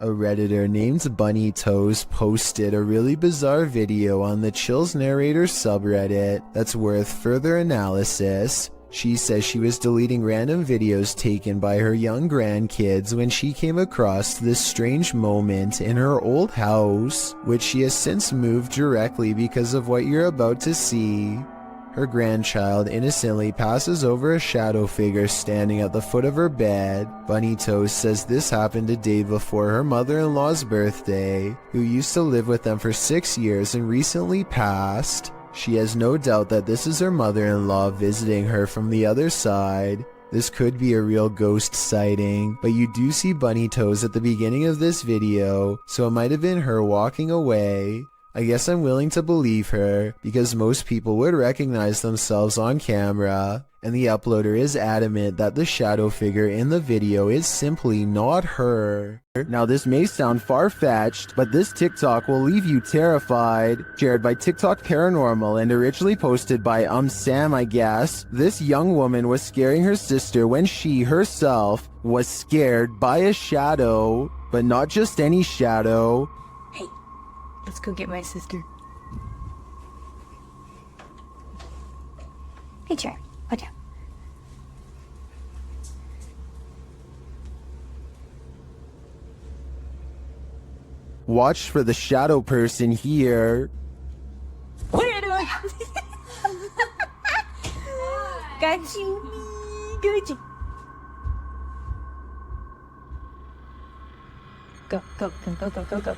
A Redditor named Bunny Toes posted a really bizarre video on the Chills Narrator subreddit that's worth further analysis. She says she was deleting random videos taken by her young grandkids when she came across this strange moment in her old house, which she has since moved directly because of what you're about to see. Her grandchild innocently passes over a shadow figure standing at the foot of her bed. Bunny Toes says this happened a day before her mother-in-law's birthday, who used to live with them for 6 years and recently passed. She has no doubt that this is her mother-in-law visiting her from the other side. This could be a real ghost sighting, but you do see Bunny Toes at the beginning of this video, so it might have been her walking away. I guess I'm willing to believe her, because most people would recognize themselves on camera, and the uploader is adamant that the shadow figure in the video is simply not her. Now this may sound far-fetched, but this TikTok will leave you terrified. Shared by TikTok Paranormal and originally posted by Sam, I guess. This young woman was scaring her sister when she herself was scared by a shadow, but not just any shadow. Let's go get my sister. Hey, Chair. Watch out. Watch for the shadow person here. What are you doing? Got you. Got you. Go, go, go, go, go, go, go.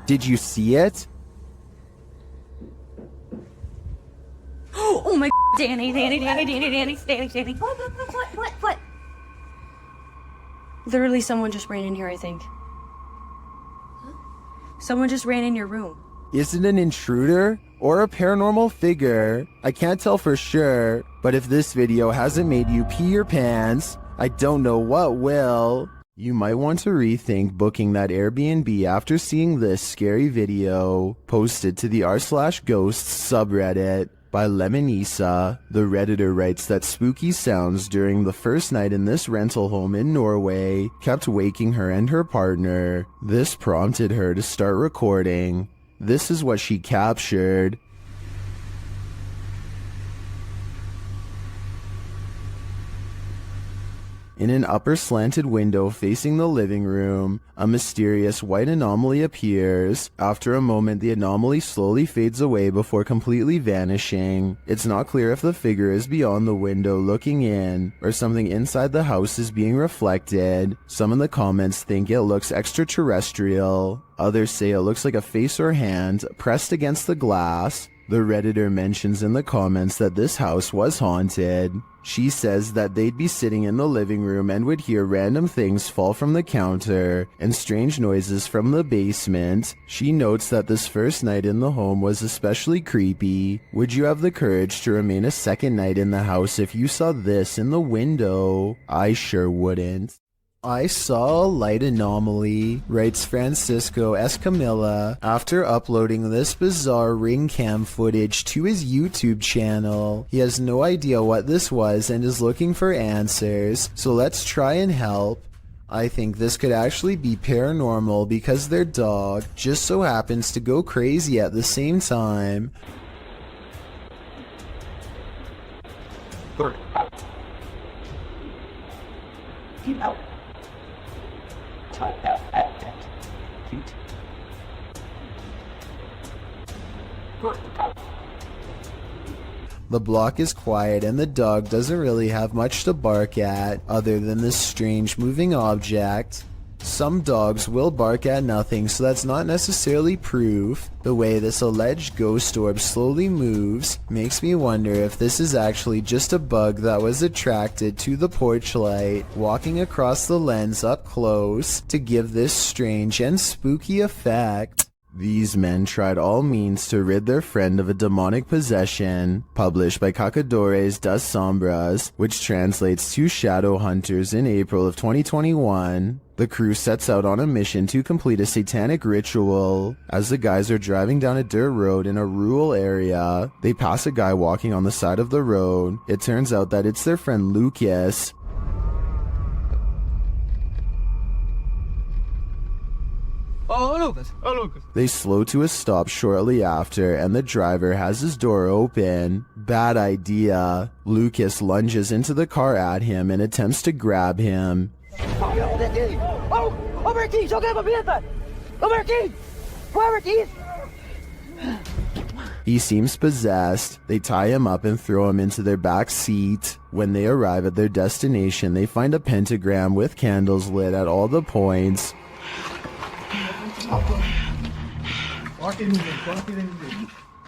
Did you see it? Oh my Danny. What? Literally someone just ran in here, I think. Huh? Someone just ran in your room. Is it an intruder or a paranormal figure? I can't tell for sure, but if this video hasn't made you pee your pants, I don't know what will. You might want to rethink booking that Airbnb after seeing this scary video posted to the r/ghosts subreddit by Lemonisa. The Redditor writes that spooky sounds during the first night in this rental home in Norway kept waking her and her partner. This prompted her to start recording. This is what she captured. In an upper slanted window facing the living room, a mysterious white anomaly appears. After a moment, the anomaly slowly fades away before completely vanishing. It's not clear if the figure is beyond the window looking in, or something inside the house is being reflected. Some in the comments think it looks extraterrestrial. Others say it looks like a face or hand pressed against the glass. The Redditor mentions in the comments that this house was haunted. She says that they'd be sitting in the living room and would hear random things fall from the counter and strange noises from the basement. She notes that this first night in the home was especially creepy. Would you have the courage to remain a second night in the house if you saw this in the window? I sure wouldn't. I saw a light anomaly, writes Francisco Escamilla, after uploading this bizarre ring cam footage to his YouTube channel. He has no idea what this was and is looking for answers, so let's try and help. I think this could actually be paranormal because their dog just so happens to go crazy at the same time. The block is quiet and the dog doesn't really have much to bark at other than this strange moving object. Some dogs will bark at nothing, so that's not necessarily proof. The way this alleged ghost orb slowly moves makes me wonder if this is actually just a bug that was attracted to the porch light, walking across the lens up close to give this strange and spooky effect. These men tried all means to rid their friend of a demonic possession, published by Cacadores das Sombras, which translates to Shadow Hunters in April of 2021. The crew sets out on a mission to complete a satanic ritual. As the guys are driving down a dirt road in a rural area, they pass a guy walking on the side of the road. It turns out that it's their friend Lucas. Oh, Lucas. Oh, Lucas. They slow to a stop shortly after, and the driver has his door open. Bad idea. Lucas lunges into the car at him and attempts to grab him. Oh, over aqui, joga a babeta. Over aqui. Over aqui. He seems possessed. They tie him up and throw him into their back seat. When they arrive at their destination, they find a pentagram with candles lit at all the points.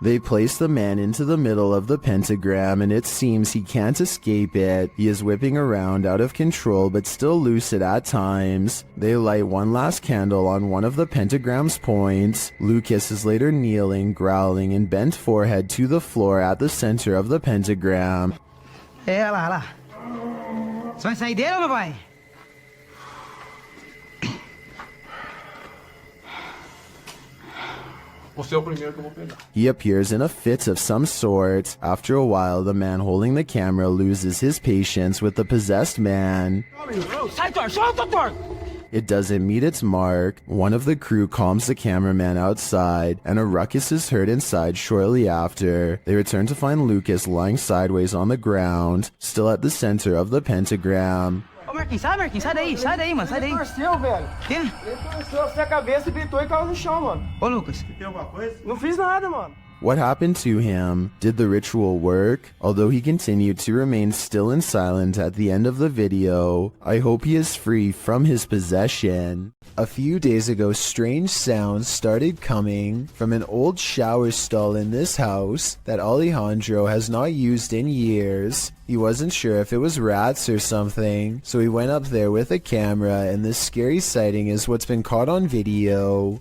They place the man into the middle of the pentagram, and it seems he can't escape it. He is whipping around out of control but still lucid at times. They light one last candle on one of the pentagram's points. Lucas is later kneeling, growling, and bent forehead to the floor at the center of the pentagram. É, lá, lá. Você vai sair dele, meu pai? Você é o primeiro que eu vou pegar. He appears in a fit of some sort. After a while, the man holding the camera loses his patience with the possessed man. Sai, Thor! Solta, Thor! It doesn't meet its mark. One of the crew calms the cameraman outside, and a ruckus is heard inside shortly after. They return to find Lucas lying sideways on the ground, still at the center of the pentagram. Ô, Marquinhos, sai daí, mano, sai daí. Ele torceu, velho. Quê? Ele torceu a cabeça e gritou e caiu no chão, mano. Ô, Lucas. Tem alguma coisa? Não fiz nada, mano. What happened to him? Did the ritual work? Although he continued to remain still and silent at the end of the video, I hope he is free from his possession. A few days ago, strange sounds started coming from an old shower stall in this house that Alejandro has not used in years. He wasn't sure if it was rats or something, so he went up there with a camera, and this scary sighting is what's been caught on video.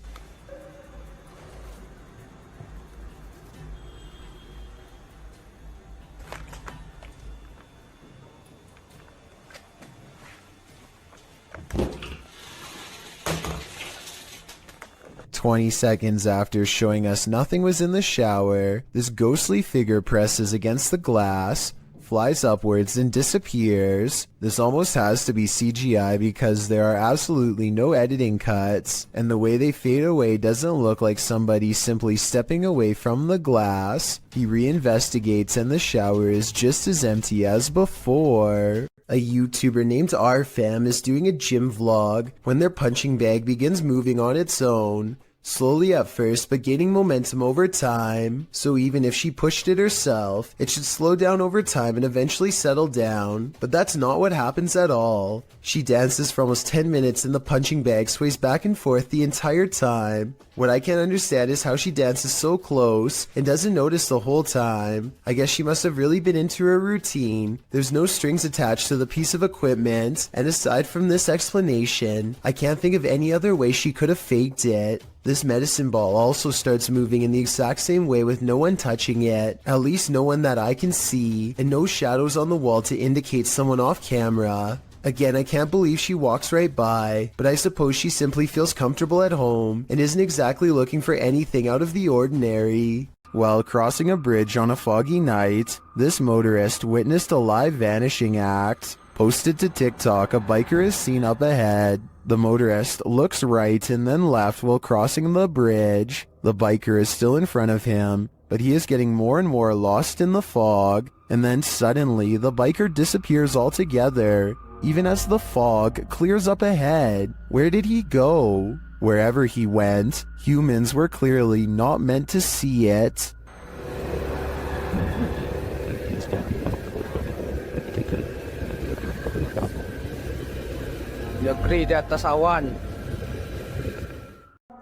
"20 seconds after showing us nothing was in the shower, this ghostly figure presses against the glass, flies upwards and disappears. This almost has to be CGI because there are absolutely no editing cuts, and the way they fade away doesn't look like somebody simply stepping away from the glass. He reinvestigates and the shower is just as empty as before." A YouTuber named RFam is doing a gym vlog when their punching bag begins moving on its own. Slowly at first, but gaining momentum over time. So even if she pushed it herself, it should slow down over time and eventually settle down. But that's not what happens at all. She dances for almost 10 minutes and the punching bag sways back and forth the entire time. What I can't understand is how she dances so close and doesn't notice the whole time. I guess she must have really been into her routine. There's no strings attached to the piece of equipment, and aside from this explanation, I can't think of any other way she could have faked it. This medicine ball also starts moving in the exact same way with no one touching it, at least no one that I can see, and no shadows on the wall to indicate someone off camera. Again, I can't believe she walks right by, but I suppose she simply feels comfortable at home and isn't exactly looking for anything out of the ordinary. While crossing a bridge on a foggy night, this motorist witnessed a live vanishing act. Posted to TikTok, a biker is seen up ahead. The motorist looks right and then left while crossing the bridge. The biker is still in front of him, but he is getting more and more lost in the fog, and then suddenly the biker disappears altogether, even as the fog clears up ahead. Where did he go? Wherever he went, humans were clearly not meant to see it.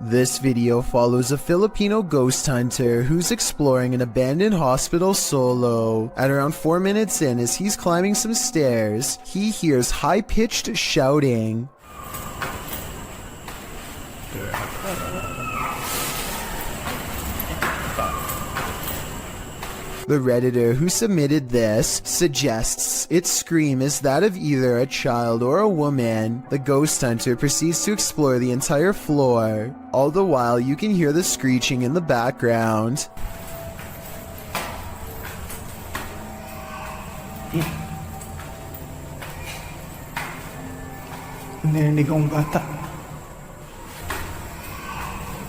This video follows a Filipino ghost hunter who's exploring an abandoned hospital solo. At around 4 minutes in, as he's climbing some stairs, he hears high-pitched shouting. The Redditor who submitted this suggests its scream is that of either a child or a woman. The ghost hunter proceeds to explore the entire floor. All the while, you can hear the screeching in the background. Narinig akong bata.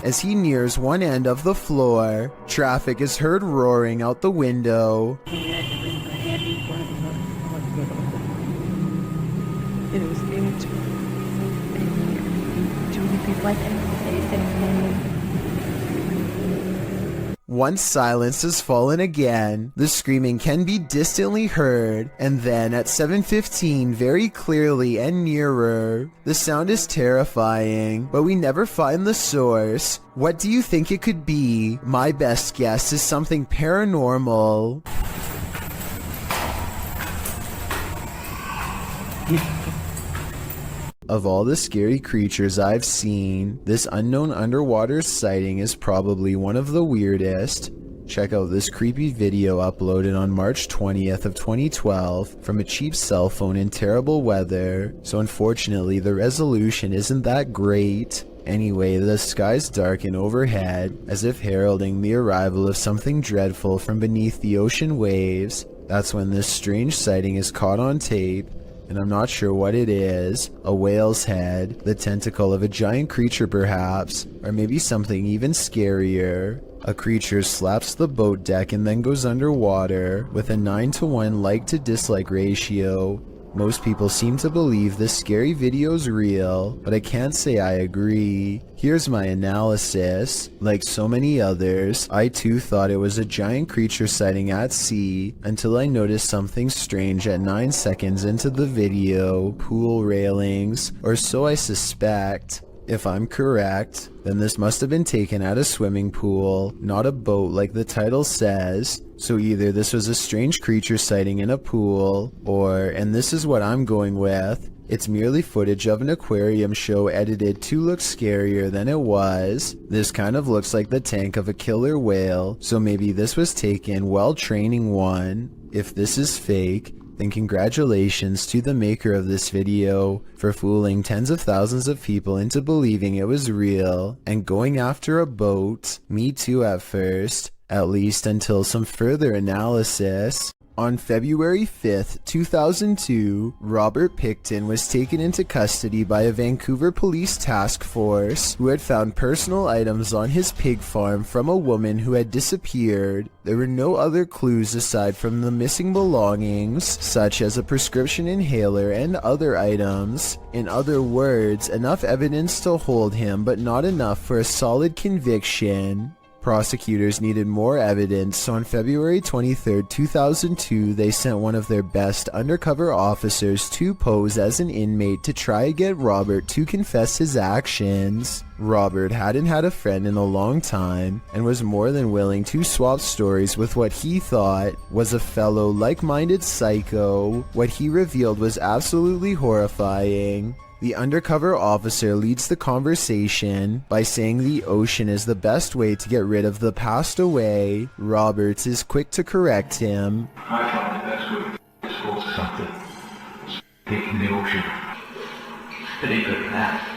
As he nears one end of the floor, traffic is heard roaring out the window. Once silence has fallen again, the screaming can be distantly heard, and then at 7:15 very clearly and nearer. The sound is terrifying, but we never find the source. What do you think it could be? My best guess is something paranormal. Of all the scary creatures I've seen, this unknown underwater sighting is probably one of the weirdest. Check out this creepy video uploaded on March 20th of 2012 from a cheap cell phone in terrible weather, so unfortunately the resolution isn't that great. Anyway, the skies darken overhead, as if heralding the arrival of something dreadful from beneath the ocean waves. That's when this strange sighting is caught on tape, and I'm not sure what it is. A whale's head, the tentacle of a giant creature perhaps, or maybe something even scarier. A creature slaps the boat deck and then goes underwater, with a 9-to-1 like to dislike ratio. Most people seem to believe this scary video's real, but I can't say I agree. Here's my analysis. Like so many others, I too thought it was a giant creature sighting at sea, until I noticed something strange at 9 seconds into the video. Pool railings, or so I suspect. If I'm correct, then this must have been taken at a swimming pool, not a boat like the title says. So either this was a strange creature sighting in a pool, or, and this is what I'm going with, it's merely footage of an aquarium show edited to look scarier than it was. This kind of looks like the tank of a killer whale, so maybe this was taken while training one. If this is fake, then congratulations to the maker of this video for fooling tens of thousands of people into believing it was real and going after a boat. Me too at first, at least until some further analysis. On February 5th, 2002, Robert Pickton was taken into custody by a Vancouver police task force who had found personal items on his pig farm from a woman who had disappeared. There were no other clues aside from the missing belongings, such as a prescription inhaler and other items. In other words, enough evidence to hold him, but not enough for a solid conviction. Prosecutors needed more evidence, so on February 23, 2002, they sent one of their best undercover officers to pose as an inmate to try to get Robert to confess his actions. Robert hadn't had a friend in a long time and was more than willing to swap stories with what he thought was a fellow like-minded psycho. What he revealed was absolutely horrifying. The undercover officer leads the conversation by saying the ocean is the best way to get rid of the passed away. Roberts is quick to correct him. I find the best way to dispose of something is taking the ocean. It ain't good for that.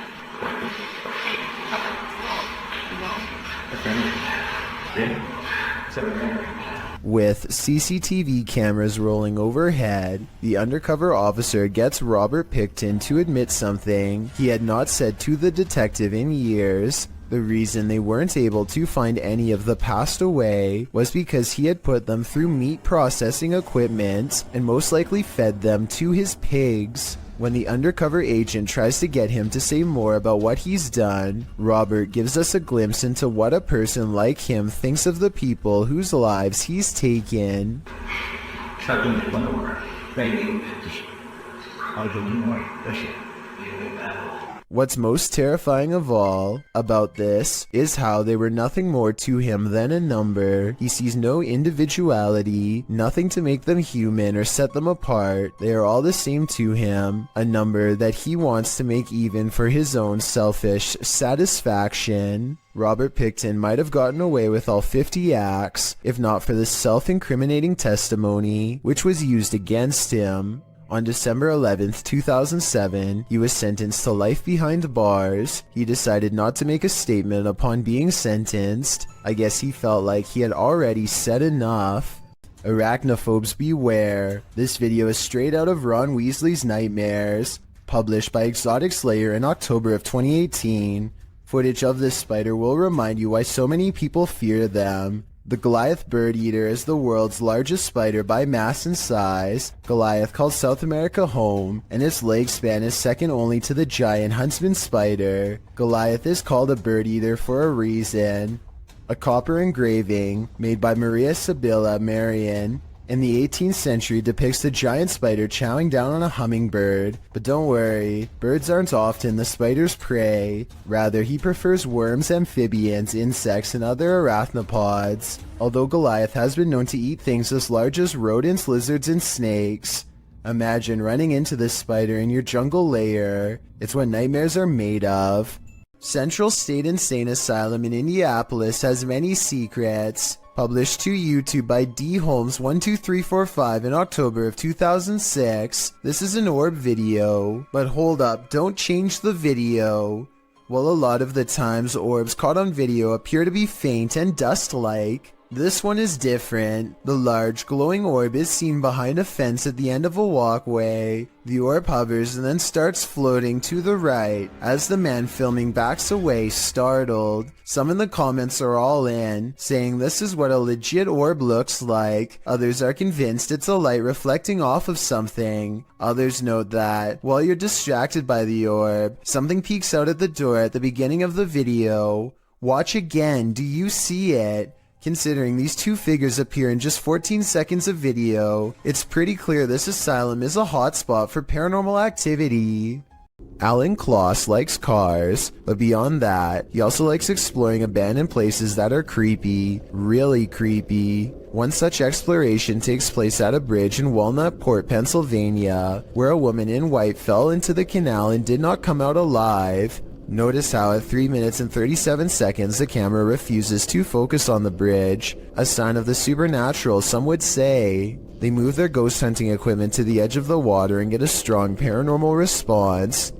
With CCTV cameras rolling overhead, the undercover officer gets Robert Pickton to admit something he had not said to the detective in years. The reason they weren't able to find any of the passed away was because he had put them through meat processing equipment and most likely fed them to his pigs. When the undercover agent tries to get him to say more about what he's done, Robert gives us a glimpse into what a person like him thinks of the people whose lives he's taken. What's most terrifying of all about this is how they were nothing more to him than a number. He sees no individuality, nothing to make them human or set them apart. They are all the same to him, a number that he wants to make even for his own selfish satisfaction. Robert Pickton might have gotten away with all 50 acts, if not for the self-incriminating testimony, which was used against him. On December 11th, 2007, he was sentenced to life behind bars. He decided not to make a statement upon being sentenced. I guess he felt like he had already said enough. Arachnophobes beware. This video is straight out of Ron Weasley's Nightmares, published by Exotic Slayer in October of 2018. Footage of this spider will remind you why so many people fear them. The Goliath bird eater is the world's largest spider by mass and size. Goliath calls South America home, and its leg span is second only to the giant huntsman spider. Goliath is called a bird eater for a reason. A copper engraving made by Maria Sibylla Marian in the 18th century depicts the giant spider chowing down on a hummingbird. But don't worry, birds aren't often the spider's prey. Rather, he prefers worms, amphibians, insects, and other arachnopods. Although Goliath has been known to eat things as large as rodents, lizards, and snakes. Imagine running into this spider in your jungle lair. It's what nightmares are made of. Central State Insane Asylum in Indianapolis has many secrets. Published to YouTube by D. Holmes 12345 in October of 2006. This is an orb video. But hold up, don't change the video. Well, a lot of the times orbs caught on video appear to be faint and dust-like. This one is different. The large glowing orb is seen behind a fence at the end of a walkway. The orb hovers and then starts floating to the right as the man filming backs away, startled. Some in the comments are all in, saying this is what a legit orb looks like. Others are convinced it's a light reflecting off of something. Others note that, while you're distracted by the orb, something peeks out at the door at the beginning of the video. Watch again, do you see it? Considering these two figures appear in just 14 seconds of video, it's pretty clear this asylum is a hotspot for paranormal activity. Alan Kloss likes cars, but beyond that, he also likes exploring abandoned places that are creepy, really creepy. One such exploration takes place at a bridge in Walnut Port, Pennsylvania, where a woman in white fell into the canal and did not come out alive. Notice how at 3 minutes and 37 seconds the camera refuses to focus on the bridge, a sign of the supernatural some would say. They move their ghost hunting equipment to the edge of the water and get a strong paranormal response.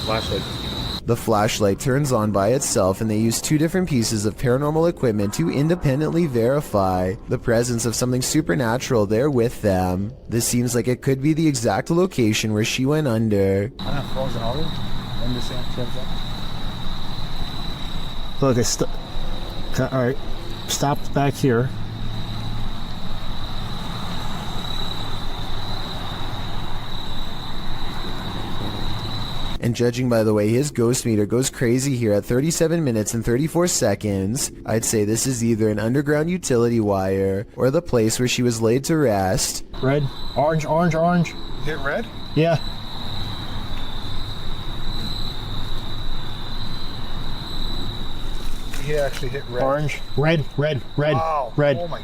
Flashlight. The flashlight turns on by itself and they use two different pieces of paranormal equipment to independently verify the presence of something supernatural there with them. This seems like it could be the exact location where she went under. Look, alright, stopped back here. And judging by the way his ghost meter goes crazy here at 37 minutes and 34 seconds, I'd say this is either an underground utility wire or the place where she was laid to rest. Red, orange, orange, orange. Hit red? Yeah. He actually hit red. Orange, red, red, red, Wow. red. Oh my.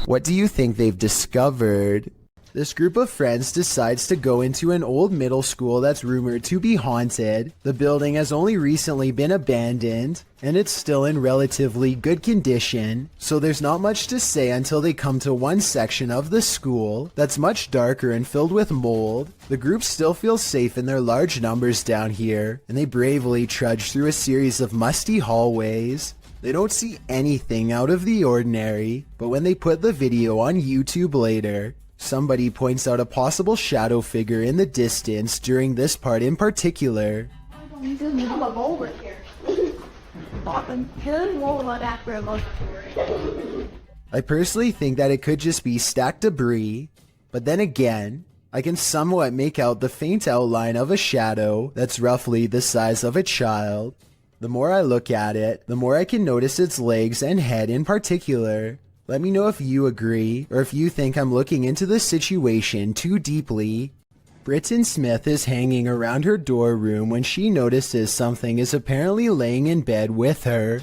What do you think they've discovered? This group of friends decides to go into an old middle school that's rumored to be haunted. The building has only recently been abandoned, and it's still in relatively good condition, so there's not much to say until they come to one section of the school that's much darker and filled with mold. The group still feels safe in their large numbers down here, and they bravely trudge through a series of musty hallways. They don't see anything out of the ordinary, but when they put the video on YouTube later, somebody points out a possible shadow figure in the distance during this part in particular. I personally think that it could just be stacked debris, but then again, I can somewhat make out the faint outline of a shadow that's roughly the size of a child. The more I look at it, the more I can notice its legs and head in particular. Let me know if you agree, or if you think I'm looking into the situation too deeply. Britton Smith is hanging around her dorm room when she notices something is apparently laying in bed with her.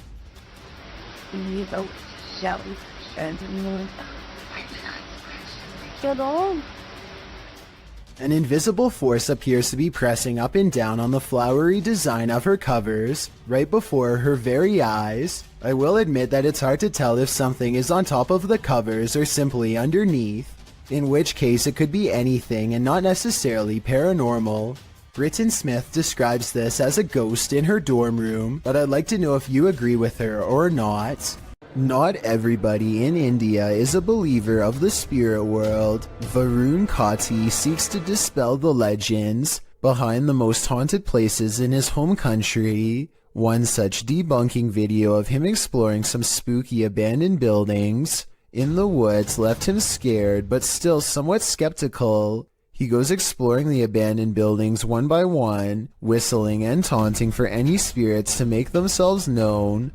An invisible force appears to be pressing up and down on the flowery design of her covers, right before her very eyes. I will admit that it's hard to tell if something is on top of the covers or simply underneath, in which case it could be anything and not necessarily paranormal. Britton Smith describes this as a ghost in her dorm room, but I'd like to know if you agree with her or not. Not everybody in India is a believer of the spirit world. Varun Kati seeks to dispel the legends behind the most haunted places in his home country. One such debunking video of him exploring some spooky abandoned buildings in the woods left him scared but still somewhat skeptical. He goes exploring the abandoned buildings one by one, whistling and taunting for any spirits to make themselves known.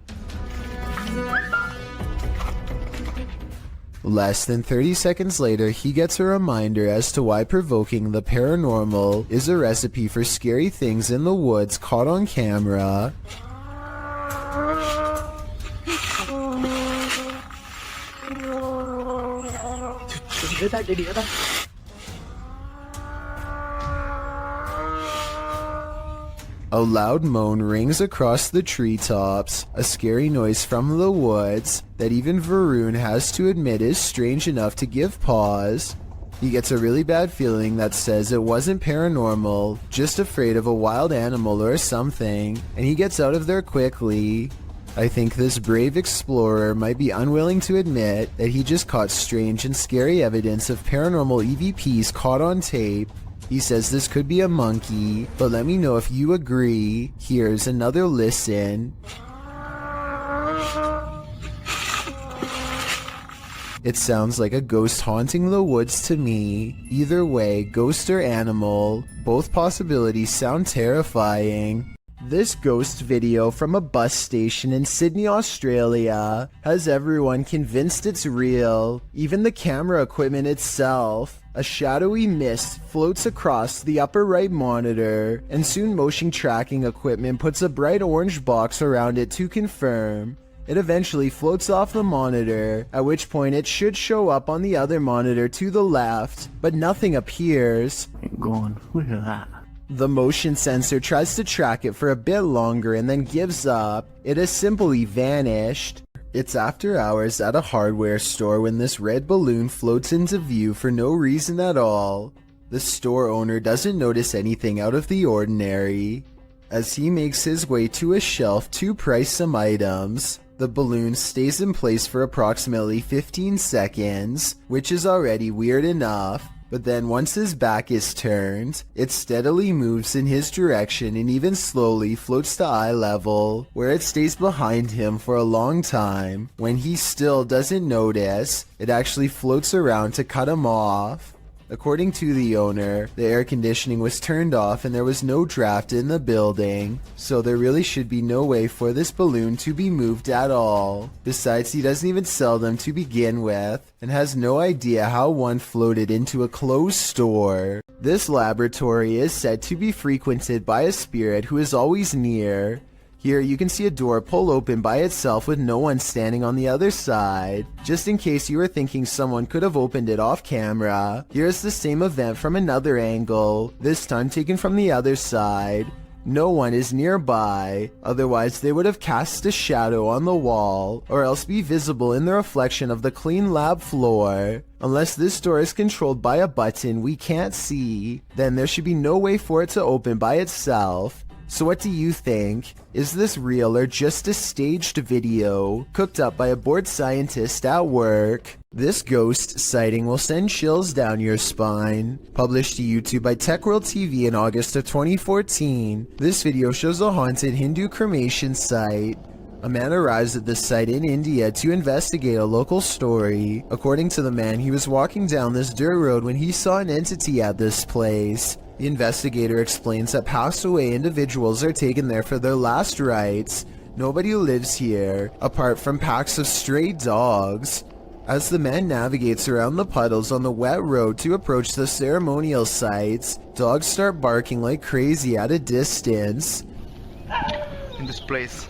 Less than 30 seconds later, he gets a reminder as to why provoking the paranormal is a recipe for scary things in the woods caught on camera. A loud moan rings across the treetops, a scary noise from the woods that even Varun has to admit is strange enough to give pause. He gets a really bad feeling that says it wasn't paranormal, just afraid of a wild animal or something, and he gets out of there quickly. I think this brave explorer might be unwilling to admit that he just caught strange and scary evidence of paranormal EVPs caught on tape. He says this could be a monkey, but let me know if you agree. Here's another listen. It sounds like a ghost haunting the woods to me. Either way, ghost or animal, both possibilities sound terrifying. This ghost video from a bus station in Sydney, Australia has everyone convinced it's real, even the camera equipment itself. A shadowy mist floats across the upper right monitor, and soon motion tracking equipment puts a bright orange box around it to confirm. It eventually floats off the monitor, at which point it should show up on the other monitor to the left, but nothing appears. Going, look at that. The motion sensor tries to track it for a bit longer and then gives up. It has simply vanished. It's after hours at a hardware store when this red balloon floats into view for no reason at all. The store owner doesn't notice anything out of the ordinary. As he makes his way to a shelf to price some items, the balloon stays in place for approximately 15 seconds, which is already weird enough. But then once his back is turned, it steadily moves in his direction and even slowly floats to eye level, where it stays behind him for a long time. When he still doesn't notice, it actually floats around to cut him off. According to the owner, the air conditioning was turned off and there was no draft in the building, so there really should be no way for this balloon to be moved at all. Besides, he doesn't even sell them to begin with, and has no idea how one floated into a closed store. This laboratory is said to be frequented by a spirit who is always near. Here you can see a door pull open by itself with no one standing on the other side. Just in case you were thinking someone could have opened it off camera, here's the same event from another angle, this time taken from the other side. No one is nearby, otherwise they would have cast a shadow on the wall, or else be visible in the reflection of the clean lab floor. Unless this door is controlled by a button we can't see, then there should be no way for it to open by itself. So what do you think? Is this real or just a staged video cooked up by a bored scientist at work? This ghost sighting will send chills down your spine. Published to YouTube by TechWorld TV in August of 2014, this video shows a haunted Hindu cremation site. A man arrives at this site in India to investigate a local story. According to the man, he was walking down this dirt road when he saw an entity at this place. The investigator explains that passed away individuals are taken there for their last rites. Nobody lives here, apart from packs of stray dogs. As the man navigates around the puddles on the wet road to approach the ceremonial sites, dogs start barking like crazy at a distance. In this place.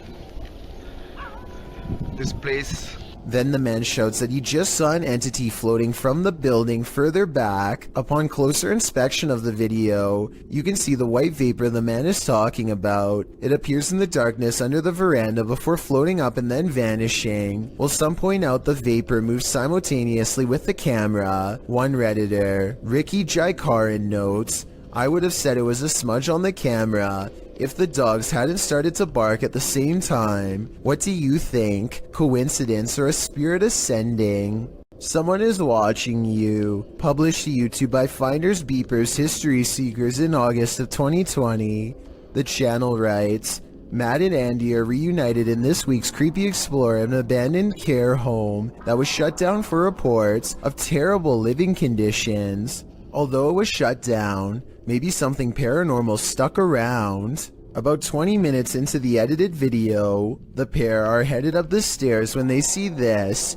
Then the man shouts that he just saw an entity floating from the building further back. Upon closer inspection of the video, you can see the white vapor the man is talking about. It appears in the darkness under the veranda before floating up and then vanishing. While some point out the vapor moves simultaneously with the camera. One Redditor, Ricky Jaikaran, notes, "I would have said it was a smudge on the camera. If the dogs hadn't started to bark at the same time, what do you think? Coincidence or a spirit ascending? Someone is watching you. Published to YouTube by Finders Beepers History Seekers in August of 2020. The channel writes, Matt and Andy are reunited in this week's Creepy Explorer at an abandoned care home that was shut down for reports of terrible living conditions. Although it was shut down, maybe something paranormal stuck around. About 20 minutes into the edited video, the pair are headed up the stairs when they see this.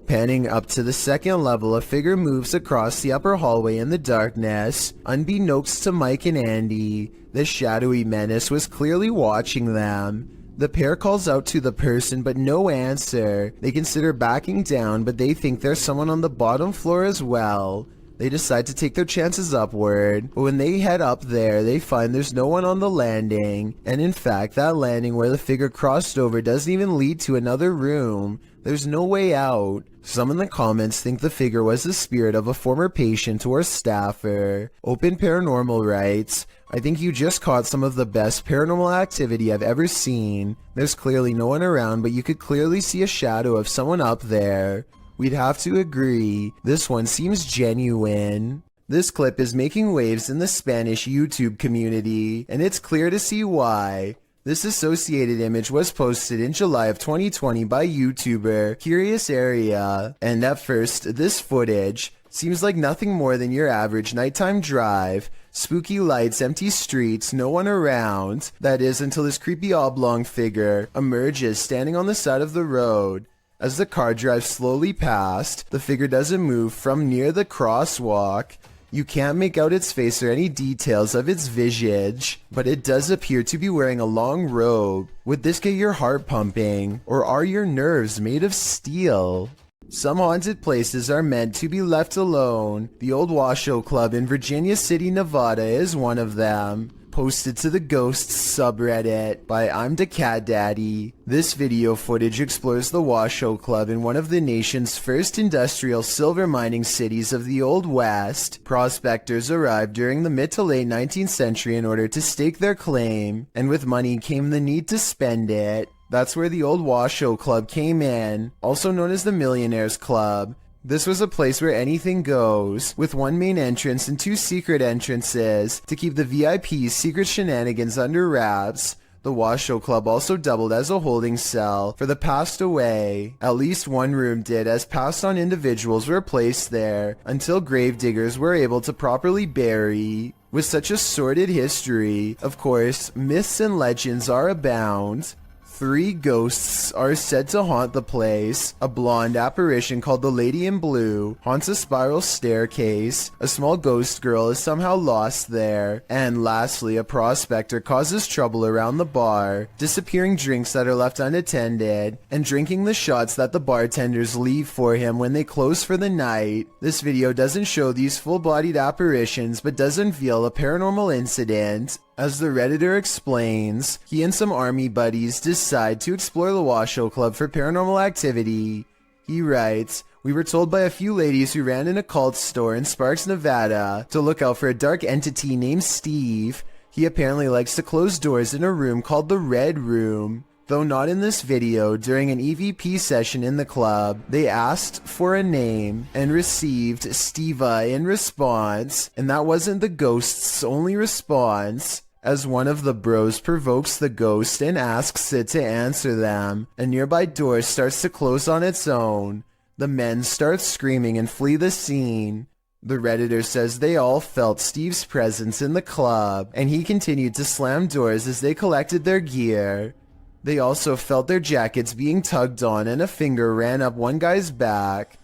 Panning up to the second level, a figure moves across the upper hallway in the darkness. Unbeknownst to Mike and Andy, this shadowy menace was clearly watching them. The pair calls out to the person, but no answer. They consider backing down, but they think there's someone on the bottom floor as well. They decide to take their chances upward, but when they head up there, they find there's no one on the landing. And in fact, that landing where the figure crossed over doesn't even lead to another room. There's no way out. Some in the comments think the figure was the spirit of a former patient or staffer. Open Paranormal writes, I think you just caught some of the best paranormal activity I've ever seen. There's clearly no one around, but you could clearly see a shadow of someone up there. We'd have to agree, this one seems genuine. This clip is making waves in the Spanish YouTube community, and it's clear to see why. This associated image was posted in July of 2020 by YouTuber Curious Area, and at first, this footage seems like nothing more than your average nighttime drive. Spooky lights, empty streets, no one around. That is, until this creepy oblong figure emerges standing on the side of the road. As the car drives slowly past, the figure doesn't move from near the crosswalk. You can't make out its face or any details of its visage, but it does appear to be wearing a long robe. Would this get your heart pumping, or are your nerves made of steel? Some haunted places are meant to be left alone. The old Washoe Club in Virginia City, Nevada is one of them. Posted to the Ghosts subreddit by I'm the Cat Daddy. This video footage explores the Washoe Club in one of the nation's first industrial silver mining cities of the Old West. Prospectors arrived during the mid to late 19th century in order to stake their claim, and with money came the need to spend it. That's where the old Washoe Club came in, also known as the Millionaires Club. This was a place where anything goes, with one main entrance and two secret entrances to keep the VIP's secret shenanigans under wraps. The Washoe Club also doubled as a holding cell for the passed away. At least one room did, as passed on individuals were placed there until gravediggers were able to properly bury. With such a sordid history, of course, myths and legends are abound. 3 ghosts are said to haunt the place. A blonde apparition called the Lady in Blue haunts a spiral staircase. A small ghost girl is somehow lost there. And lastly, a prospector causes trouble around the bar, disappearing drinks that are left unattended, and drinking the shots that the bartenders leave for him when they close for the night. This video doesn't show these full-bodied apparitions, but does unveil a paranormal incident. As the Redditor explains, he and some army buddies decide to explore the Washoe Club for paranormal activity. He writes, we were told by a few ladies who ran an occult store in Sparks, Nevada, to look out for a dark entity named Steve. He apparently likes to close doors in a room called the Red Room. Though not in this video, during an EVP session in the club, they asked for a name and received Steva in response, and that wasn't the ghost's only response. As one of the bros provokes the ghost and asks it to answer them, a nearby door starts to close on its own. The men start screaming and flee the scene. The Redditor says they all felt Steve's presence in the club, and he continued to slam doors as they collected their gear. They also felt their jackets being tugged on, and a finger ran up one guy's back.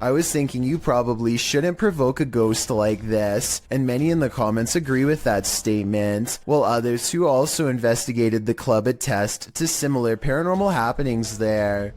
I was thinking you probably shouldn't provoke a ghost like this, and many in the comments agree with that statement, while others who also investigated the club attest to similar paranormal happenings there.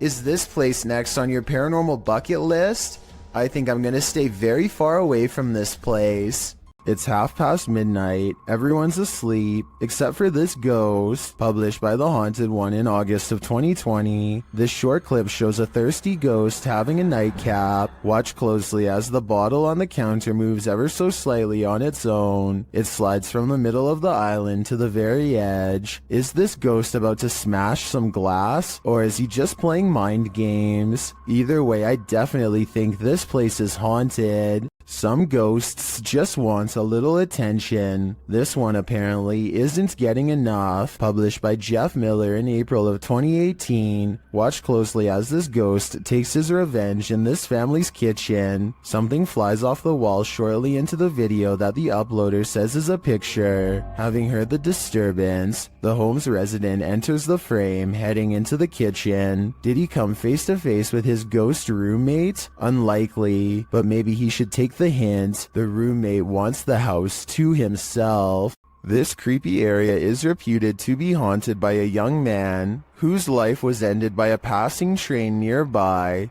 Is this place next on your paranormal bucket list? I think I'm gonna stay very far away from this place. It's midnight, everyone's asleep, except for this ghost, published by The Haunted One in August of 2020. This short clip shows a thirsty ghost having a nightcap. Watch closely as the bottle on the counter moves ever so slightly on its own. It slides from the middle of the island to the very edge. Is this ghost about to smash some glass, or is he just playing mind games? Either way, I definitely think this place is haunted. Some ghosts just want a little attention. This one apparently isn't getting enough. Published by Jeff Miller in April of 2018. Watch closely as this ghost takes his revenge in this family's kitchen. Something flies off the wall shortly into the video that the uploader says is a picture. Having heard the disturbance, the home's resident enters the frame, heading into the kitchen. Did he come face to face with his ghost roommate? Unlikely, but maybe he should take the hint. The roommate wants the house to himself. This creepy area is reputed to be haunted by a young man whose life was ended by a passing train nearby.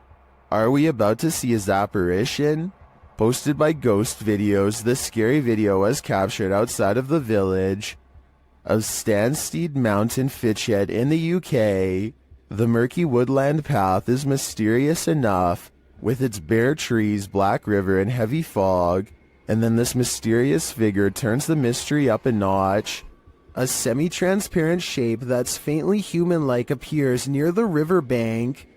Are we about to see his apparition? Posted by Ghost Videos, this scary video was captured outside of the village of Stanstead Mountain, Fitchhead in the UK. The murky woodland path is mysterious enough, with its bare trees, black river, and heavy fog. And then this mysterious figure turns the mystery up a notch. A semi-transparent shape that's faintly human-like appears near the riverbank.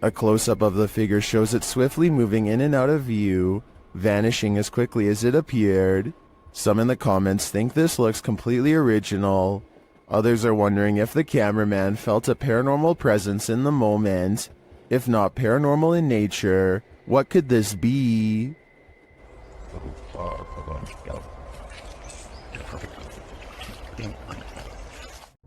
A close-up of the figure shows it swiftly moving in and out of view, vanishing as quickly as it appeared. Some in the comments think this looks completely original. Others are wondering if the cameraman felt a paranormal presence in the moment. If not paranormal in nature, what could this be?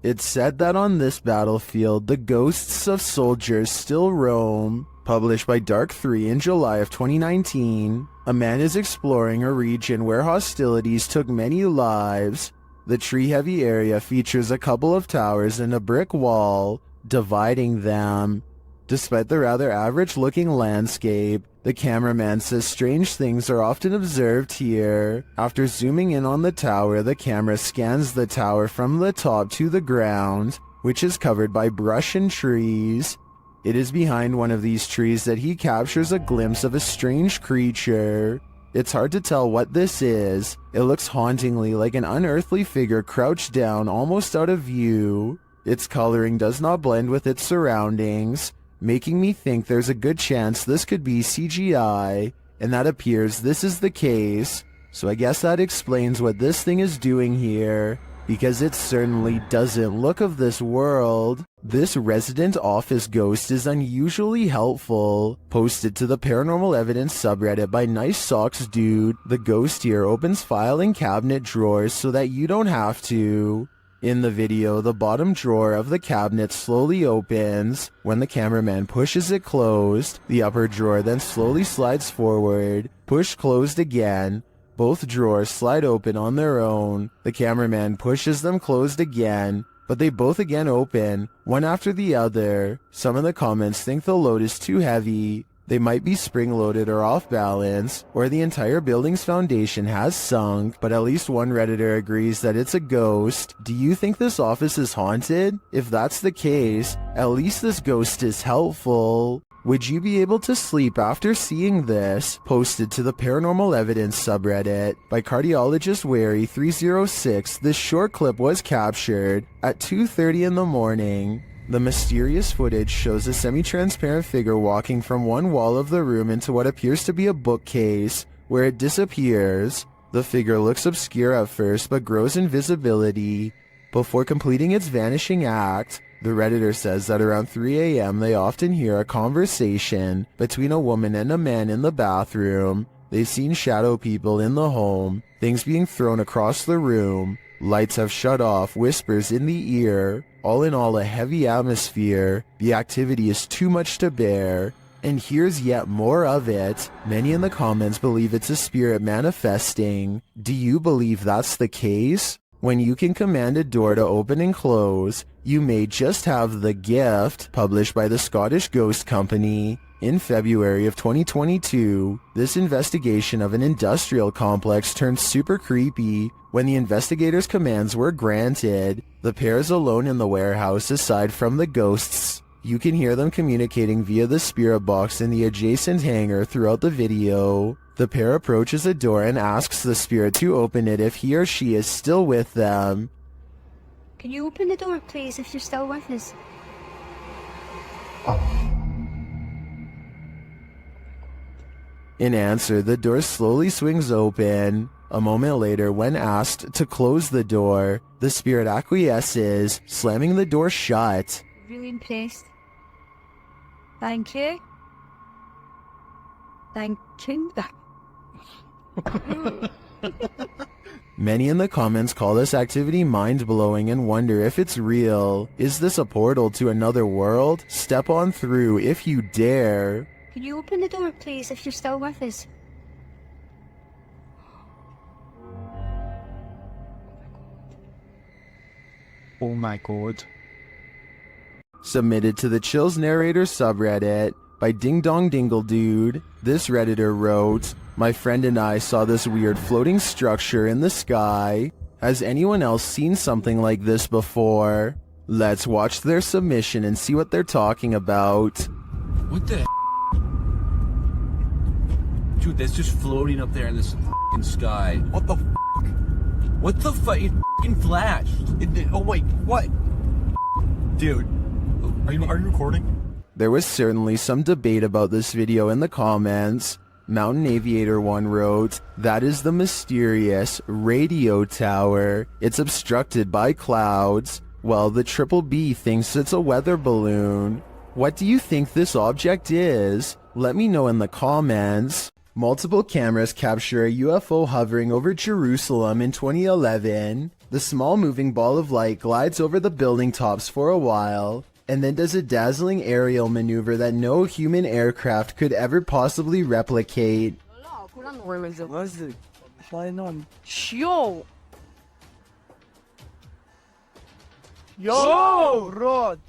It's said that on this battlefield, the ghosts of soldiers still roam. Published by Dark 3 in July of 2019, a man is exploring a region where hostilities took many lives. The tree-heavy area features a couple of towers and a brick wall dividing them. Despite the rather average-looking landscape, the cameraman says strange things are often observed here. After zooming in on the tower, the camera scans the tower from the top to the ground, which is covered by brush and trees. It is behind one of these trees that he captures a glimpse of a strange creature. It's hard to tell what this is. It looks hauntingly like an unearthly figure crouched down almost out of view. Its coloring does not blend with its surroundings, making me think there's a good chance this could be CGI, and that appears this is the case. So I guess that explains what this thing is doing here, because it certainly doesn't look of this world. This resident office ghost is unusually helpful. Posted to the Paranormal Evidence subreddit by Nice Socks Dude, the ghost here opens filing cabinet drawers so that you don't have to. In the video, the bottom drawer of the cabinet slowly opens. When the cameraman pushes it closed, the upper drawer then slowly slides forward. Push closed again. Both drawers slide open on their own. The cameraman pushes them closed again, but they both again open, one after the other. Some in the comments think the load is too heavy. They might be spring-loaded or off balance, or the entire building's foundation has sunk, but at least one Redditor agrees that it's a ghost. Do you think this office is haunted? If that's the case, at least this ghost is helpful. Would you be able to sleep after seeing this? Posted to the Paranormal Evidence subreddit by Cardiologist Wary 306, this short clip was captured at 2:30 in the morning. The mysterious footage shows a semi-transparent figure walking from one wall of the room into what appears to be a bookcase, where it disappears. The figure looks obscure at first but grows in visibility before completing its vanishing act. The Redditor says that around 3 a.m. they often hear a conversation between a woman and a man in the bathroom. They've seen shadow people in the home, things being thrown across the room, lights have shut off, whispers in the ear. All in all, a heavy atmosphere. The activity is too much to bear. And here's yet more of it. Many in the comments believe it's a spirit manifesting. Do you believe that's the case? When you can command a door to open and close, you may just have The Gift, published by the Scottish Ghost Company. In February of 2022, this investigation of an industrial complex turned super creepy when the investigators' commands were granted. The pair is alone in the warehouse aside from the ghosts. You can hear them communicating via the spirit box in the adjacent hangar throughout the video. The pair approaches a door and asks the spirit to open it if he or she is still with them. Can you open the door, please, if you're still with us? In answer, the door slowly swings open. A moment later, when asked to close the door, the spirit acquiesces, slamming the door shut. Really impressed. Thank you. Thank you. Many in the comments call this activity mind-blowing and wonder if it's real. Is this a portal to another world? Step on through if you dare. Can you open the door, please, if you're still with us? Oh my god. Submitted to the Chills Narrator subreddit by Ding Dong Dingle Dude. This redditor wrote, "My friend and I saw this weird floating structure in the sky. Has anyone else seen something like this before? Let's watch their submission and see what they're talking about." What the Dude, that's just floating up there in this f***ing sky. What the f***? What the fuck? It f***ing flashed. Oh wait, what? Dude, are you recording? There was certainly some debate about this video in the comments. Mountain Aviator 1 wrote, "That is the mysterious radio tower. It's obstructed by clouds. Well, the Triple B thinks it's a weather balloon. What do you think this object is? Let me know in the comments." Multiple cameras capture a UFO hovering over Jerusalem in 2011. The small moving ball of light glides over the building tops for a while, and then does a dazzling aerial maneuver that no human aircraft could ever possibly replicate. Yo, Rod!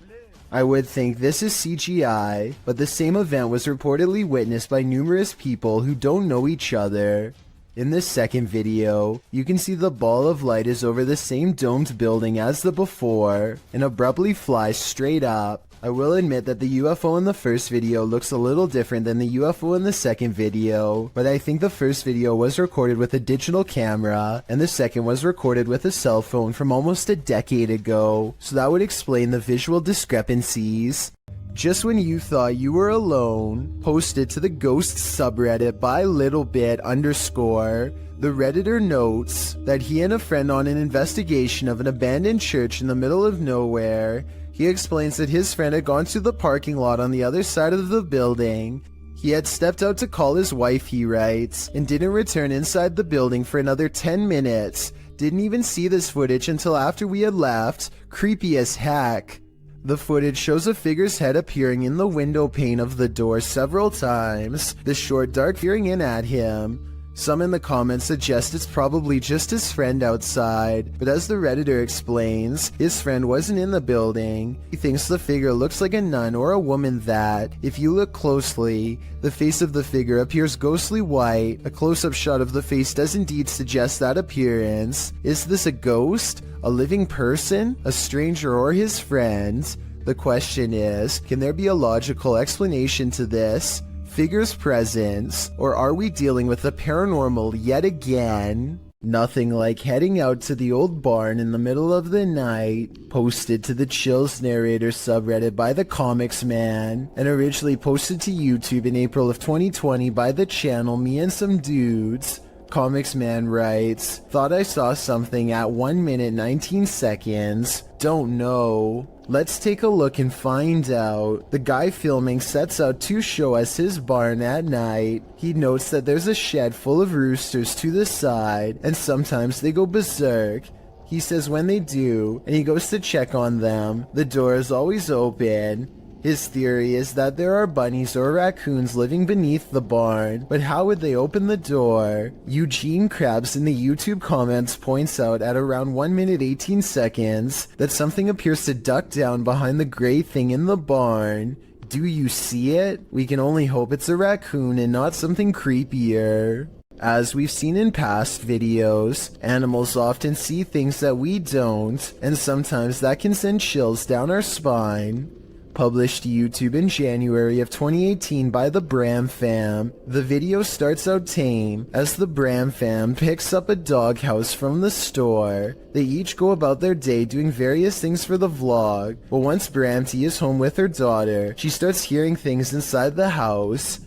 I would think this is CGI, but the same event was reportedly witnessed by numerous people who don't know each other. In this second video, you can see the ball of light is over the same domed building as the before, and abruptly flies straight up. I will admit that the UFO in the first video looks a little different than the UFO in the second video, but I think the first video was recorded with a digital camera, and the second was recorded with a cell phone from almost a decade ago, so that would explain the visual discrepancies. Just when you thought you were alone, posted to the Ghost subreddit by littlebit_, the redditor notes that he and a friend on an investigation of an abandoned church in the middle of nowhere. He explains that his friend had gone to the parking lot on the other side of the building. He had stepped out to call his wife, he writes, and didn't return inside the building for another 10 minutes. Didn't even see this footage until after we had left. Creepy as heck. The footage shows a figure's head appearing in the window pane of the door several times, the short dark peering in at him. Some in the comments suggest it's probably just his friend outside, but as the redditor explains, his friend wasn't in the building. He thinks the figure looks like a nun or a woman that, if you look closely, the face of the figure appears ghostly white. A close-up shot of the face does indeed suggest that appearance. Is this a ghost? A living person? A stranger or his friend? The question is, can there be a logical explanation to this figure's presence, or are we dealing with the paranormal yet again? Nothing like heading out to the old barn in the middle of the night. Posted to the Chills Narrator subreddit by the Comics Man, and originally posted to YouTube in April of 2020 by the channel Me and Some Dudes. Comics Man writes, "Thought I saw something at 1 minute 19 seconds. Don't know. Let's take a look and find out." The guy filming sets out to show us his barn at night. He notes that there's a shed full of roosters to the side, and sometimes they go berserk. He says when they do, and he goes to check on them, the door is always open. His theory is that there are bunnies or raccoons living beneath the barn, but how would they open the door? Eugene Krabs in the YouTube comments points out at around 1 minute 18 seconds that something appears to duck down behind the gray thing in the barn. Do you see it? We can only hope it's a raccoon and not something creepier. As we've seen in past videos, animals often see things that we don't, and sometimes that can send chills down our spine. Published to YouTube in January of 2018 by the Bram fam, the video starts out tame as the Bram fam picks up a doghouse from the store. They each go about their day doing various things for the vlog, but once Bramty is home with her daughter, she starts hearing things inside the house.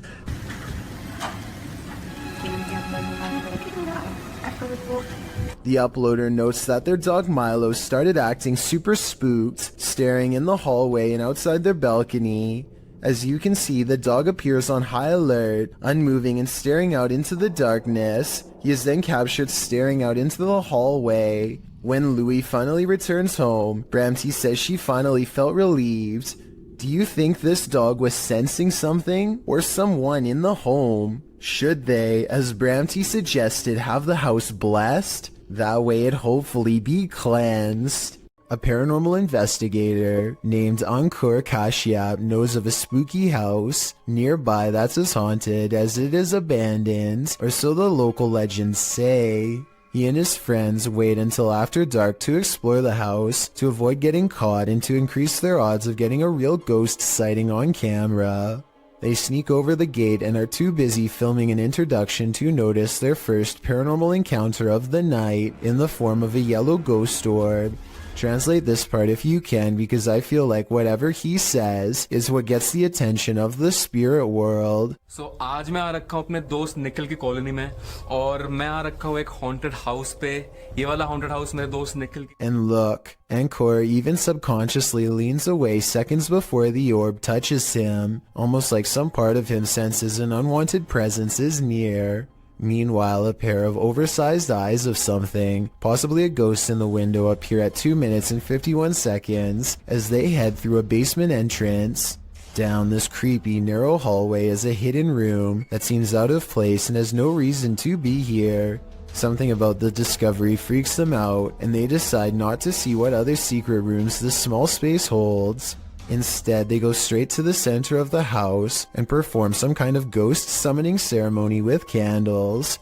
The uploader notes that their dog Milo started acting super spooked, staring in the hallway and outside their balcony. As you can see, the dog appears on high alert, unmoving and staring out into the darkness. He is then captured staring out into the hallway. When Louie finally returns home, Bramty says she finally felt relieved. Do you think this dog was sensing something or someone in the home? Should they, as Bramty suggested, have the house blessed? That way it'd hopefully be cleansed. A paranormal investigator named Ankur Kashyap knows of a spooky house nearby that's as haunted as it is abandoned, or so the local legends say. He and his friends wait until after dark to explore the house to avoid getting caught and to increase their odds of getting a real ghost sighting on camera. They sneak over the gate and are too busy filming an introduction to notice their first paranormal encounter of the night in the form of a yellow ghost orb. Translate this part if you can, because I feel like whatever he says is what gets the attention of the spirit world. So आज मैं आ रखा हूँ अपने दोस्त निखिल की colony में और मैं आ रखा हूँ एक haunted house पे. ये वाला haunted house मेरे दोस्त निखिल की. And look, Ankur even subconsciously leans away seconds before the orb touches him, almost like some part of him senses an unwanted presence is near. Meanwhile, a pair of oversized eyes of something, possibly a ghost in the window, appear at 2 minutes and 51 seconds as they head through a basement entrance. Down this creepy, narrow hallway is a hidden room that seems out of place and has no reason to be here. Something about the discovery freaks them out, and they decide not to see what other secret rooms this small space holds. Instead, they go straight to the center of the house and perform some kind of ghost summoning ceremony with candles.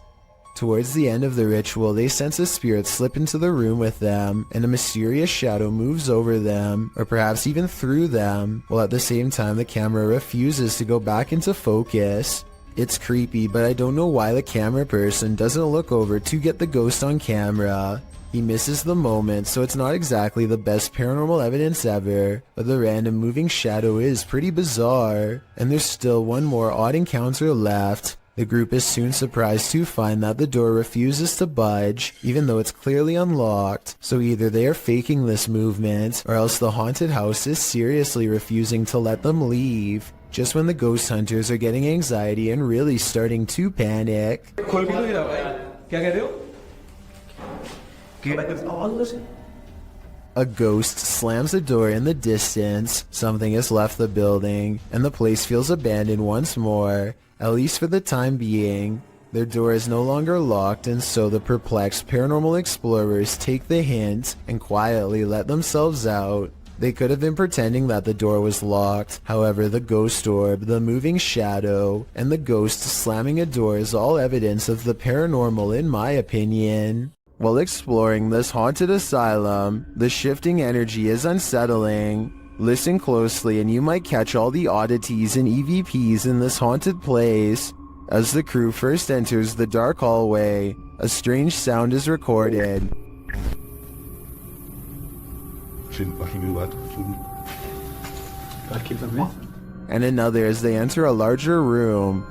Towards the end of the ritual, they sense a spirit slip into the room with them, and a mysterious shadow moves over them, or perhaps even through them, while at the same time the camera refuses to go back into focus. It's creepy, but I don't know why the camera person doesn't look over to get the ghost on camera. He misses the moment, so it's not exactly the best paranormal evidence ever, but the random moving shadow is pretty bizarre. And there's still one more odd encounter left. The group is soon surprised to find that the door refuses to budge, even though it's clearly unlocked. So either they are faking this movement, or else the haunted house is seriously refusing to let them leave. Just when the ghost hunters are getting anxiety and really starting to panic. A ghost slams a door in the distance, something has left the building, and the place feels abandoned once more, at least for the time being. Their door is no longer locked, and so the perplexed paranormal explorers take the hint and quietly let themselves out. They could have been pretending that the door was locked, however the ghost orb, the moving shadow, and the ghost slamming a door is all evidence of the paranormal in my opinion. While exploring this haunted asylum, the shifting energy is unsettling. Listen closely and you might catch all the oddities and EVPs in this haunted place. As the crew first enters the dark hallway, a strange sound is recorded. And another as they enter a larger room.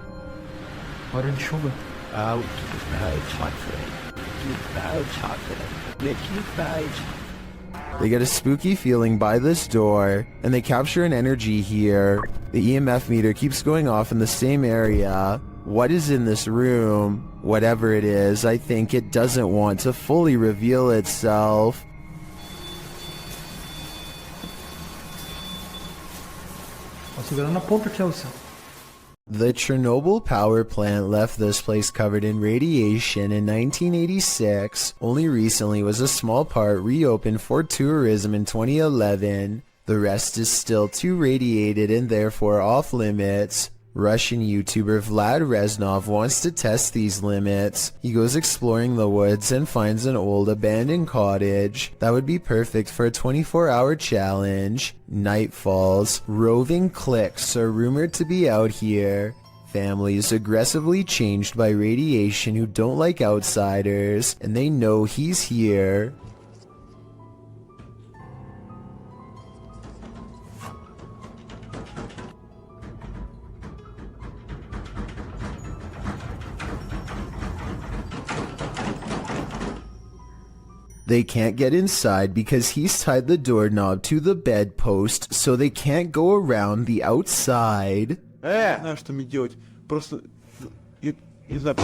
They get a spooky feeling by this door, and they capture an energy here. The EMF meter keeps going off in the same area. What is in this room? Whatever it is, I think it doesn't want to fully reveal itself. segurando a ponta aqui, Alção. The Chernobyl power plant left this place covered in radiation in 1986. Only recently was a small part reopened for tourism in 2011. The rest is still too radiated and therefore off limits. Russian YouTuber Vlad Reznov wants to test these limits. He goes exploring the woods and finds an old abandoned cottage. That would be perfect for a 24-hour challenge. Night falls. Roving cliques are rumored to be out here. Families aggressively changed by radiation who don't like outsiders, and they know he's here. They can't get inside because he's tied the doorknob to the bedpost, so they can't go around the outside. Знаешь, что мне делать? Просто... Я не знаю...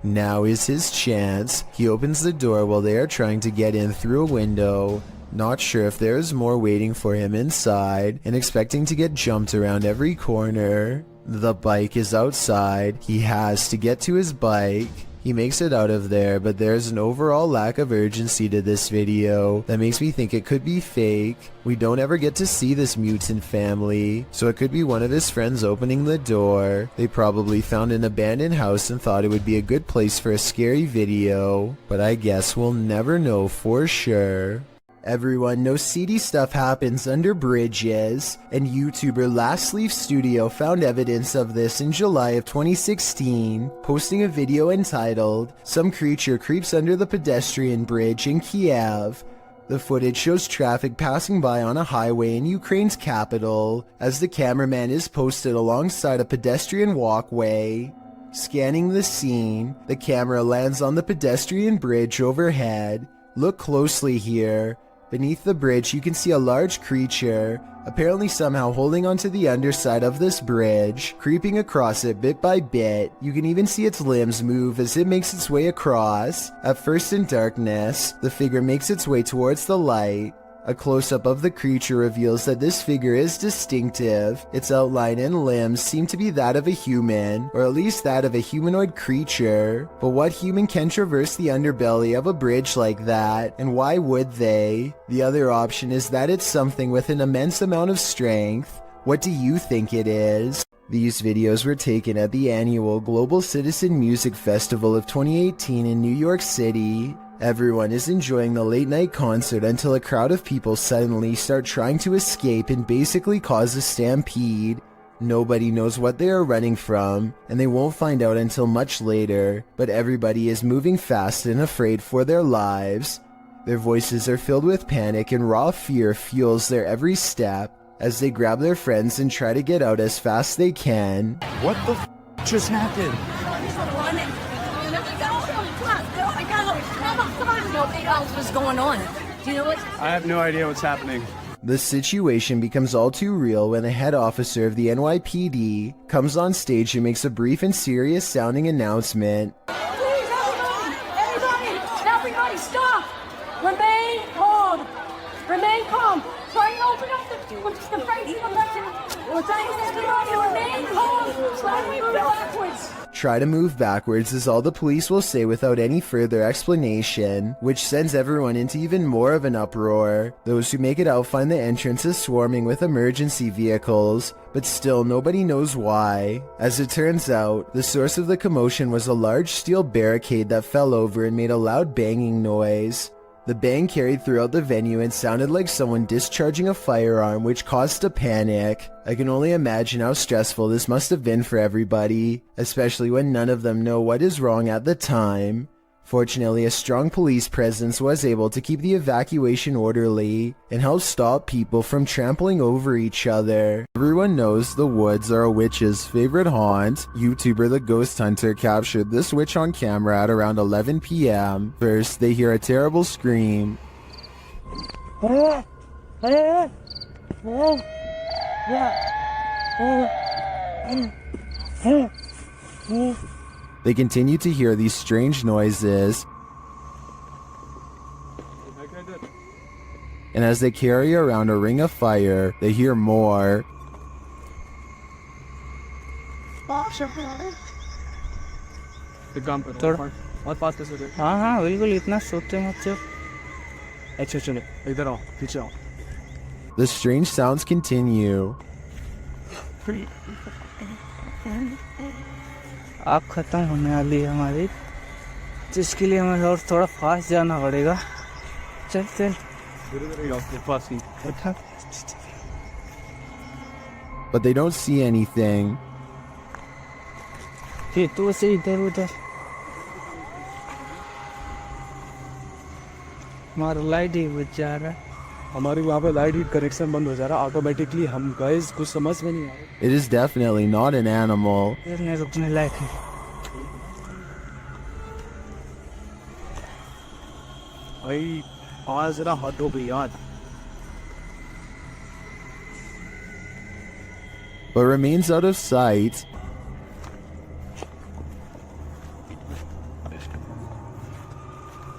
Now is his chance. He opens the door while they are trying to get in through a window. Not sure if there is more waiting for him inside, and expecting to get jumped around every corner. The bike is outside. He has to get to his bike. He makes it out of there, but there's an overall lack of urgency to this video that makes me think it could be fake. We don't ever get to see this mutant family, so it could be one of his friends opening the door. They probably found an abandoned house and thought it would be a good place for a scary video, but I guess we'll never know for sure. Everyone knows seedy stuff happens under bridges, and YouTuber Last Leaf Studio found evidence of this in July of 2016, posting a video entitled, "Some creature creeps under the pedestrian bridge in Kiev." The footage shows traffic passing by on a highway in Ukraine's capital, as the cameraman is posted alongside a pedestrian walkway. Scanning the scene, the camera lands on the pedestrian bridge overhead. Look closely here. Beneath the bridge, you can see a large creature, apparently somehow holding onto the underside of this bridge, creeping across it bit by bit. You can even see its limbs move as it makes its way across. At first in darkness, the figure makes its way towards the light. A close-up of the creature reveals that this figure is distinctive. Its outline and limbs seem to be that of a human, or at least that of a humanoid creature. But what human can traverse the underbelly of a bridge like that, and why would they? The other option is that it's something with an immense amount of strength. What do you think it is? These videos were taken at the annual Global Citizen Music Festival of 2018 in New York City. Everyone is enjoying the late-night concert until a crowd of people suddenly start trying to escape and basically cause a stampede. Nobody knows what they are running from, and they won't find out until much later, but everybody is moving fast and afraid for their lives. Their voices are filled with panic, and raw fear fuels their every step as they grab their friends and try to get out as fast as they can. What the f just happened? What's going on? Do you know what? I have no idea what's happening. The situation becomes all too real when a head officer of the NYPD comes on stage and makes a brief and serious sounding announcement. Please, everybody, stop! Remain calm. Remain calm. Try and open up the front door. We're trying to everybody remain calm. Try to move backwards. Try to move backwards is all the police will say without any further explanation, which sends everyone into even more of an uproar. Those who make it out find the entrance is swarming with emergency vehicles, but still nobody knows why. As it turns out, the source of the commotion was a large steel barricade that fell over and made a loud banging noise. The bang carried throughout the venue and sounded like someone discharging a firearm, which caused a panic. I can only imagine how stressful this must have been for everybody, especially when none of them know what is wrong at the time. Fortunately, a strong police presence was able to keep the evacuation orderly and help stop people from trampling over each other. Everyone knows the woods are a witch's favorite haunt. YouTuber The Ghost Hunter captured this witch on camera at around 11 p.m. First, they hear a terrible scream. They continue to hear these strange noises, and as they carry around a ring of fire, they hear more. हाँ हाँ बिल्कुल इतना सोचते मत चलो अच्छा चलो इधर आओ पीछे आओ The strange sounds continue. आग खत्म होने वाली है हमारी, जिसके लिए हमें और थोड़ा फास्ट जाना पड़ेगा. चल चल. But they don't see anything. फिर तू से इधर उधर. हमारा लाइट ही बुझ जा रहा है. हमारी वहाँ पे लाइट हीट कनेक्शन बंद हो जा रहा है ऑटोमेटिकली. हम गाइस कुछ समझ में नहीं आ रहा. It is definitely not an animal. नहीं रुकने लायक है. भाई आवाज जरा हद हो गई यार. But remains out of sight.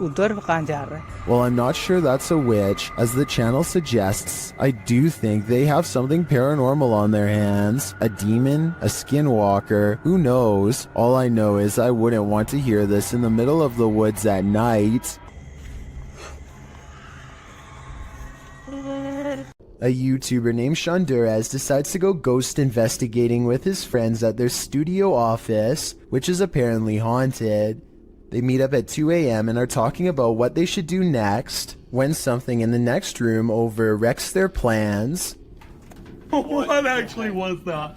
उधर कहाँ जा रहा है? Well, I'm not sure that's a witch. As the channel suggests, I do think they have something paranormal on their hands. A demon, a skinwalker, who knows? All I know is I wouldn't want to hear this in the middle of the woods at night. A YouTuber named Shondurez decides to go ghost investigating with his friends at their studio office, which is apparently haunted. They meet up at 2 a.m. and are talking about what they should do next, when something in the next room over wrecks their plans. What actually was that?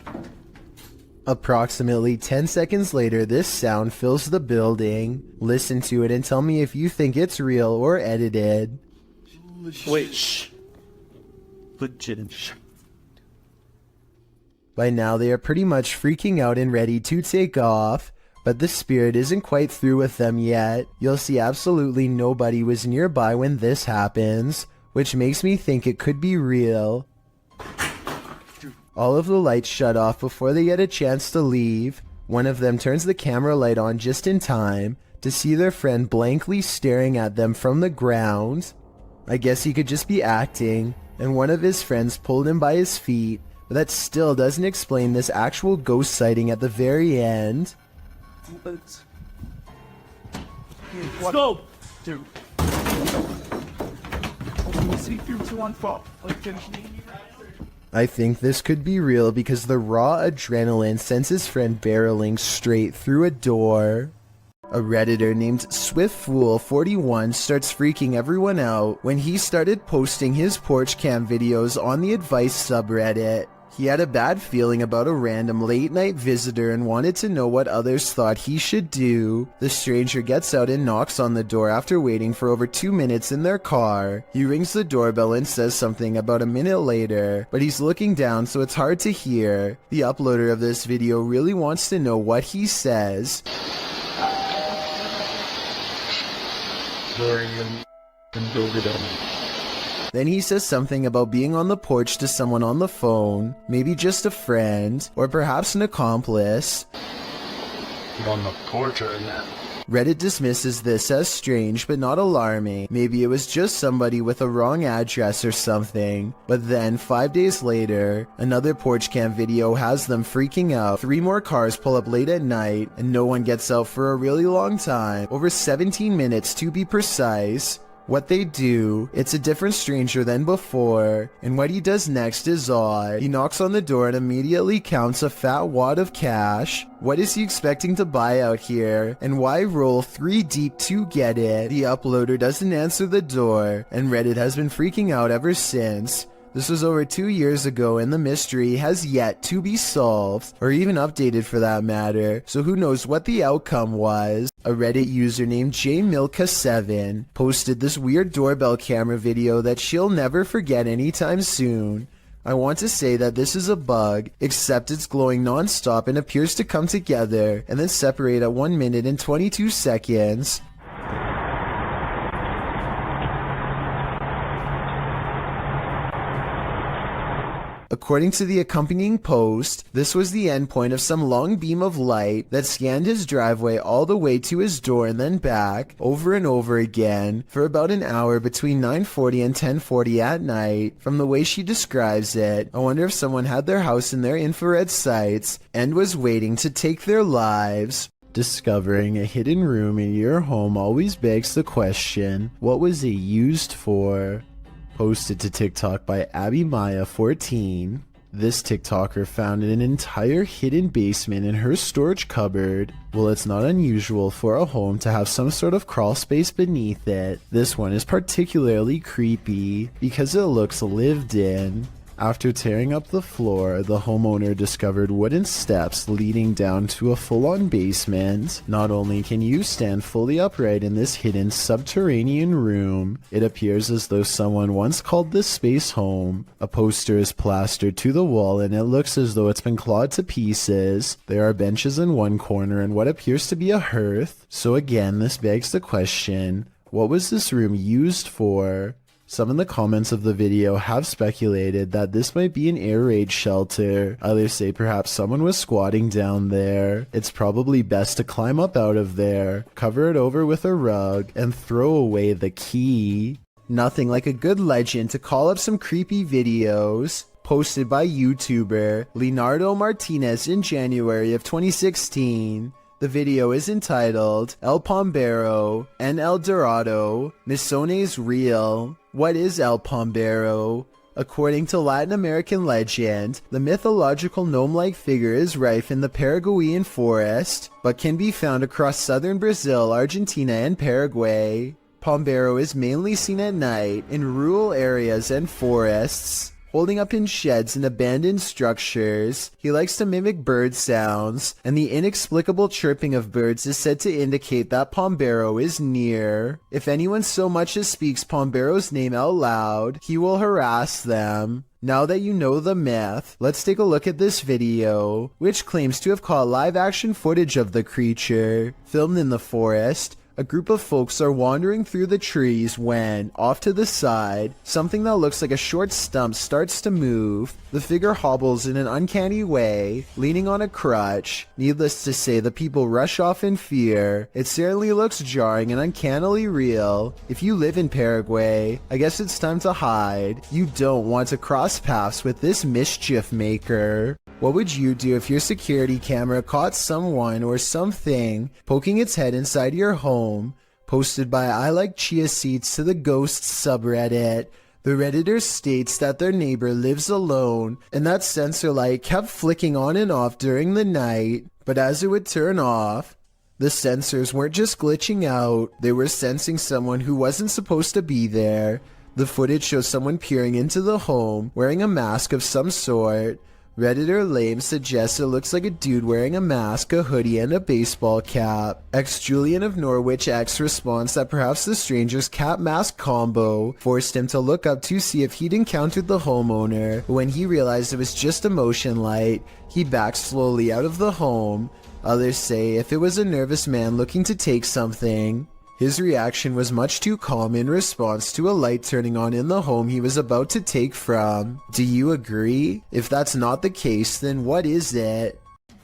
Approximately 10 seconds later, this sound fills the building. Listen to it and tell me if you think it's real or edited. Wait, shh. Legit. By now, they are pretty much freaking out and ready to take off. But the spirit isn't quite through with them yet. You'll see absolutely nobody was nearby when this happens, which makes me think it could be real. All of the lights shut off before they get a chance to leave. One of them turns the camera light on just in time to see their friend blankly staring at them from the ground. I guess he could just be acting, and one of his friends pulled him by his feet, but that still doesn't explain this actual ghost sighting at the very end. Let's go! Dude. I think this could be real because the raw adrenaline sends his friend barreling straight through a door. A Redditor named SwiftFool41 starts freaking everyone out when he started posting his porch cam videos on the advice subreddit. He had a bad feeling about a random late-night visitor and wanted to know what others thought he should do. The stranger gets out and knocks on the door after waiting for over 2 minutes in their car. He rings the doorbell and says something about a minute later, but he's looking down so it's hard to hear. The uploader of this video really wants to know what he says. Then he says something about being on the porch to someone on the phone, maybe just a friend, or perhaps an accomplice. On the porch right now. Reddit dismisses this as strange but not alarming. Maybe it was just somebody with a wrong address or something. But then, 5 days later, another porch cam video has them freaking out. 3 more cars pull up late at night, and no one gets out for a really long time, over 17 minutes to be precise. What they do, it's a different stranger than before, and what he does next is odd. He knocks on the door and immediately counts a fat wad of cash. What is he expecting to buy out here, and why roll 3 deep to get it? The uploader doesn't answer the door, and Reddit has been freaking out ever since. This was over 2 years ago and the mystery has yet to be solved, or even updated for that matter, so who knows what the outcome was. A Reddit user named JMilka7 posted this weird doorbell camera video that she'll never forget anytime soon. I want to say that this is a bug, except it's glowing non-stop and appears to come together and then separate at 1 minute and 22 seconds. A According to the accompanying post, this was the endpoint of some long beam of light that scanned his driveway all the way to his door and then back over and over again for about an hour between 9:40 and 10:40 at night. From the way she describes it, I wonder if someone had their house in their infrared sights and was waiting to take their lives. Discovering a hidden room in your home always begs the question, what was it used for? Posted to TikTok by Abby Maya 14. This TikToker found an entire hidden basement in her storage cupboard. Well, it's not unusual for a home to have some sort of crawl space beneath it. This one is particularly creepy because it looks lived in. After tearing up the floor, the homeowner discovered wooden steps leading down to a full-on basement. Not only can you stand fully upright in this hidden subterranean room, it appears as though someone once called this space home. A poster is plastered to the wall and it looks as though it's been clawed to pieces. There are benches in one corner and what appears to be a hearth. So again, this begs the question, what was this room used for? Some in the comments of the video have speculated that this might be an air raid shelter. Others say perhaps someone was squatting down there. It's probably best to climb up out of there, cover it over with a rug, and throw away the key. Nothing like a good legend to call up some creepy videos. Posted by YouTuber Leonardo Martinez in January of 2016. The video is entitled El Pombero and El Dorado, Misones Real. What is El Pombero? According to Latin American legend, the mythological gnome-like figure is rife in the Paraguayan forest, but can be found across southern Brazil, Argentina, and Paraguay. Pombero is mainly seen at night in rural areas and forests. Holding up in sheds and abandoned structures, he likes to mimic bird sounds, and the inexplicable chirping of birds is said to indicate that Pombero is near. If anyone so much as speaks Pombero's name out loud, he will harass them. Now that you know the myth, let's take a look at this video, which claims to have caught live-action footage of the creature. Filmed in the forest, a group of folks are wandering through the trees when, off to the side, something that looks like a short stump starts to move. The figure hobbles in an uncanny way, leaning on a crutch. Needless to say, the people rush off in fear. It certainly looks jarring and uncannily real. If you live in Paraguay, I guess it's time to hide. You don't want to cross paths with this mischief maker. What would you do if your security camera caught someone or something poking its head inside your home? Posted by I Like Chia Seeds to the Ghosts subreddit. The Redditor states that their neighbor lives alone and that sensor light kept flicking on and off during the night, but as it would turn off, the sensors weren't just glitching out, they were sensing someone who wasn't supposed to be there. The footage shows someone peering into the home, wearing a mask of some sort. Redditor Lame suggests it looks like a dude wearing a mask, a hoodie, and a baseball cap. Julian of Norwich X responds that perhaps the stranger's cap-mask combo forced him to look up to see if he'd encountered the homeowner. When he realized it was just a motion light, he backed slowly out of the home. Others say if it was a nervous man looking to take something. His reaction was much too calm in response to a light turning on in the home he was about to take from. Do you agree? If that's not the case, then what is it?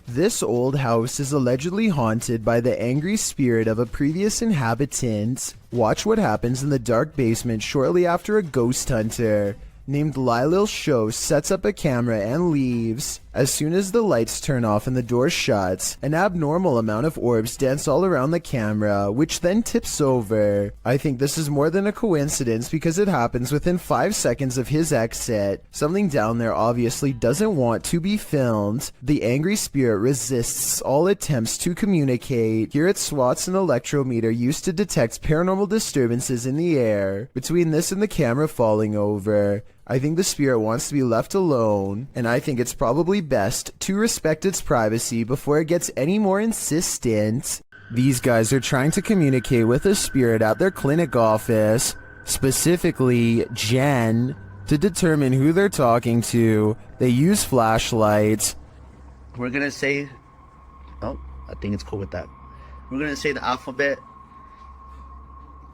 This old house is allegedly haunted by the angry spirit of a previous inhabitant. Watch what happens in the dark basement shortly after a ghost hunter named Lylil Show sets up a camera and leaves. As soon as the lights turn off and the door shuts, an abnormal amount of orbs dance all around the camera, which then tips over. I think this is more than a coincidence because it happens within 5 seconds of his exit. Something down there obviously doesn't want to be filmed. The angry spirit resists all attempts to communicate. Here it swats an electrometer used to detect paranormal disturbances in the air. Between this and the camera falling over, I think the spirit wants to be left alone, and I think it's probably best to respect its privacy before it gets any more insistent. These guys are trying to communicate with a spirit at their clinic office, specifically Jen, to determine who they're talking to. They use flashlights. We're gonna say, oh, I think it's cool with that. We're gonna say the alphabet,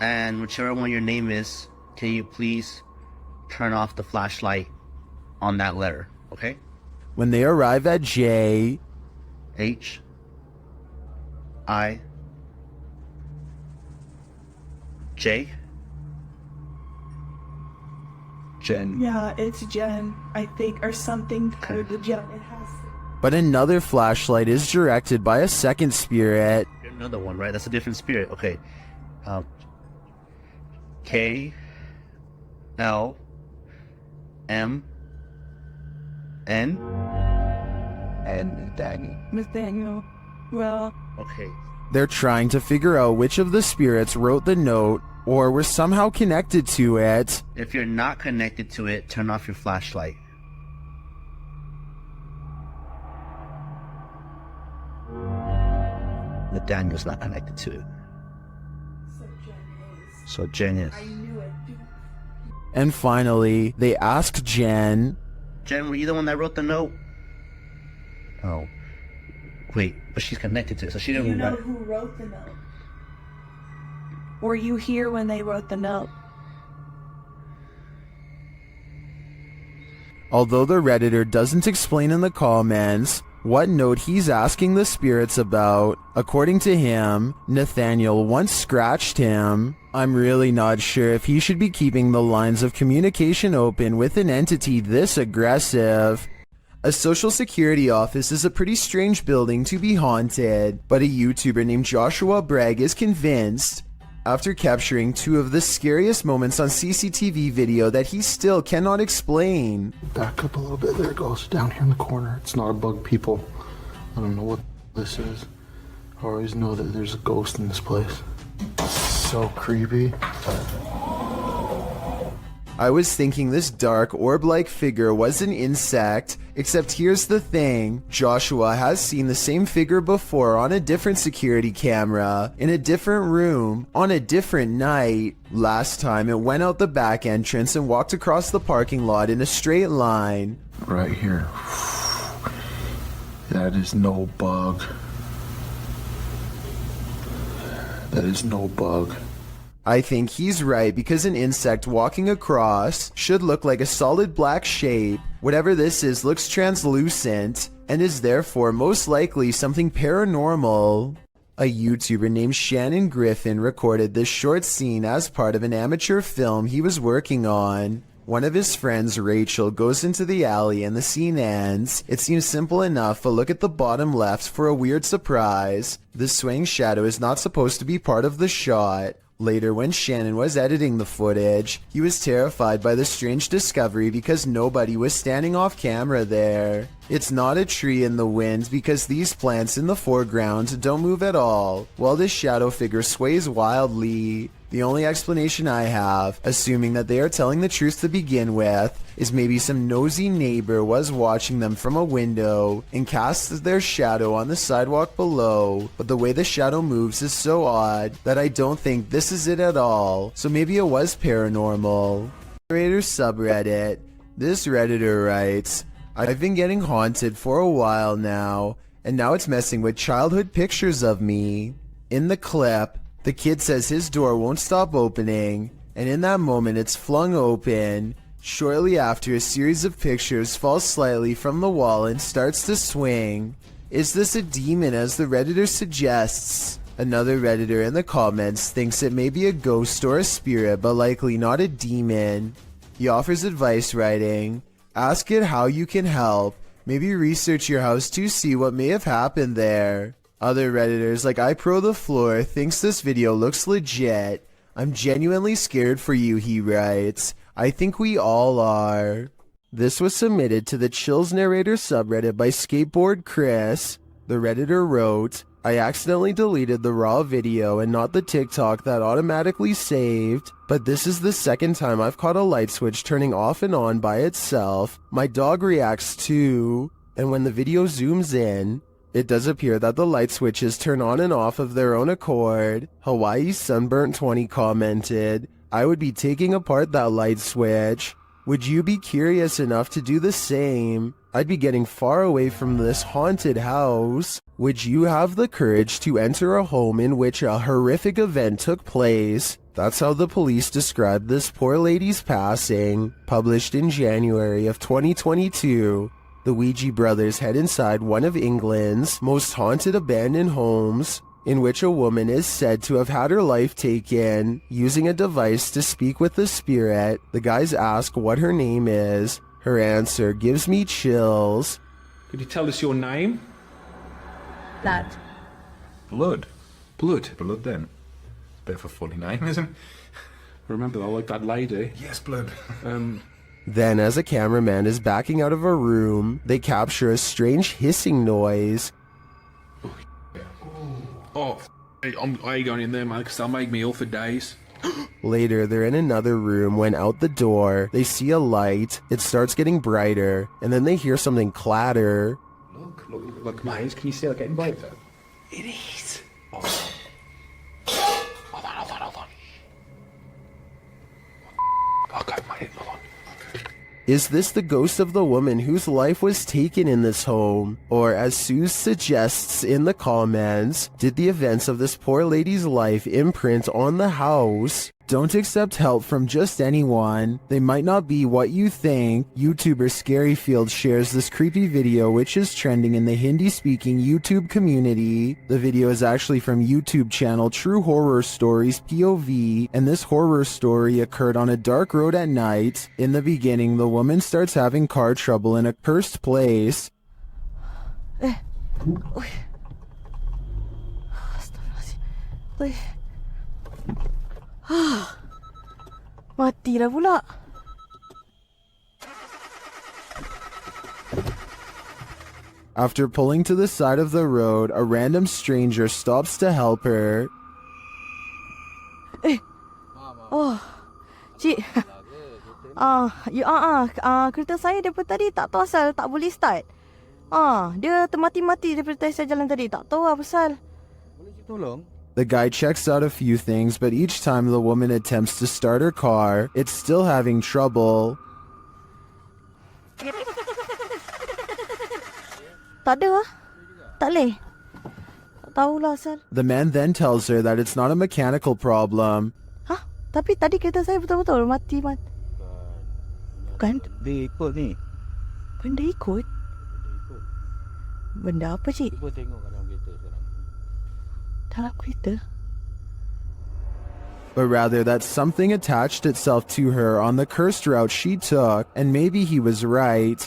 and whichever one your name is, can you please turn off the flashlight on that letter? Okay? When they arrive at J, H I J Jen. Yeah, it's Jen, I think, or something. Or the Jen. It has. but another flashlight is directed by a second spirit. Another one, right? That's a different spirit. Okay. K L M N And Daniel. Nathaniel. Well, Okay. They're trying to figure out which of the spirits wrote the note or were somehow connected to it. If you're not connected to it, turn off your flashlight. Nathaniel's not connected to it. So Jen is. I knew it. And finally, they asked Jen, Jen, were you the one that wrote the note? Oh. Wait, but she's connected to it, so she didn't You know write it. who wrote the note? Were you here when they wrote the note? although the Redditor doesn't explain in the comments what note he's asking the spirits about. According to him, Nathaniel once scratched him. I'm really not sure if he should be keeping the lines of communication open with an entity this aggressive. A social security office is a pretty strange building to be haunted, but a YouTuber named Joshua Bragg is convinced, after capturing two of the scariest moments on CCTV video, that he still cannot explain. Back up a little bit. There it goes. Down here in the corner. It's not a bug, people. I don't know what this is. I always know that there's a ghost in this place. So creepy. I was thinking this dark orb-like figure was an insect, except here's the thing, Joshua has seen the same figure before on a different security camera, in a different room, on a different night. Last time it went out the back entrance and walked across the parking lot in a straight line. Right here. That is no bug. That is no bug. I think he's right because an insect walking across should look like a solid black shape. Whatever this is looks translucent and is therefore most likely something paranormal. A YouTuber named Shannon Griffin recorded this short scene as part of an amateur film he was working on. One of his friends, Rachel, goes into the alley and the scene ends. It seems simple enough, but look at the bottom left for a weird surprise. The swaying shadow is not supposed to be part of the shot. Later, when Shannon was editing the footage, he was terrified by the strange discovery because nobody was standing off camera there. It's not a tree in the wind because these plants in the foreground don't move at all, while this shadow figure sways wildly. The only explanation I have, assuming that they are telling the truth to begin with, is maybe some nosy neighbor was watching them from a window and cast their shadow on the sidewalk below, but the way the shadow moves is so odd that I don't think this is it at all, so maybe it was paranormal. Narrator subreddit. This Redditor writes, I've been getting haunted for a while now, and now it's messing with childhood pictures of me. In the clip, the kid says his door won't stop opening, and in that moment it's flung open. Shortly after, a series of pictures falls slightly from the wall and starts to swing. Is this a demon as the Redditor suggests? Another Redditor in the comments thinks it may be a ghost or a spirit, but likely not a demon. He offers advice writing, ask it how you can help. Maybe research your house to see what may have happened there. Other Redditors like iPro thinks this video looks legit. I'm genuinely scared for you, he writes. I think we all are. This was submitted to the Chills Narrator subreddit by Skateboard Chris. The Redditor wrote, I accidentally deleted the raw video and not the TikTok that automatically saved, but this is the second time I've caught a light switch turning off and on by itself. My dog reacts too, and when the video zooms in, it does appear that the light switches turn on and off of their own accord. Hawaii Sunburnt 20 commented, I would be taking apart that light switch. Would you be curious enough to do the same? I'd be getting far away from this haunted house. Would you have the courage to enter a home in which a horrific event took place? That's how the police described this poor lady's passing, published in January of 2022. The Ouija brothers head inside one of England's most haunted abandoned homes, in which a woman is said to have had her life taken using a device to speak with the spirit. The guys ask what her name is. Her answer gives me chills. Could you tell us your name? Blood. Blood. Blood then. Bit of a funny name, isn't it? Remember, I like that lady. Yes, blood. Then, as a cameraman is backing out of a room, they capture a strange hissing noise. Oh, I ain't going in there, man, because they'll make me ill for days. Later, they're in another room when out the door, they see a light. It starts getting brighter, and then they hear something clatter. Look, mate, can you see it getting brighter? It is. Hold on. Okay, mate, hold on. Is this the ghost of the woman whose life was taken in this home? Or, as Sue suggests in the comments, did the events of this poor lady's life imprint on the house? Don't accept help from just anyone. They might not be what you think. YouTuber Scaryfield shares this creepy video which is trending in the Hindi-speaking YouTube community. The video is actually from YouTube channel True Horror Stories POV, and this horror story occurred on a dark road at night. In the beginning, the woman starts having car trouble in a cursed place. Mati dah pula. After pulling to the side of the road, a random stranger stops to help her. Oh, cik. Kereta saya daripada tadi tak tahu asal tak boleh start. Dia termati-mati daripada saya jalan tadi. Tak tahu apa pasal. Boleh tolong? The guy checks out a few things, but each time the woman attempts to start her car, it's still having trouble. Tak ada. Tak boleh. Tak tahulah asal. The man then tells her that it's not a mechanical problem. Tapi tadi kereta saya betul-betul mati. Bukan? Dia ikut ni. Benda ikut? Benda apa, cik? Cuba tengok dalam kereta sekarang. Dalam kereta? But rather that something attached itself to her on the cursed route she took, and maybe he was right.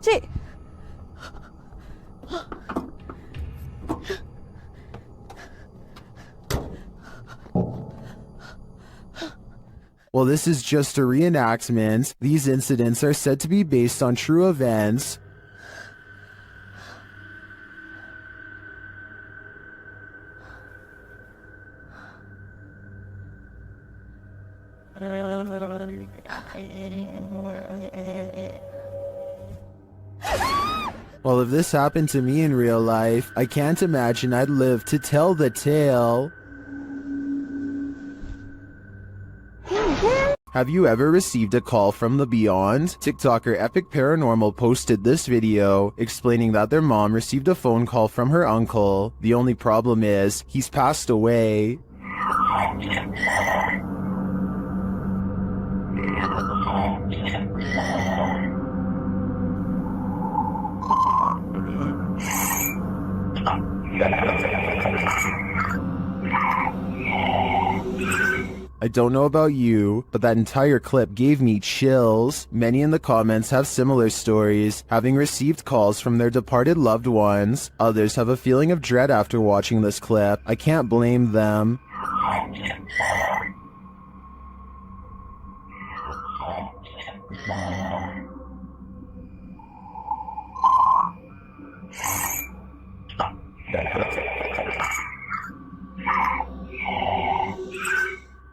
Cik! While this is just a reenactment, these incidents are said to be based on true events. Well, if this happened to me in real life, I can't imagine I'd live to tell the tale. Have you ever received a call from the beyond? TikToker Epic Paranormal posted this video explaining that their mom received a phone call from her uncle. The only problem is, he's passed away. I don't know about you, but that entire clip gave me chills. Many in the comments have similar stories, having received calls from their departed loved ones. Others have a feeling of dread after watching this clip. I can't blame them.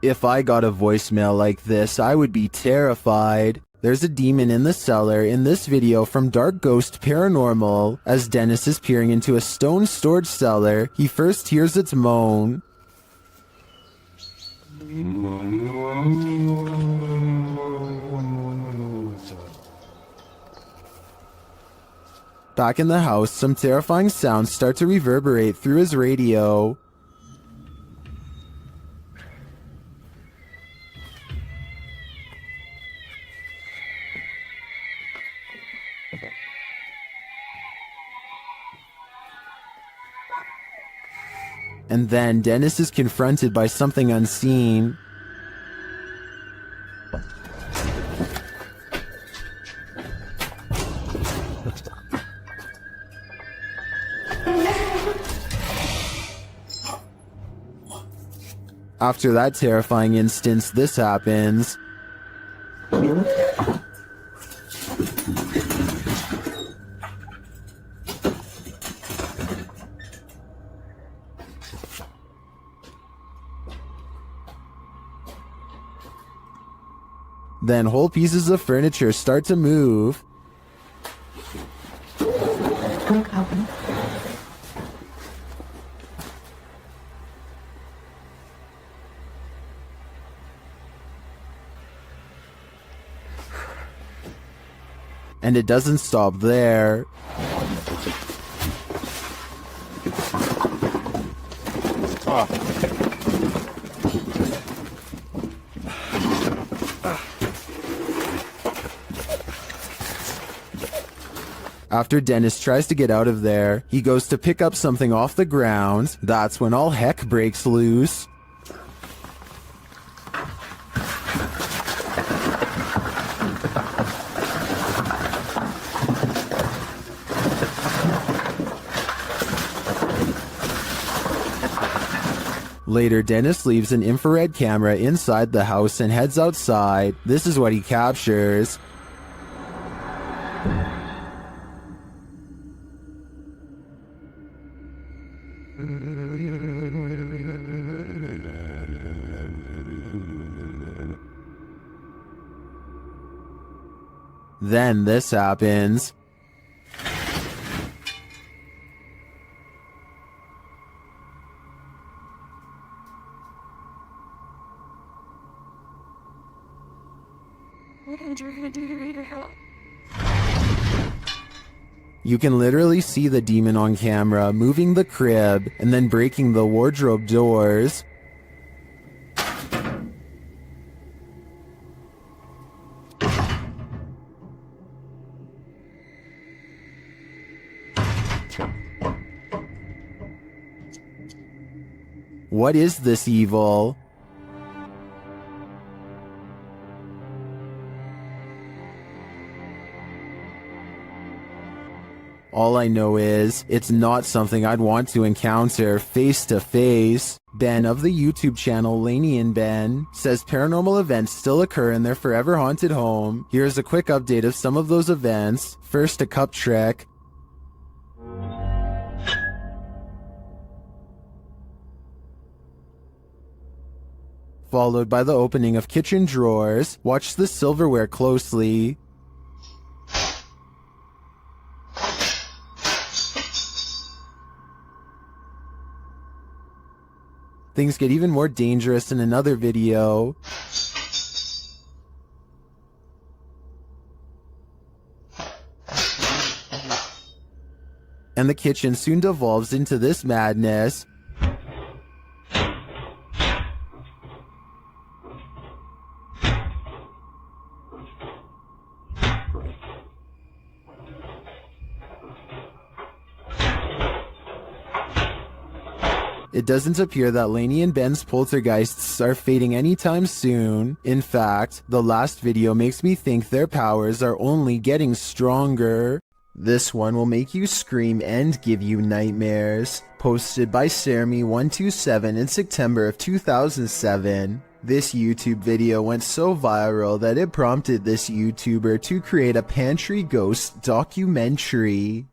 If I got a voicemail like this, I would be terrified. There's a demon in the cellar in this video from Dark Ghost Paranormal. As Dennis is peering into a stone storage cellar, he first hears its moan. Back in the house, some terrifying sounds start to reverberate through his radio. And then Dennis is confronted by something unseen. After that terrifying instance, this happens. Then whole pieces of furniture start to move. And it doesn't stop there. After Dennis tries to get out of there, he goes to pick up something off the ground. That's when all heck breaks loose. Later, Dennis leaves an infrared camera inside the house and heads outside. This is what he captures. Then this happens. You can literally see the demon on camera moving the crib and then breaking the wardrobe doors. What is this evil? All I know is, it's not something I'd want to encounter face to face. Ben of the YouTube channel Laney and Ben says paranormal events still occur in their forever haunted home. Here's a quick update of some of those events. First, a cup trick. Followed by the opening of kitchen drawers. Watch the silverware closely. Things get even more dangerous in another video. And the kitchen soon devolves into this madness. It doesn't appear that Laney and Ben's poltergeists are fading anytime soon. In fact, the last video makes me think their powers are only getting stronger. This one will make you scream and give you nightmares. Posted by Sarmy127 in September of 2007. This YouTube video went so viral that it prompted this YouTuber to create a pantry ghost documentary.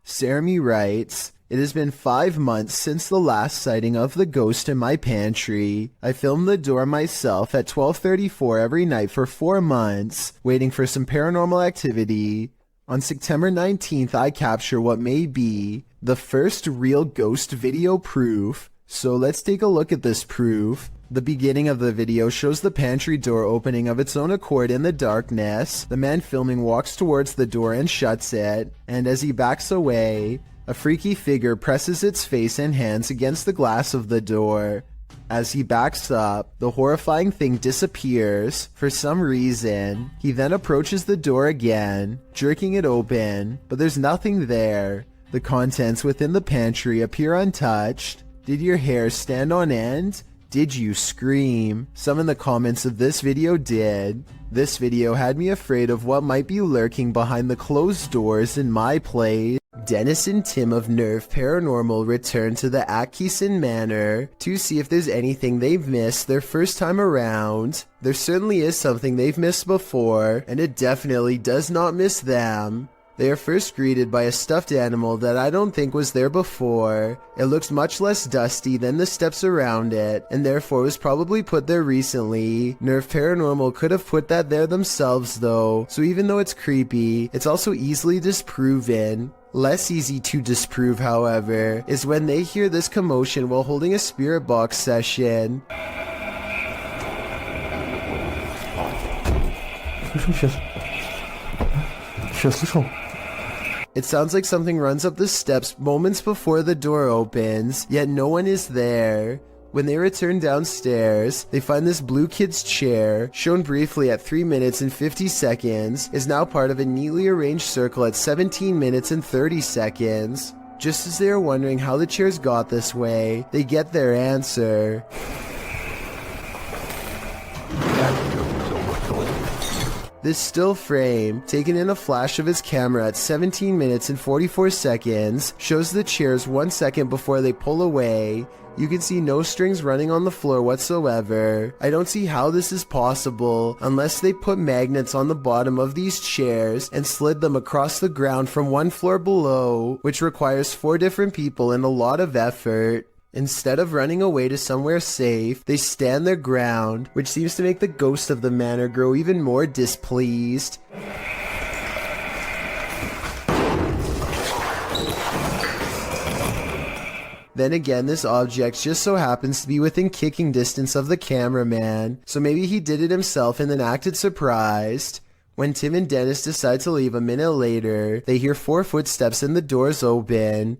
Sarmy writes, "It has been 5 months since the last sighting of the ghost in my pantry. I filmed the door myself at 12:34 every night for 4 months, waiting for some paranormal activity. On September 19th, I capture what may be the first real ghost video proof. So let's take a look at this proof. The beginning of the video shows the pantry door opening of its own accord in the darkness. The man filming walks towards the door and shuts it, and as he backs away, a freaky figure presses its face and hands against the glass of the door. As he backs up, the horrifying thing disappears for some reason. He then approaches the door again, jerking it open, but there's nothing there. The contents within the pantry appear untouched. Did your hair stand on end? Did you scream? Some in the comments of this video did. This video had me afraid of what might be lurking behind the closed doors in my place. Dennis and Tim of Nerve Paranormal return to the Atkinson Manor to see if there's anything they've missed their first time around. There certainly is something they've missed before, and it definitely does not miss them. They are first greeted by a stuffed animal that I don't think was there before. It looks much less dusty than the steps around it, and therefore was probably put there recently. Nerve Paranormal could have put that there themselves though, so even though it's creepy, it's also easily disproven. Less easy to disprove, however, is when they hear this commotion while holding a spirit box session. It sounds like something runs up the steps moments before the door opens, yet no one is there. When they return downstairs, they find this blue kid's chair, shown briefly at 3 minutes and 50 seconds, is now part of a neatly arranged circle at 17 minutes and 30 seconds. Just as they are wondering how the chairs got this way, they get their answer. This still frame, taken in a flash of his camera at 17 minutes and 44 seconds, shows the chairs 1 second before they pull away. You can see no strings running on the floor whatsoever. I don't see how this is possible unless they put magnets on the bottom of these chairs and slid them across the ground from one floor below, which requires 4 different people and a lot of effort. Instead of running away to somewhere safe, they stand their ground, which seems to make the ghost of the manor grow even more displeased. Then again, this object just so happens to be within kicking distance of the cameraman, so maybe he did it himself and then acted surprised. When Tim and Dennis decide to leave a minute later, they hear 4 footsteps and the doors open.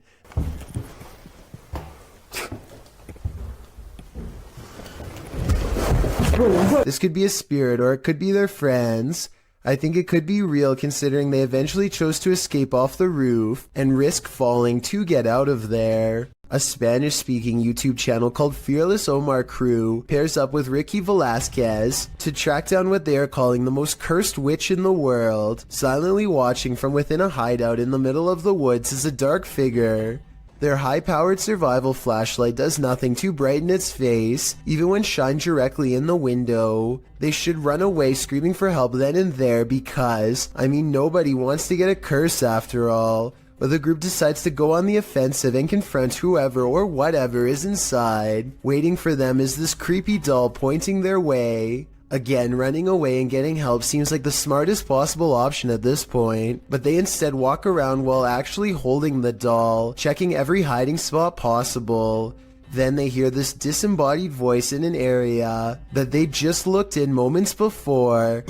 This could be a spirit or it could be their friends. I think it could be real considering they eventually chose to escape off the roof and risk falling to get out of there. A Spanish-speaking YouTube channel called Fearless Omar Crew pairs up with Ricky Velasquez to track down what they are calling the most cursed witch in the world. Silently watching from within a hideout in the middle of the woods is a dark figure. Their high-powered survival flashlight does nothing to brighten its face, even when shined directly in the window. They should run away screaming for help then and there because, nobody wants to get a curse after all. But the group decides to go on the offensive and confront whoever or whatever is inside. Waiting for them is this creepy doll pointing their way. Again, running away and getting help seems like the smartest possible option at this point, but they instead walk around while actually holding the doll, checking every hiding spot possible. Then they hear this disembodied voice in an area that they just looked in moments before.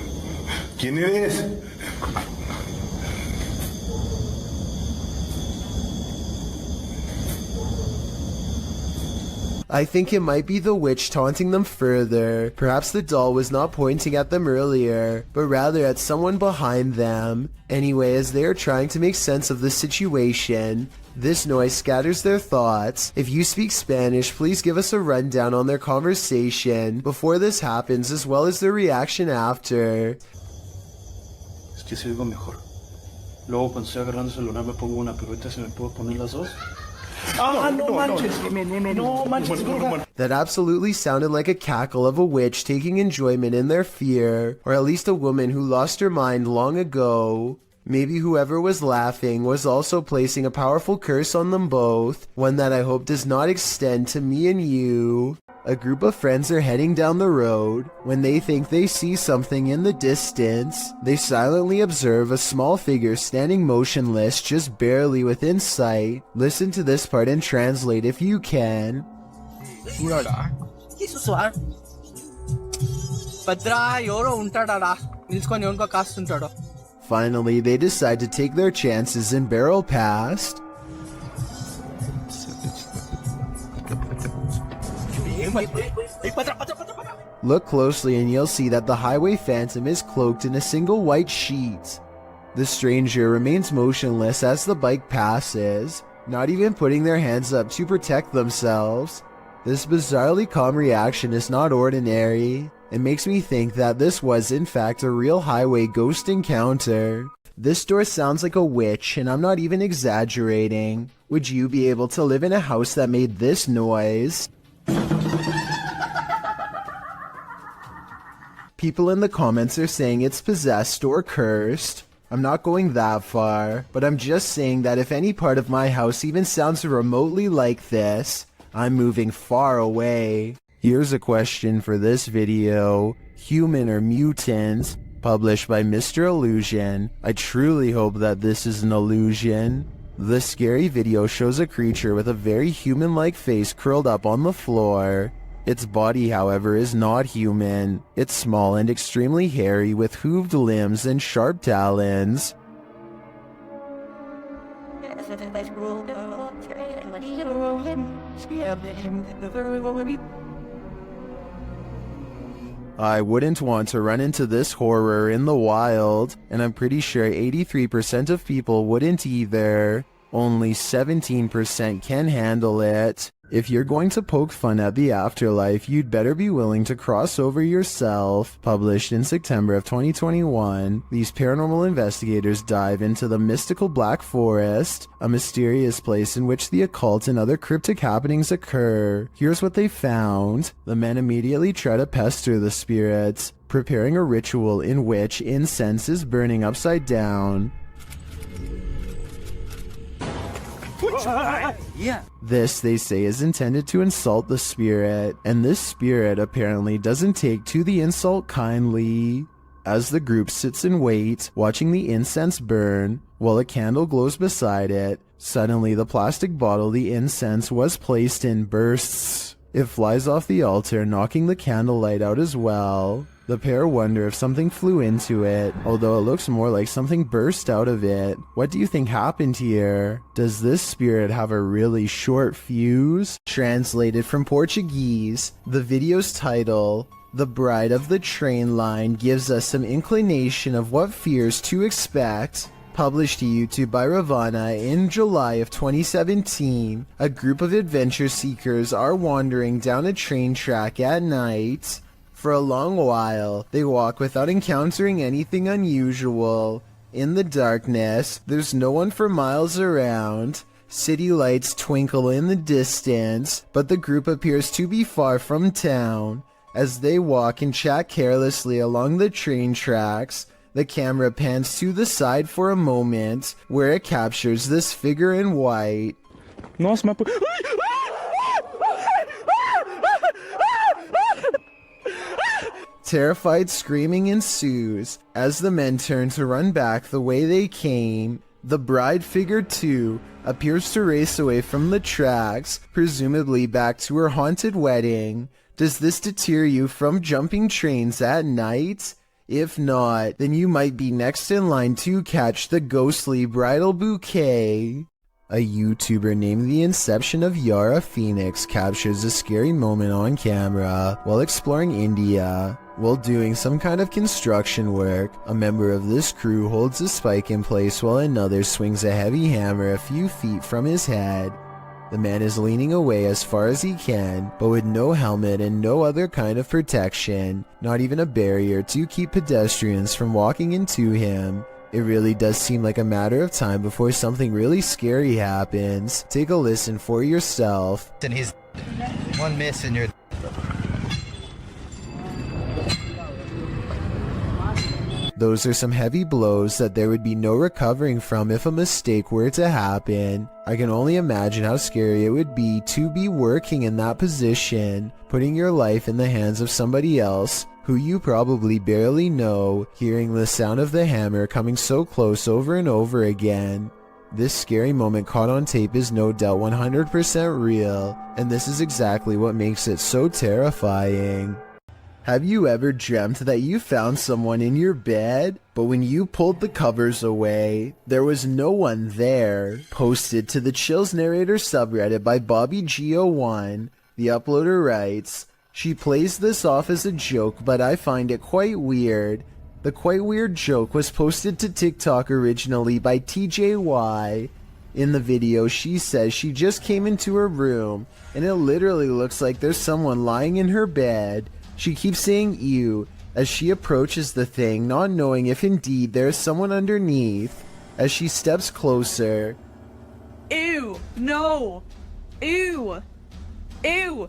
¿Quién eres? I think it might be the witch taunting them further. Perhaps the doll was not pointing at them earlier, but rather at someone behind them. Anyway, as they are trying to make sense of the situation, this noise scatters their thoughts. If you speak Spanish, please give us a rundown on their conversation before this happens, as well as their reaction after. Es que se oigo mejor. Luego cuando estoy agarrando el celular me pongo una, pero ahorita se me puedo poner las dos. That absolutely sounded like a cackle of a witch taking enjoyment in their fear, or at least a woman who lost her mind long ago. Maybe whoever was laughing was also placing a powerful curse on them both, one that I hope does not extend to me and you. A group of friends are heading down the road. When they think they see something in the distance, they silently observe a small figure standing motionless just barely within sight. Listen to this part and translate if you can. Finally, they decide to take their chances and barrel past. Look closely and you'll see that the highway phantom is cloaked in a single white sheet. The stranger remains motionless as the bike passes. not even putting their hands up to protect themselves. This bizarrely calm reaction is not ordinary. It makes me think that this was in fact a real highway ghost encounter. This door sounds like a witch, and I'm not even exaggerating. Would you be able to live in a house that made this noise? People in the comments are saying it's possessed or cursed. I'm not going that far, but I'm just saying that if any part of my house even sounds remotely like this, I'm moving far away. Here's a question for this video. Human or mutant? Published by Mr. Illusion. I truly hope that this is an illusion. The scary video shows a creature with a very human-like face curled up on the floor. Its body, however, is not human. It's small and extremely hairy with hooved limbs and sharp talons. I wouldn't want to run into this horror in the wild, and I'm pretty sure 83% of people wouldn't either. Only 17% can handle it. If you're going to poke fun at the afterlife, you'd better be willing to cross over yourself. Published in September of 2021, these paranormal investigators dive into the mystical Black Forest, a mysterious place in which the occult and other cryptic happenings occur. Here's what they found. The men immediately try to pester the spirits, preparing a ritual in which incense is burning upside down. This, they say, is intended to insult the spirit, and this spirit apparently doesn't take to the insult kindly. As the group sits and waits, watching the incense burn, while a candle glows beside it, suddenly the plastic bottle the incense was placed in bursts. It flies off the altar, knocking the candlelight out as well. The pair wonder if something flew into it, although it looks more like something burst out of it. What do you think happened here? Does this spirit have a really short fuse? Translated from Portuguese, the video's title, The Bride of the Train Line, gives us some inclination of what fears to expect. Published to YouTube by Ravana in July of 2017, a group of adventure seekers are wandering down a train track at night. For a long while, they walk without encountering anything unusual. In the darkness, there's no one for miles around. City lights twinkle in the distance, but the group appears to be far from town. As they walk and chat carelessly along the train tracks, the camera pans to the side for a moment, where it captures this figure in white. Terrified screaming ensues as the men turn to run back the way they came. The bride figure, too, appears to race away from the tracks, presumably back to her haunted wedding. Does this deter you from jumping trains at night? If not, then you might be next in line to catch the ghostly bridal bouquet. A YouTuber named The Inception of Yara Phoenix captures a scary moment on camera while exploring India. While doing some kind of construction work, a member of this crew holds a spike in place while another swings a heavy hammer a few feet from his head. The man is leaning away as far as he can, but with no helmet and no other kind of protection, not even a barrier to keep pedestrians from walking into him. It really does seem like a matter of time before something really scary happens. Take a listen for yourself. And he's one miss and you're... Those are some heavy blows that there would be no recovering from if a mistake were to happen. I can only imagine how scary it would be to be working in that position, putting your life in the hands of somebody else who you probably barely know, hearing the sound of the hammer coming so close over and over again. This scary moment caught on tape is no doubt 100% real, and this is exactly what makes it so terrifying. Have you ever dreamt that you found someone in your bed, but when you pulled the covers away, there was no one there? Posted to the Chills Narrator subreddit by BobbyGO1, the uploader writes, "She plays this off as a joke, but I find it quite weird. The quite weird joke was posted to TikTok originally by TJY. In the video, she says she just came into her room and it literally looks like there's someone lying in her bed. She keeps saying ew as she approaches the thing, not knowing if indeed there is someone underneath. As she steps closer, Ew! No! Ew! Ew!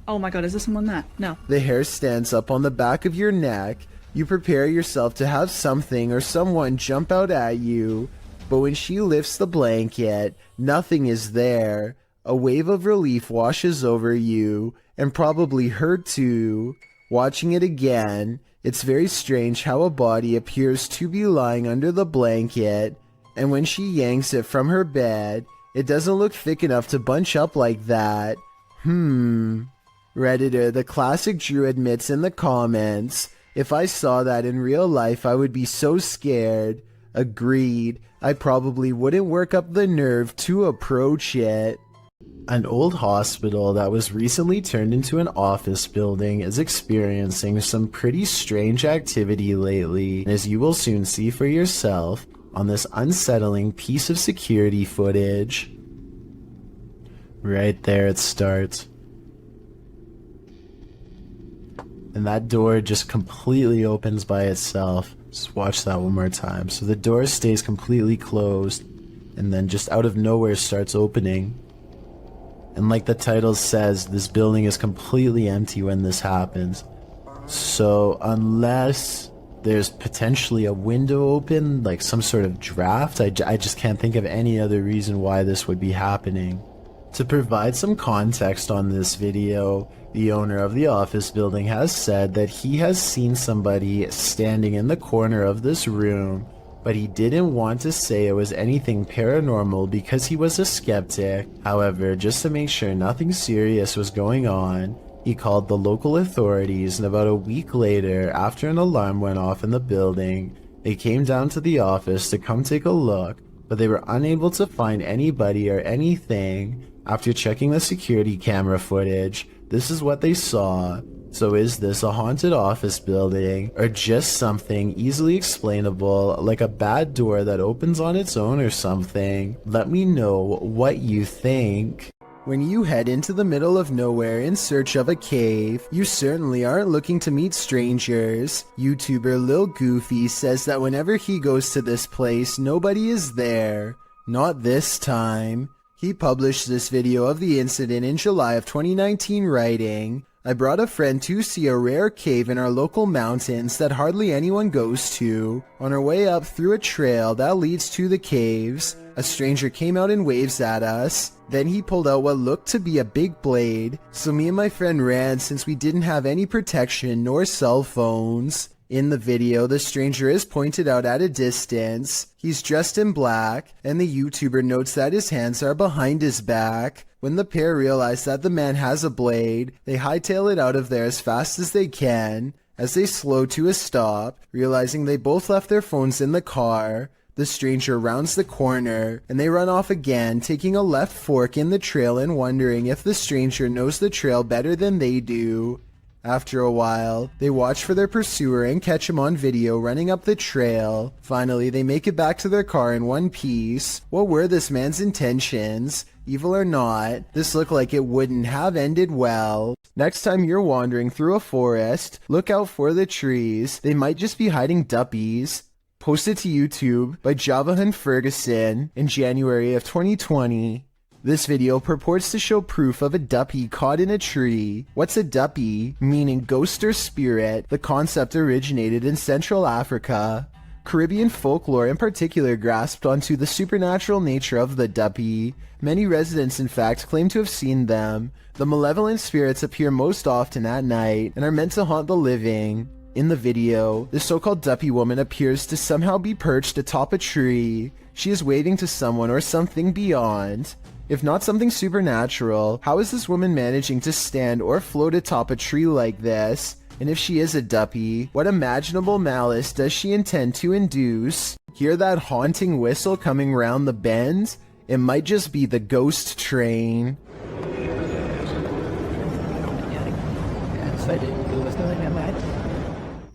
Oh my god, is this someone there? No. the hair stands up on the back of your neck. You prepare yourself to have something or someone jump out at you, but when she lifts the blanket, nothing is there. A wave of relief washes over you, and probably her too. Watching it again, it's very strange how a body appears to be lying under the blanket, and when she yanks it from her bed, it doesn't look thick enough to bunch up like that. Redditor, the classic Drew, admits in the comments, if I saw that in real life, I would be so scared. Agreed. I probably wouldn't work up the nerve to approach it. An old hospital that was recently turned into an office building is experiencing some pretty strange activity lately, as you will soon see for yourself on this unsettling piece of security footage. Right there it starts. And that door just completely opens by itself. Just watch that one more time. So the door stays completely closed, and then just out of nowhere starts opening. And like the title says, this building is completely empty when this happens. So unless there's potentially a window open, like some sort of draft, I just can't think of any other reason why this would be happening. To provide some context on this video, the owner of the office building has said that he has seen somebody standing in the corner of this room, but he didn't want to say it was anything paranormal because he was a skeptic. However, just to make sure nothing serious was going on, he called the local authorities, and about a week later, after an alarm went off in the building, they came down to the office to come take a look, but they were unable to find anybody or anything. After checking the security camera footage, this is what they saw. So is this a haunted office building, or just something easily explainable, like a bad door that opens on its own or something? Let me know what you think. When you head into the middle of nowhere in search of a cave, you certainly aren't looking to meet strangers. YouTuber Lil Goofy says that whenever he goes to this place, nobody is there. Not this time. He published this video of the incident in July of 2019, writing, I brought a friend to see a rare cave in our local mountains that hardly anyone goes to. On our way up through a trail that leads to the caves, a stranger came out and waves at us. Then he pulled out what looked to be a big blade, so me and my friend ran since we didn't have any protection nor cell phones. In the video, the stranger is pointed out at a distance. He's dressed in black, and the YouTuber notes that his hands are behind his back. When the pair realize that the man has a blade, they hightail it out of there as fast as they can. As they slow to a stop, realizing they both left their phones in the car, the stranger rounds the corner, and they run off again, taking a left fork in the trail and wondering if the stranger knows the trail better than they do. After a while, they watch for their pursuer and catch him on video running up the trail. Finally, they make it back to their car in one piece. What were this man's intentions? Evil or not, this looked like it wouldn't have ended well. Next time you're wandering through a forest, look out for the trees. They might just be hiding duppies. Posted to YouTube by Javahan Ferguson in January of 2020. This video purports to show proof of a duppy caught in a tree. What's a duppy? Meaning ghost or spirit. The concept originated in Central Africa. Caribbean folklore in particular grasped onto the supernatural nature of the duppy. Many residents in fact claim to have seen them. The malevolent spirits appear most often at night and are meant to haunt the living. In the video, the so-called duppy woman appears to somehow be perched atop a tree. She is waving to someone or something beyond. If not something supernatural, how is this woman managing to stand or float atop a tree like this? And if she is a duppy, what imaginable malice does she intend to induce? Hear that haunting whistle coming round the bend? It might just be the ghost train.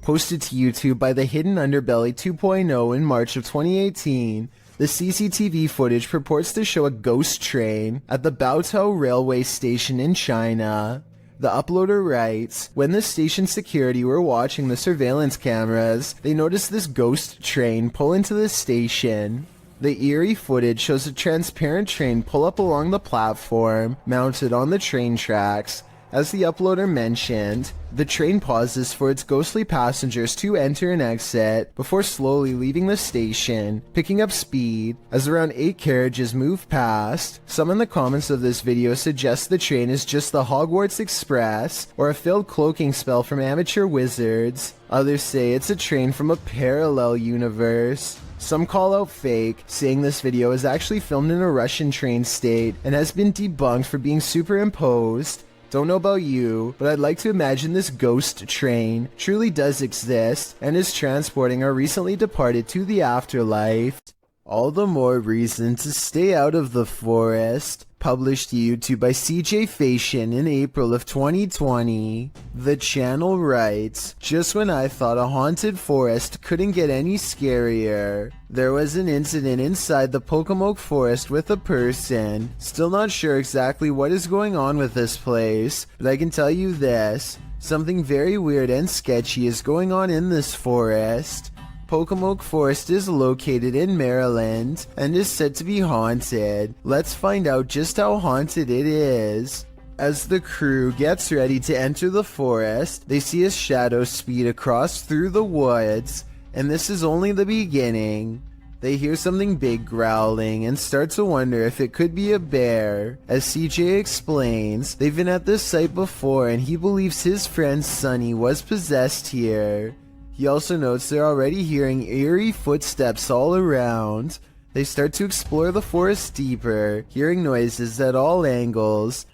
Posted to YouTube by the Hidden Underbelly 2.0 in March of 2018. The CCTV footage purports to show a ghost train at the Baotou railway station in China. The uploader writes, when the station security were watching the surveillance cameras, they noticed this ghost train pull into the station. The eerie footage shows a transparent train pull up along the platform, mounted on the train tracks. As the uploader mentioned, the train pauses for its ghostly passengers to enter and exit before slowly leaving the station, picking up speed as around 8 carriages move past. Some in the comments of this video suggest the train is just the Hogwarts Express or a failed cloaking spell from amateur wizards. Others say it's a train from a parallel universe. Some call out fake, saying this video is actually filmed in a Russian train state and has been debunked for being superimposed. Don't know about you, but I'd like to imagine this ghost train truly does exist and is transporting our recently departed to the afterlife. All the more reason to stay out of the forest. Published to YouTube by CJ Fashion in April of 2020. The channel writes, just when I thought a haunted forest couldn't get any scarier, there was an incident inside the Pocomoke forest with a person. Still not sure exactly what is going on with this place, but I can tell you this, something very weird and sketchy is going on in this forest. Pocomoke Forest is located in Maryland and is said to be haunted. Let's find out just how haunted it is. As the crew gets ready to enter the forest, they see a shadow speed across through the woods, and this is only the beginning. They hear something big growling and start to wonder if it could be a bear. As CJ explains, they've been at this site before and he believes his friend Sunny was possessed here. He also notes they're already hearing eerie footsteps all around. They start to explore the forest deeper, hearing noises at all angles.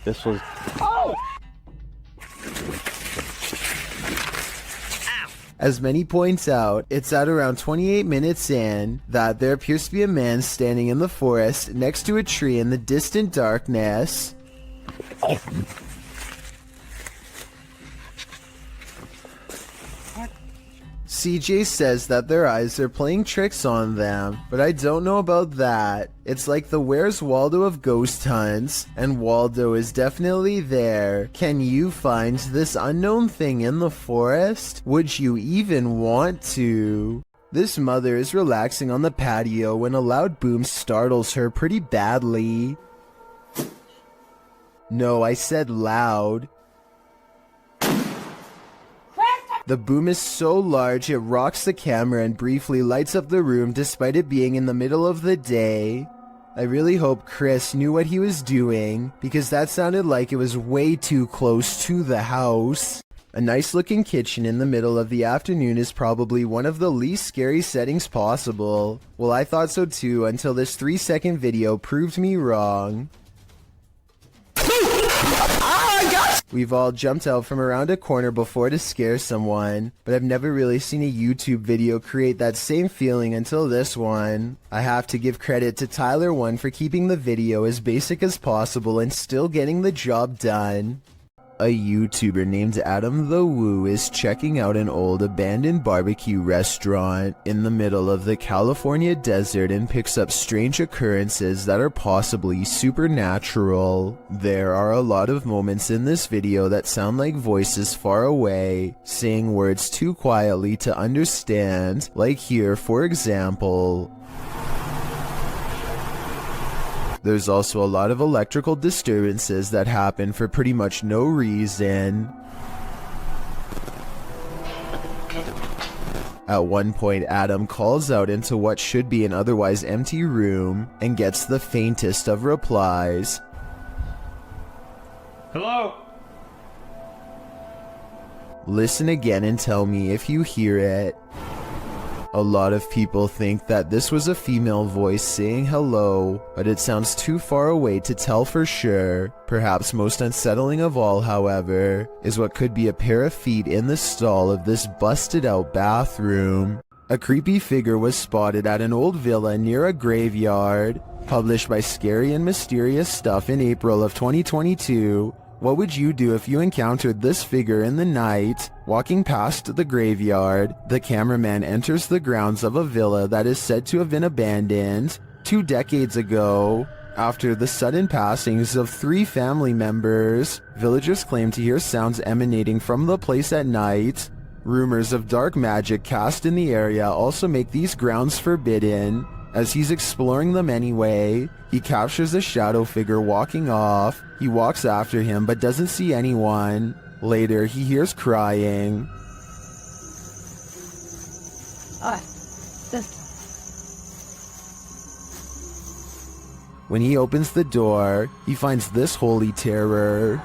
This was... Oh! As many points out, it's at around 28 minutes in that there appears to be a man standing in the forest next to a tree in the distant darkness. Oh. CJ says that their eyes are playing tricks on them, but I don't know about that. It's like the Where's Waldo of ghost hunts, and Waldo is definitely there. Can you find this unknown thing in the forest? Would you even want to? This mother is relaxing on the patio when a loud boom startles her pretty badly. No, I said loud. The boom is so large it rocks the camera and briefly lights up the room despite it being in the middle of the day. I really hope Chris knew what he was doing, because that sounded like it was way too close to the house. A nice looking kitchen in the middle of the afternoon is probably one of the least scary settings possible. Well, I thought so too until this 3-second video proved me wrong. We've all jumped out from around a corner before to scare someone, but I've never really seen a YouTube video create that same feeling until this one. I have to give credit to Tyler1 for keeping the video as basic as possible and still getting the job done. A YouTuber named Adam the Woo is checking out an old abandoned barbecue restaurant in the middle of the California desert and picks up strange occurrences that are possibly supernatural. There are a lot of moments in this video that sound like voices far away, saying words too quietly to understand, like here for example. There's also a lot of electrical disturbances that happen for pretty much no reason. At one point, Adam calls out into what should be an otherwise empty room and gets the faintest of replies. Hello? Listen again and tell me if you hear it. A lot of people think that this was a female voice saying hello, but it sounds too far away to tell for sure. Perhaps most unsettling of all, however, is what could be a pair of feet in the stall of this busted out bathroom. A creepy figure was spotted at an old villa near a graveyard. Published by Scary and Mysterious Stuff in April of 2022. What would you do if you encountered this figure in the night? Walking past the graveyard, the cameraman enters the grounds of a villa that is said to have been abandoned 2 decades ago. After the sudden passings of 3 family members, villagers claim to hear sounds emanating from the place at night. Rumors of dark magic cast in the area also make these grounds forbidden. As he's exploring them anyway, he captures a shadow figure walking off. He walks after him but doesn't see anyone. Later, he hears crying. When he opens the door, he finds this holy terror.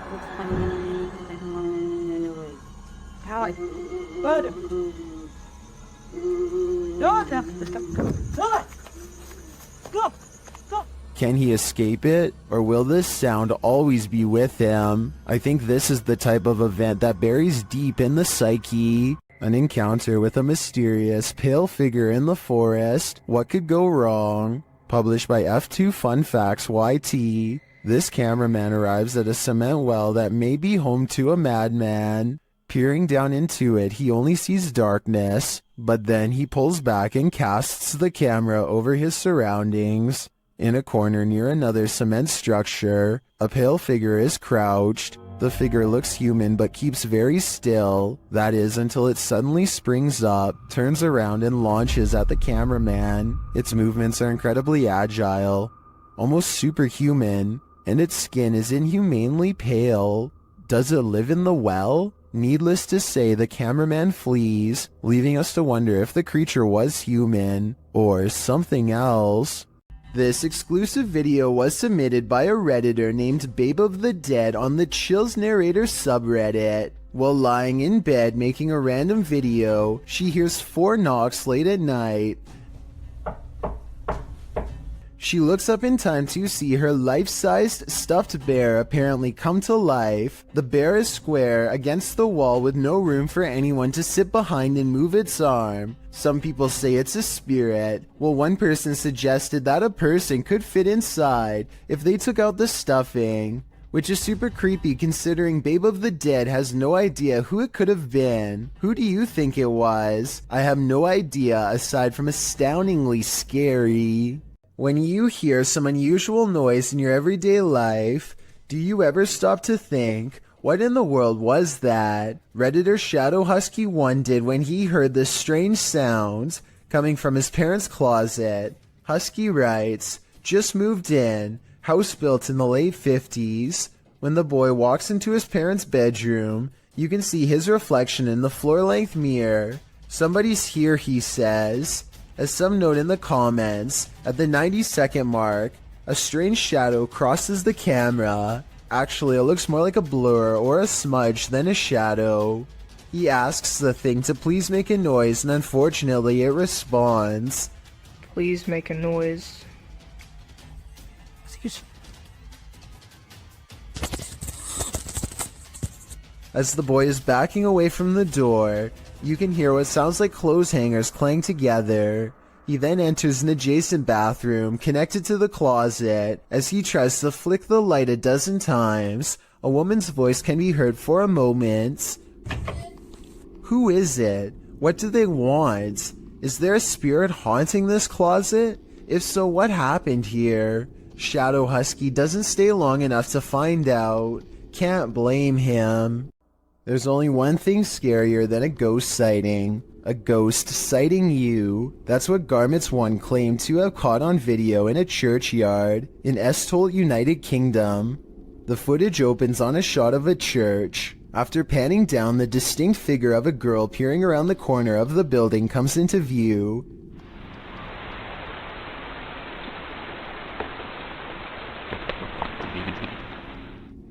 Can he escape it, or will this sound always be with him? I think this is the type of event that buries deep in the psyche. An encounter with a mysterious, pale figure in the forest. What could go wrong? Published by F2 Fun Facts YT. This cameraman arrives at a cement well that may be home to a madman. Peering down into it, he only sees darkness, but then he pulls back and casts the camera over his surroundings. In a corner near another cement structure, a pale figure is crouched. The figure looks human but keeps very still. That is, until it suddenly springs up, turns around and launches at the cameraman. Its movements are incredibly agile, almost superhuman, and its skin is inhumanely pale. Does it live in the well? Needless to say, the cameraman flees, leaving us to wonder if the creature was human or something else. This exclusive video was submitted by a Redditor named Babe of the Dead on the Chills Narrator subreddit. While lying in bed making a random video, she hears 4 knocks late at night. She looks up in time to see her life-sized stuffed bear apparently come to life. The bear is square against the wall with no room for anyone to sit behind and move its arm. Some people say it's a spirit, while one person suggested that a person could fit inside if they took out the stuffing, which is super creepy considering Babe of the Dead has no idea who it could have been. Who do you think it was? I have no idea aside from astoundingly scary. When you hear some unusual noise in your everyday life, do you ever stop to think, what in the world was that? Redditor Shadow Husky 1 did when he heard this strange sound coming from his parents' closet. Husky writes, just moved in, house built in the late 50s. When the boy walks into his parents' bedroom, you can see his reflection in the floor-length mirror. Somebody's here, he says. As some note in the comments, at the 90-second mark, a strange shadow crosses the camera. Actually, it looks more like a blur or a smudge than a shadow. He asks the thing to please make a noise, and unfortunately it responds. Please make a noise. Excuse me. As the boy is backing away from the door, you can hear what sounds like clothes hangers clang together. He then enters an adjacent bathroom connected to the closet. As he tries to flick the light a dozen times, a woman's voice can be heard for a moment. Who is it? What do they want? Is there a spirit haunting this closet? If so, what happened here? Shadow Husky doesn't stay long enough to find out. Can't blame him. There's only one thing scarier than a ghost sighting. A ghost sighting you. That's what Garments 1 claimed to have caught on video in a churchyard in Estholt, United Kingdom. The footage opens on a shot of a church. After panning down, the distinct figure of a girl peering around the corner of the building comes into view.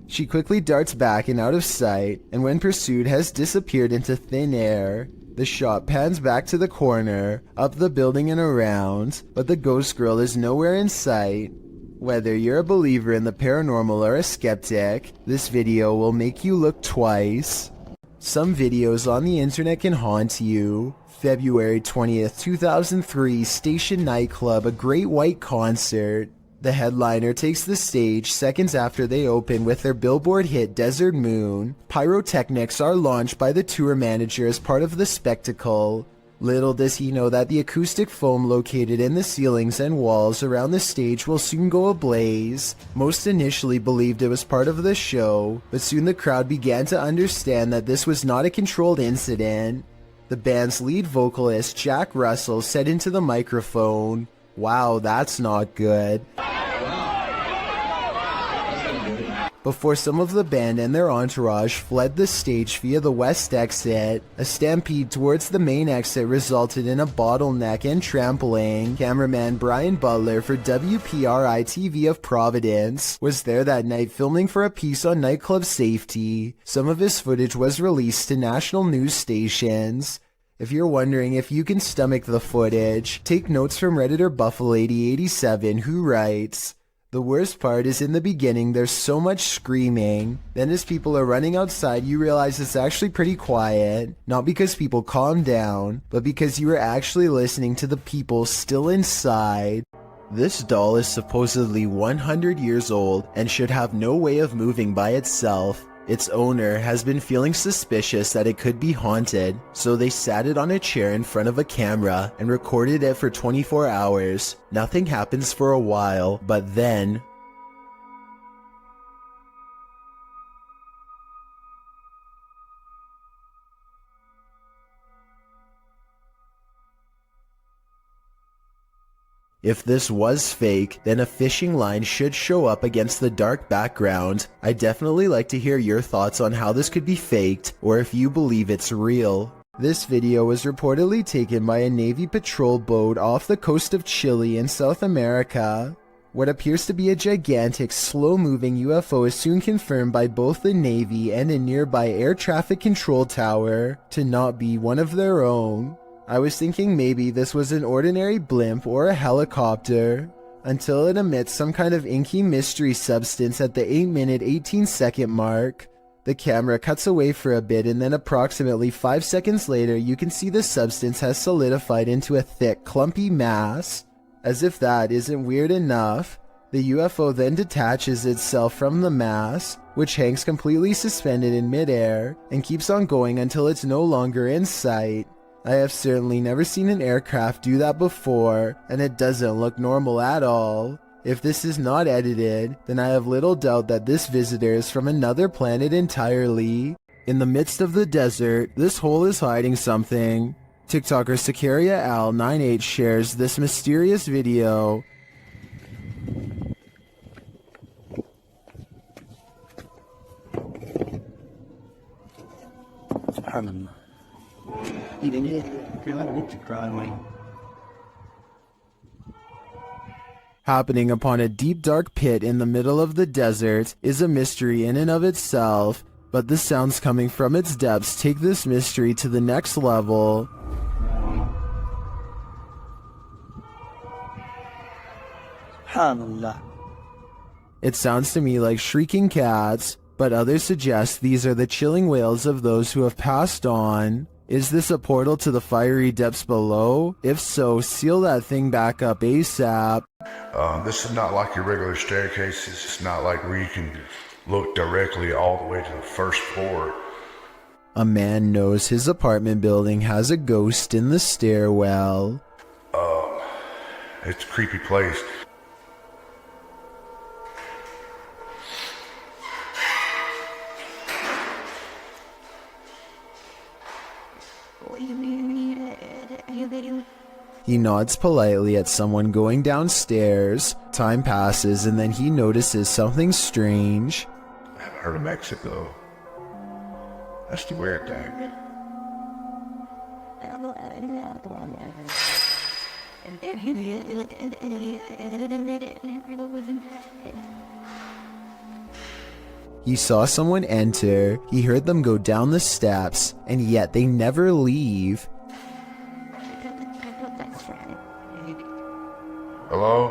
She quickly darts back and out of sight, and when pursued has disappeared into thin air. The shot pans back to the corner, up the building and around, but the ghost girl is nowhere in sight. Whether you're a believer in the paranormal or a skeptic, this video will make you look twice. Some videos on the internet can haunt you. February 20th, 2003, Station Nightclub, a Great White Concert. The headliner takes the stage seconds after they open with their Billboard hit Desert Moon. Pyrotechnics are launched by the tour manager as part of the spectacle. Little does he know that the acoustic foam located in the ceilings and walls around the stage will soon go ablaze. Most initially believed it was part of the show, but soon the crowd began to understand that this was not a controlled incident. The band's lead vocalist, Jack Russell, said into the microphone, "Wow, that's not good," before some of the band and their entourage fled the stage via the west exit. A stampede towards the main exit resulted in a bottleneck and trampling. Cameraman Brian Butler for WPRI-TV of Providence was there that night filming for a piece on nightclub safety. Some of his footage was released to national news stations. If you're wondering if you can stomach the footage, take notes from Redditor Buffalo8087, who writes, "The worst part is in the beginning there's so much screaming. Then as people are running outside you realize it's actually pretty quiet. Not because people calm down, but because you are actually listening to the people still inside." This doll is supposedly 100 years old and should have no way of moving by itself. Its owner has been feeling suspicious that it could be haunted, so they sat it on a chair in front of a camera and recorded it for 24 hours. Nothing happens for a while, but then... If this was fake, then a fishing line should show up against the dark background. I'd definitely like to hear your thoughts on how this could be faked, or if you believe it's real. This video was reportedly taken by a Navy patrol boat off the coast of Chile in South America. What appears to be a gigantic, slow-moving UFO is soon confirmed by both the Navy and a nearby air traffic control tower to not be one of their own. I was thinking maybe this was an ordinary blimp or a helicopter, until it emits some kind of inky mystery substance at the 8-minute 18-second mark. The camera cuts away for a bit and then approximately 5 seconds later you can see the substance has solidified into a thick, clumpy mass. As if that isn't weird enough, the UFO then detaches itself from the mass, which hangs completely suspended in midair, and keeps on going until it's no longer in sight. I have certainly never seen an aircraft do that before, and it doesn't look normal at all. If this is not edited, then I have little doubt that this visitor is from another planet entirely. In the midst of the desert, this hole is hiding something. TikToker Sakaria Al98 shares this mysterious video. Happening upon a deep dark pit in the middle of the desert is a mystery in and of itself, but the sounds coming from its depths take this mystery to the next level. It sounds to me like shrieking cats, but others suggest these are the chilling wails of those who have passed on. Is this a portal to the fiery depths below? If so, seal that thing back up ASAP. This is not like your regular staircase. This is not like where you can look directly all the way to the first floor. A man knows his apartment building has a ghost in the stairwell. It's a creepy place. He nods politely at someone going downstairs. Time passes and then he notices something strange. I haven't heard of Mexico. That's the weird thing. He saw someone enter, he heard them go down the steps, and yet they never leave. Hello?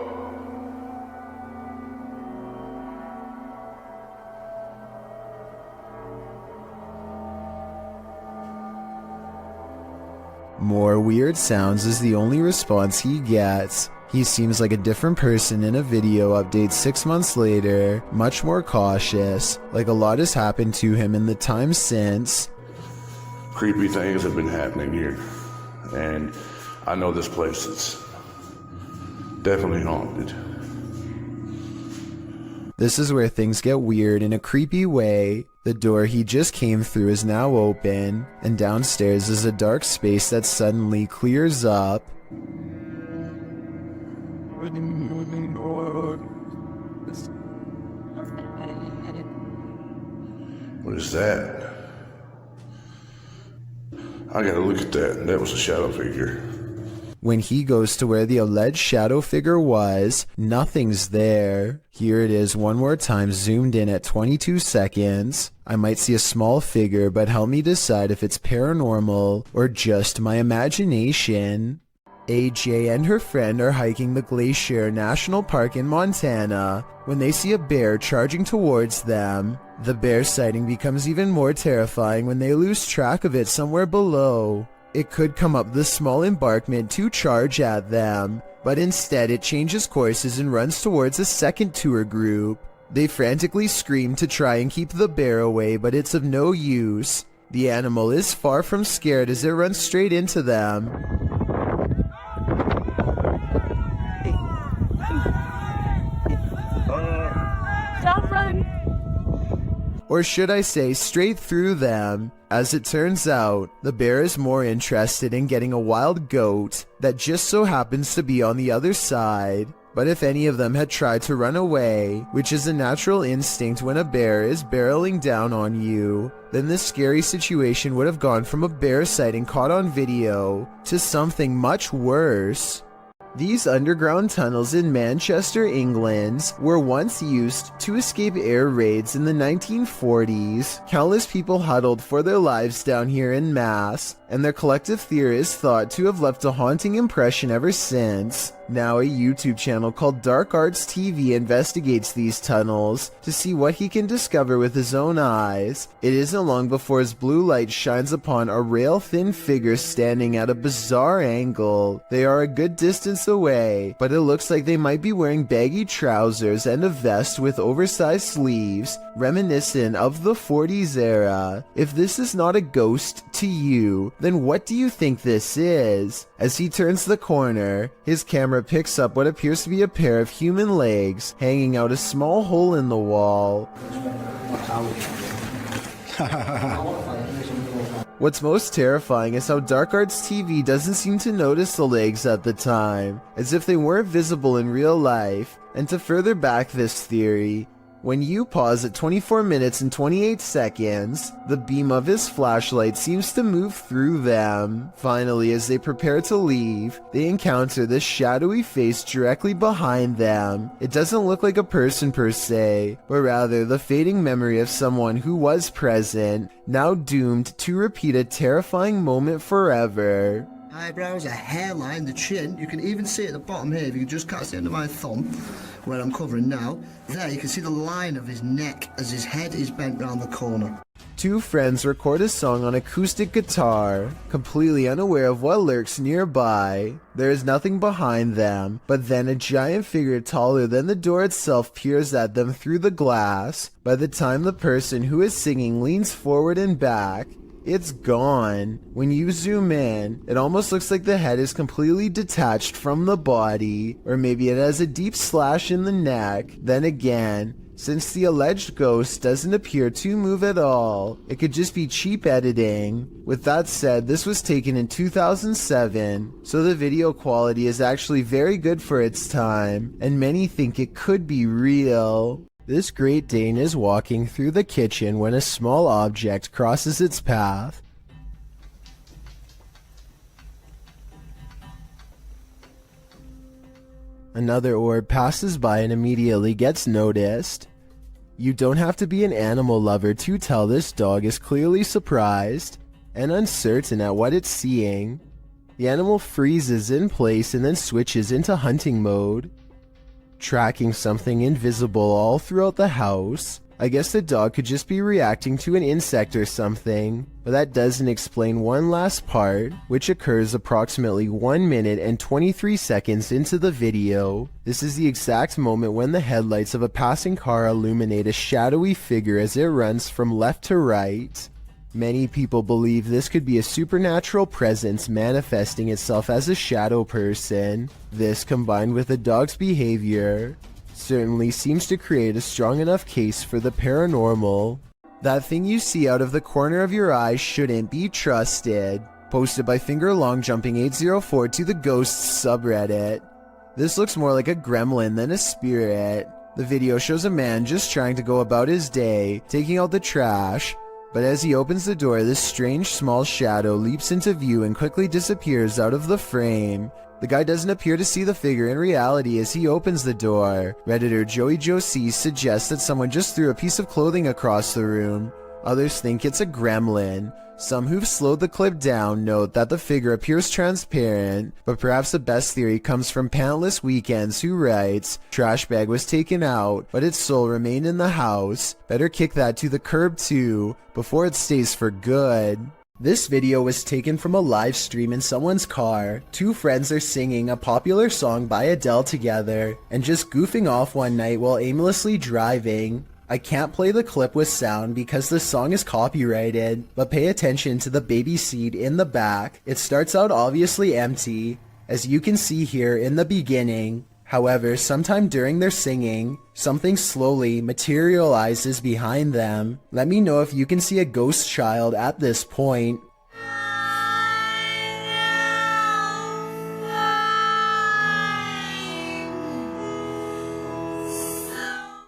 More weird sounds is the only response he gets. He seems like a different person in a video update 6 months later, much more cautious, like a lot has happened to him in the time since. Creepy things have been happening here, and I know this place is definitely haunted. This is where things get weird in a creepy way. The door he just came through is now open, and downstairs is a dark space that suddenly clears up. What is that? I gotta look at that. That was a shadow figure. When he goes to where the alleged shadow figure was, nothing's there. Here it is one more time, zoomed in at 22 seconds. I might see a small figure, but help me decide if it's paranormal or just my imagination. AJ and her friend are hiking the Glacier National Park in Montana when they see a bear charging towards them. The bear sighting becomes even more terrifying when they lose track of it somewhere below. It could come up the small embankment to charge at them, but instead it changes courses and runs towards a second tour group. They frantically scream to try and keep the bear away, but it's of no use. The animal is far from scared as it runs straight into them. Don't run! Or should I say straight through them. As it turns out, the bear is more interested in getting a wild goat that just so happens to be on the other side. But if any of them had tried to run away, which is a natural instinct when a bear is barreling down on you, then this scary situation would have gone from a bear sighting caught on video to something much worse. These underground tunnels in Manchester, England, were once used to escape air raids in the 1940s. Countless people huddled for their lives down here en masse, and their collective theory is thought to have left a haunting impression ever since. Now a YouTube channel called Dark Arts TV investigates these tunnels to see what he can discover with his own eyes. It isn't long before his blue light shines upon a rail-thin figure standing at a bizarre angle. They are a good distance away, but it looks like they might be wearing baggy trousers and a vest with oversized sleeves, reminiscent of the 40s era. If this is not a ghost to you, then what do you think this is? As he turns the corner, his camera picks up what appears to be a pair of human legs hanging out a small hole in the wall. What's most terrifying is how Dark Arts TV doesn't seem to notice the legs at the time, as if they weren't visible in real life. And to further back this theory, when you pause at 24 minutes and 28 seconds, the beam of his flashlight seems to move through them. Finally, as they prepare to leave, they encounter this shadowy face directly behind them. It doesn't look like a person per se, but rather the fading memory of someone who was present, now doomed to repeat a terrifying moment forever. Eyebrows, a hairline, the chin. You can even see at the bottom here, if you can just catch the end of my thumb, where I'm covering now. There, you can see the line of his neck as his head is bent round the corner. Two friends record a song on acoustic guitar, completely unaware of what lurks nearby. There is nothing behind them, but then a giant figure taller than the door itself peers at them through the glass. By the time the person who is singing leans forward and back, it's gone. When you zoom in, it almost looks like the head is completely detached from the body, or maybe it has a deep slash in the neck. Then again, since the alleged ghost doesn't appear to move at all, it could just be cheap editing. With that said, this was taken in 2007, so the video quality is actually very good for its time, and many think it could be real. This Great Dane is walking through the kitchen when a small object crosses its path. Another orb passes by and immediately gets noticed. You don't have to be an animal lover to tell this dog is clearly surprised and uncertain at what it's seeing. The animal freezes in place and then switches into hunting mode, tracking something invisible all throughout the house. I guess the dog could just be reacting to an insect or something. But that doesn't explain one last part, which occurs approximately 1 minute and 23 seconds into the video. This is the exact moment when the headlights of a passing car illuminate a shadowy figure as it runs from left to right. Many people believe this could be a supernatural presence manifesting itself as a shadow person. This, combined with the dog's behavior, certainly seems to create a strong enough case for the paranormal. That thing you see out of the corner of your eye shouldn't be trusted. Posted by FingerLongJumping804 to the Ghosts subreddit. This looks more like a gremlin than a spirit. The video shows a man just trying to go about his day, taking out the trash. But as he opens the door, this strange small shadow leaps into view and quickly disappears out of the frame. The guy doesn't appear to see the figure in reality as he opens the door. Redditor Joey Josie suggests that someone just threw a piece of clothing across the room. Others think it's a gremlin. Some who've slowed the clip down note that the figure appears transparent, but perhaps the best theory comes from Pantless Weekends, who writes, "Trash bag was taken out, but its soul remained in the house. Better kick that to the curb too, before it stays for good." This video was taken from a live stream in someone's car. Two friends are singing a popular song by Adele together and just goofing off one night while aimlessly driving. I can't play the clip with sound because the song is copyrighted, but pay attention to the baby seat in the back. It starts out obviously empty, as you can see here in the beginning. However, sometime during their singing, something slowly materializes behind them. Let me know if you can see a ghost child at this point.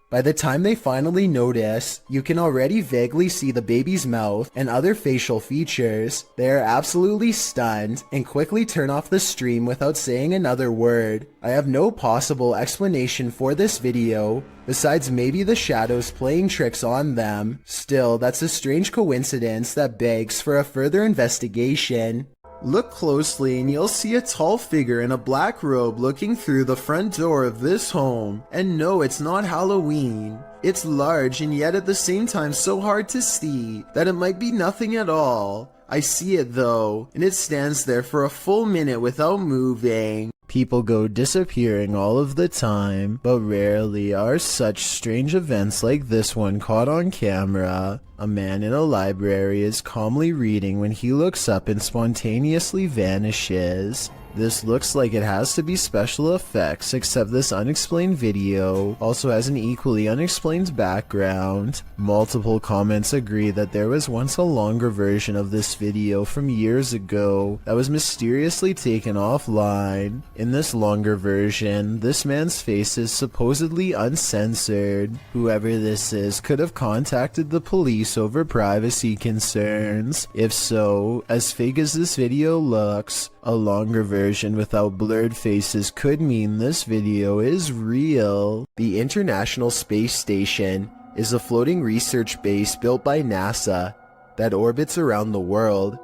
By the time they finally notice, you can already vaguely see the baby's mouth and other facial features. They are absolutely stunned and quickly turn off the stream without saying another word. I have no possible explanation for this video, besides maybe the shadows playing tricks on them. Still, that's a strange coincidence that begs for a further investigation. Look closely and you'll see a tall figure in a black robe looking through the front door of this home. And no, it's not Halloween. It's large and yet at the same time so hard to see that it might be nothing at all. I see it though, and it stands there for a full minute without moving. People go disappearing all of the time, but rarely are such strange events like this one caught on camera. A man in a library is calmly reading when he looks up and spontaneously vanishes. This looks like it has to be special effects, except this unexplained video also has an equally unexplained background. Multiple comments agree that there was once a longer version of this video from years ago that was mysteriously taken offline. In this longer version, this man's face is supposedly uncensored. Whoever this is could have contacted the police over privacy concerns. If so, as fake as this video looks, a longer version without blurred faces could mean this video is real. The International Space Station is a floating research base built by NASA that orbits around the world.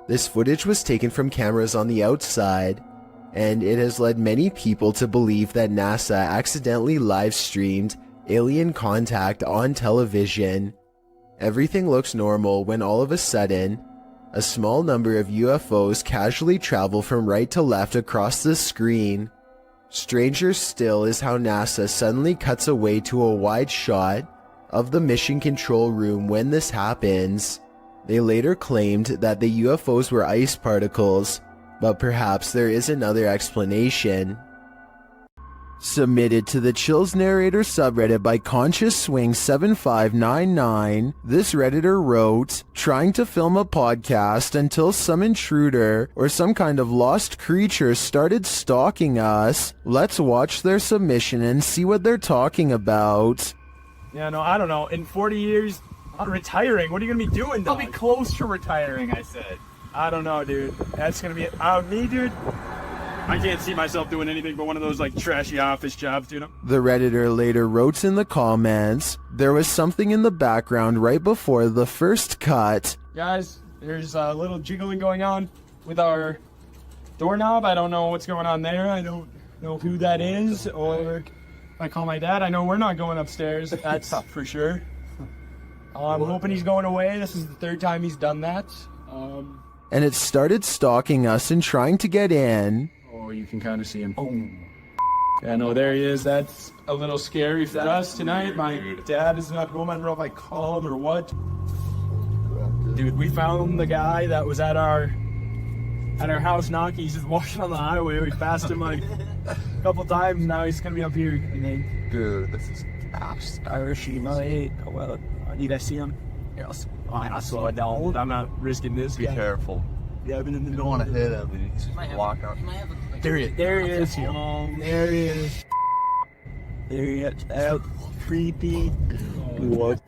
This footage was taken from cameras on the outside, and it has led many people to believe that NASA accidentally live-streamed alien contact on television. Everything looks normal when all of a sudden, a small number of UFOs casually travel from right to left across the screen. Stranger still is how NASA suddenly cuts away to a wide shot of the mission control room when this happens. They later claimed that the UFOs were ice particles, but perhaps there is another explanation. Submitted to the Chills Narrator subreddit by ConsciousSwing7599, this redditor wrote, "Trying to film a podcast until some intruder or some kind of lost creature started stalking us. Let's watch their submission and see what they're talking about." Yeah, no, I don't know. In 40 years, I'm retiring. What are you going to be doing, dog? I'll be close to retiring, I said. I don't know, dude. That's going to be it. Me, dude. I can't see myself doing anything but one of those, like, trashy office jobs, you know? The redditor later wrote in the comments, "There was something in the background right before the first cut." Guys, there's a little jiggling going on with our doorknob. I don't know what's going on there. I don't know who that is, or if I call my dad. I know we're not going upstairs. That's for sure. I'm hoping he's going away. This is the third time he's done that. And it started stalking us and trying to get in. Oh, you can kind of see him. Oh. Yeah, no, there he is. That's a little scary for us tonight. My dad is not home. I don't know if I call him or what. Dude, we found the guy that was at our house knocking. He's just walking on the highway. We passed him like a couple times. Now he's gonna be up here. Dude, this is Irish, mate. Oh, well, need I see him? Yes. I slow it down. I'm not risking this. Be careful. Yeah, I've been in the You don't want to hit him. He's just walk out. There he is. There he is. There he is. There he is. Out. Creepy. What?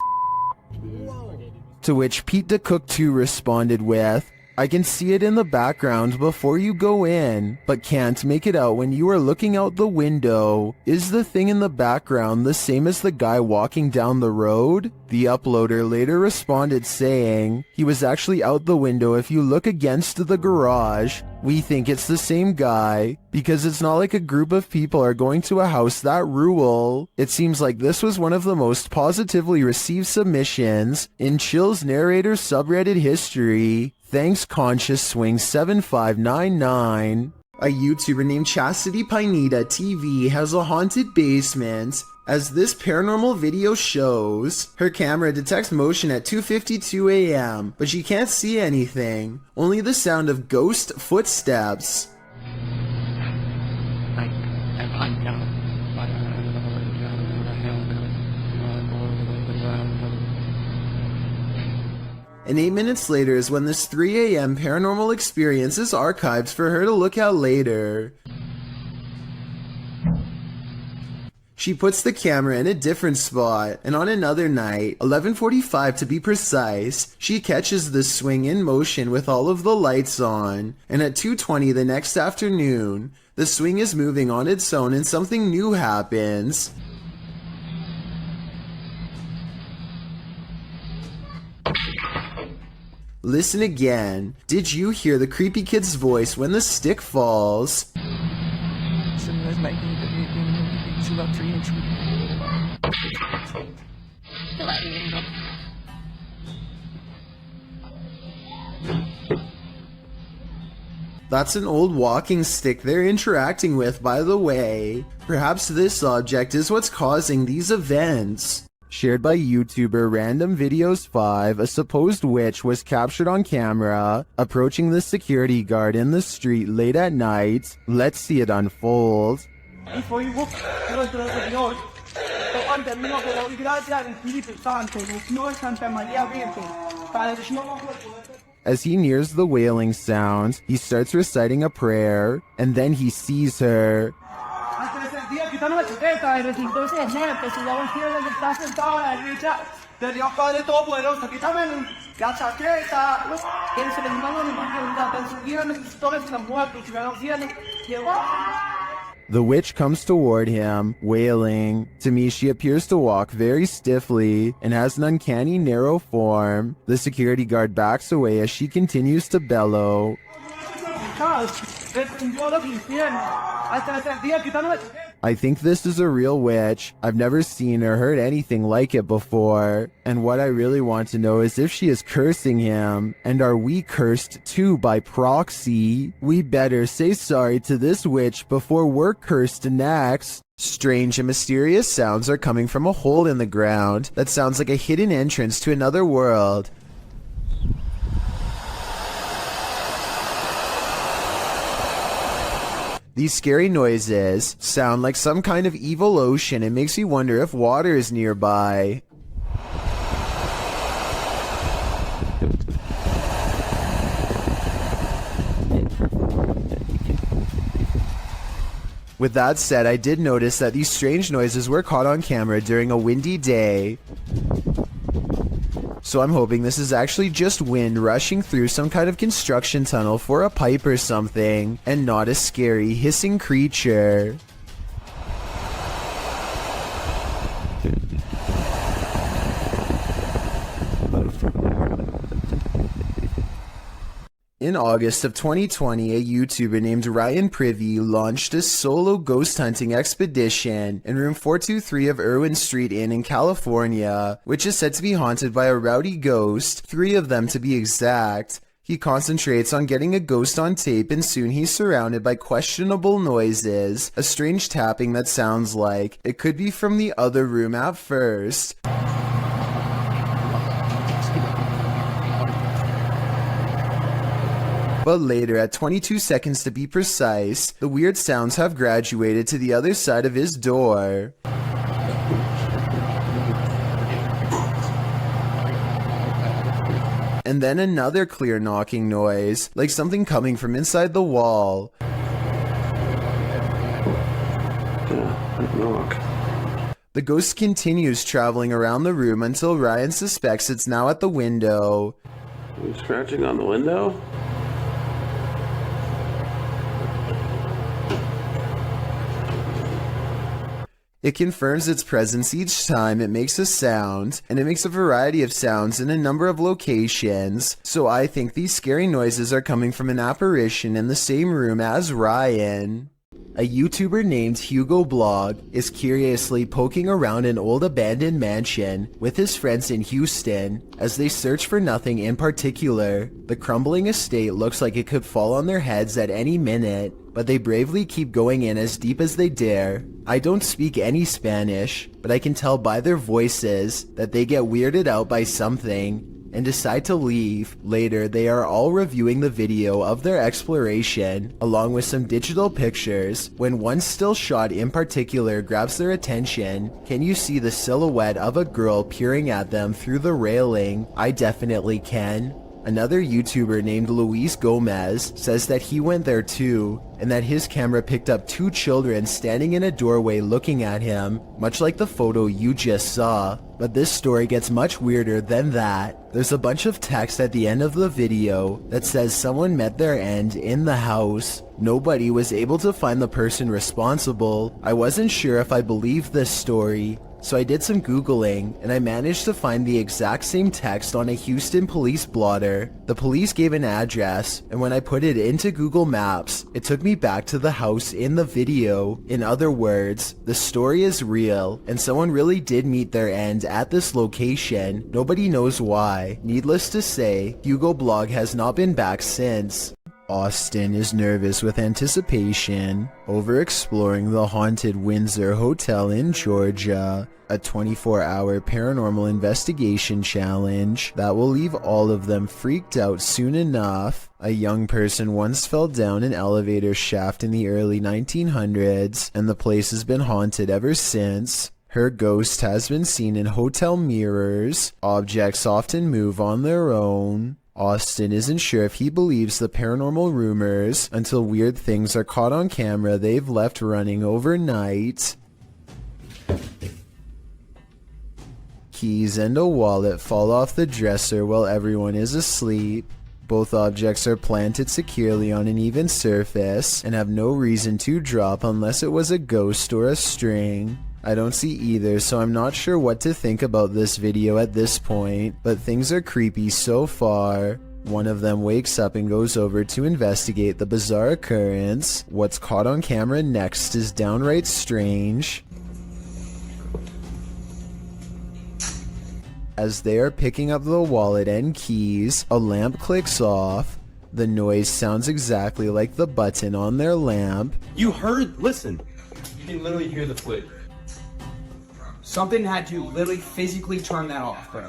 To which Pete the Cook 2 responded with, I can see it in the background before you go in, but can't make it out when you are looking out the window. Is the thing in the background the same as the guy walking down the road? The uploader later responded saying, he was actually out the window if you look against the garage. We think it's the same guy, because it's not like a group of people are going to a house that rural. It seems like this was one of the most positively received submissions in Chill's narrator subreddit history. Thanks Conscious Swing 7599. A YouTuber named Chastity Pineda TV has a haunted basement. As this paranormal video shows, her camera detects motion at 2:52 a.m., but she can't see anything, only the sound of ghost footsteps. And 8 minutes later is when this 3 a.m. paranormal experience is archived for her to look at later. She puts the camera in a different spot, and on another night, 11:45 to be precise, she catches the swing in motion with all of the lights on, and at 2:20 the next afternoon, the swing is moving on its own and something new happens. Listen again. Did you hear the creepy kid's voice when the stick falls? That's an old walking stick they're interacting with, by the way. Perhaps this object is what's causing these events. Shared by YouTuber Random Videos 5, a supposed witch was captured on camera approaching the security guard in the street late at night. Let's see it unfold. As he nears the wailing sound, he starts reciting a prayer, and then he sees her. The witch comes toward him, wailing. To me, she appears to walk very stiffly and has an uncanny narrow form. The security guard backs away as she continues to bellow. I think this is a real witch. I've never seen or heard anything like it before. And what I really want to know is if she is cursing him. And are we cursed too by proxy? We better say sorry to this witch before we're cursed next. Strange and mysterious sounds are coming from a hole in the ground that sounds like a hidden entrance to another world. These scary noises sound like some kind of evil ocean. It makes me wonder if water is nearby. With that said, I did notice that these strange noises were caught on camera during a windy day. So I'm hoping this is actually just wind rushing through some kind of construction tunnel for a pipe or something, and not a scary hissing creature. In August of 2020, a YouTuber named Ryan Privy launched a solo ghost hunting expedition in room 423 of Irwin Street Inn in California, which is said to be haunted by a rowdy ghost, 3 of them to be exact. He concentrates on getting a ghost on tape, and soon he's surrounded by questionable noises, a strange tapping that sounds like it could be from the other room at first. But later, at 22 seconds to be precise, the weird sounds have graduated to the other side of his door. And then another clear knocking noise, like something coming from inside the wall. The ghost continues traveling around the room until Ryan suspects it's now at the window. Are you scratching on the window? It confirms its presence each time it makes a sound, and it makes a variety of sounds in a number of locations, so I think these scary noises are coming from an apparition in the same room as Ryan. A YouTuber named Hugo Blog is curiously poking around an old abandoned mansion with his friends in Houston as they search for nothing in particular. The crumbling estate looks like it could fall on their heads at any minute, but they bravely keep going in as deep as they dare. I don't speak any Spanish, but I can tell by their voices that they get weirded out by something and decide to leave. Later, they are all reviewing the video of their exploration, along with some digital pictures, when one still shot in particular grabs their attention. Can you see the silhouette of a girl peering at them through the railing? I definitely can. Another YouTuber named Luis Gomez says that he went there too, and that his camera picked up 2 children standing in a doorway looking at him, much like the photo you just saw. But this story gets much weirder than that. There's a bunch of text at the end of the video that says someone met their end in the house. Nobody was able to find the person responsible. I wasn't sure if I believed this story, so I did some Googling, and I managed to find the exact same text on a Houston police blotter. The police gave an address, and when I put it into Google Maps, it took me back to the house in the video. In other words, the story is real, and someone really did meet their end at this location. Nobody knows why. Needless to say, Hugo Blog has not been back since. Austin is nervous with anticipation over exploring the haunted Windsor Hotel in Georgia, a 24-hour paranormal investigation challenge that will leave all of them freaked out soon enough. A young person once fell down an elevator shaft in the early 1900s, and the place has been haunted ever since. Her ghost has been seen in hotel mirrors. Objects often move on their own. Austin isn't sure if he believes the paranormal rumors until weird things are caught on camera they've left running overnight. Keys and a wallet fall off the dresser while everyone is asleep. Both objects are planted securely on an even surface and have no reason to drop unless it was a ghost or a string. I don't see either, so I'm not sure what to think about this video at this point, but things are creepy so far. One of them wakes up and goes over to investigate the bizarre occurrence. What's caught on camera next is downright strange. As they are picking up the wallet and keys, a lamp clicks off. The noise sounds exactly like the button on their lamp. You heard, listen. You can literally hear the flick. Something had to literally physically turn that off, bro.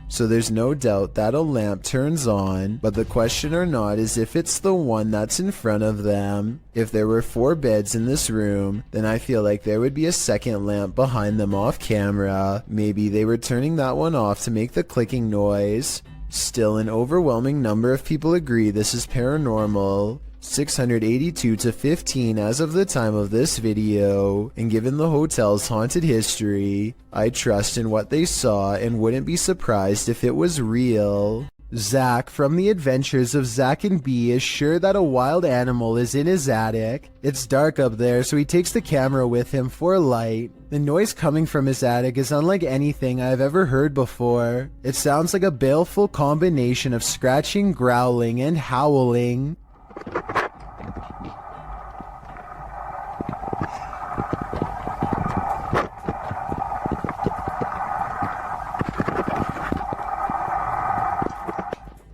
So there's no doubt that a lamp turns on, but the question or not is if it's the one that's in front of them. If there were 4 beds in this room, then I feel like there would be a second lamp behind them off camera. Maybe they were turning that one off to make the clicking noise. Still, an overwhelming number of people agree this is paranormal. 682 to 15 as of the time of this video, and given the hotel's haunted history, I trust in what they saw and wouldn't be surprised if it was real. Zach from The Adventures of Zach and Bee is sure that a wild animal is in his attic. It's dark up there, so he takes the camera with him for light. The noise coming from his attic is unlike anything I've ever heard before. It sounds like a baleful combination of scratching, growling, and howling.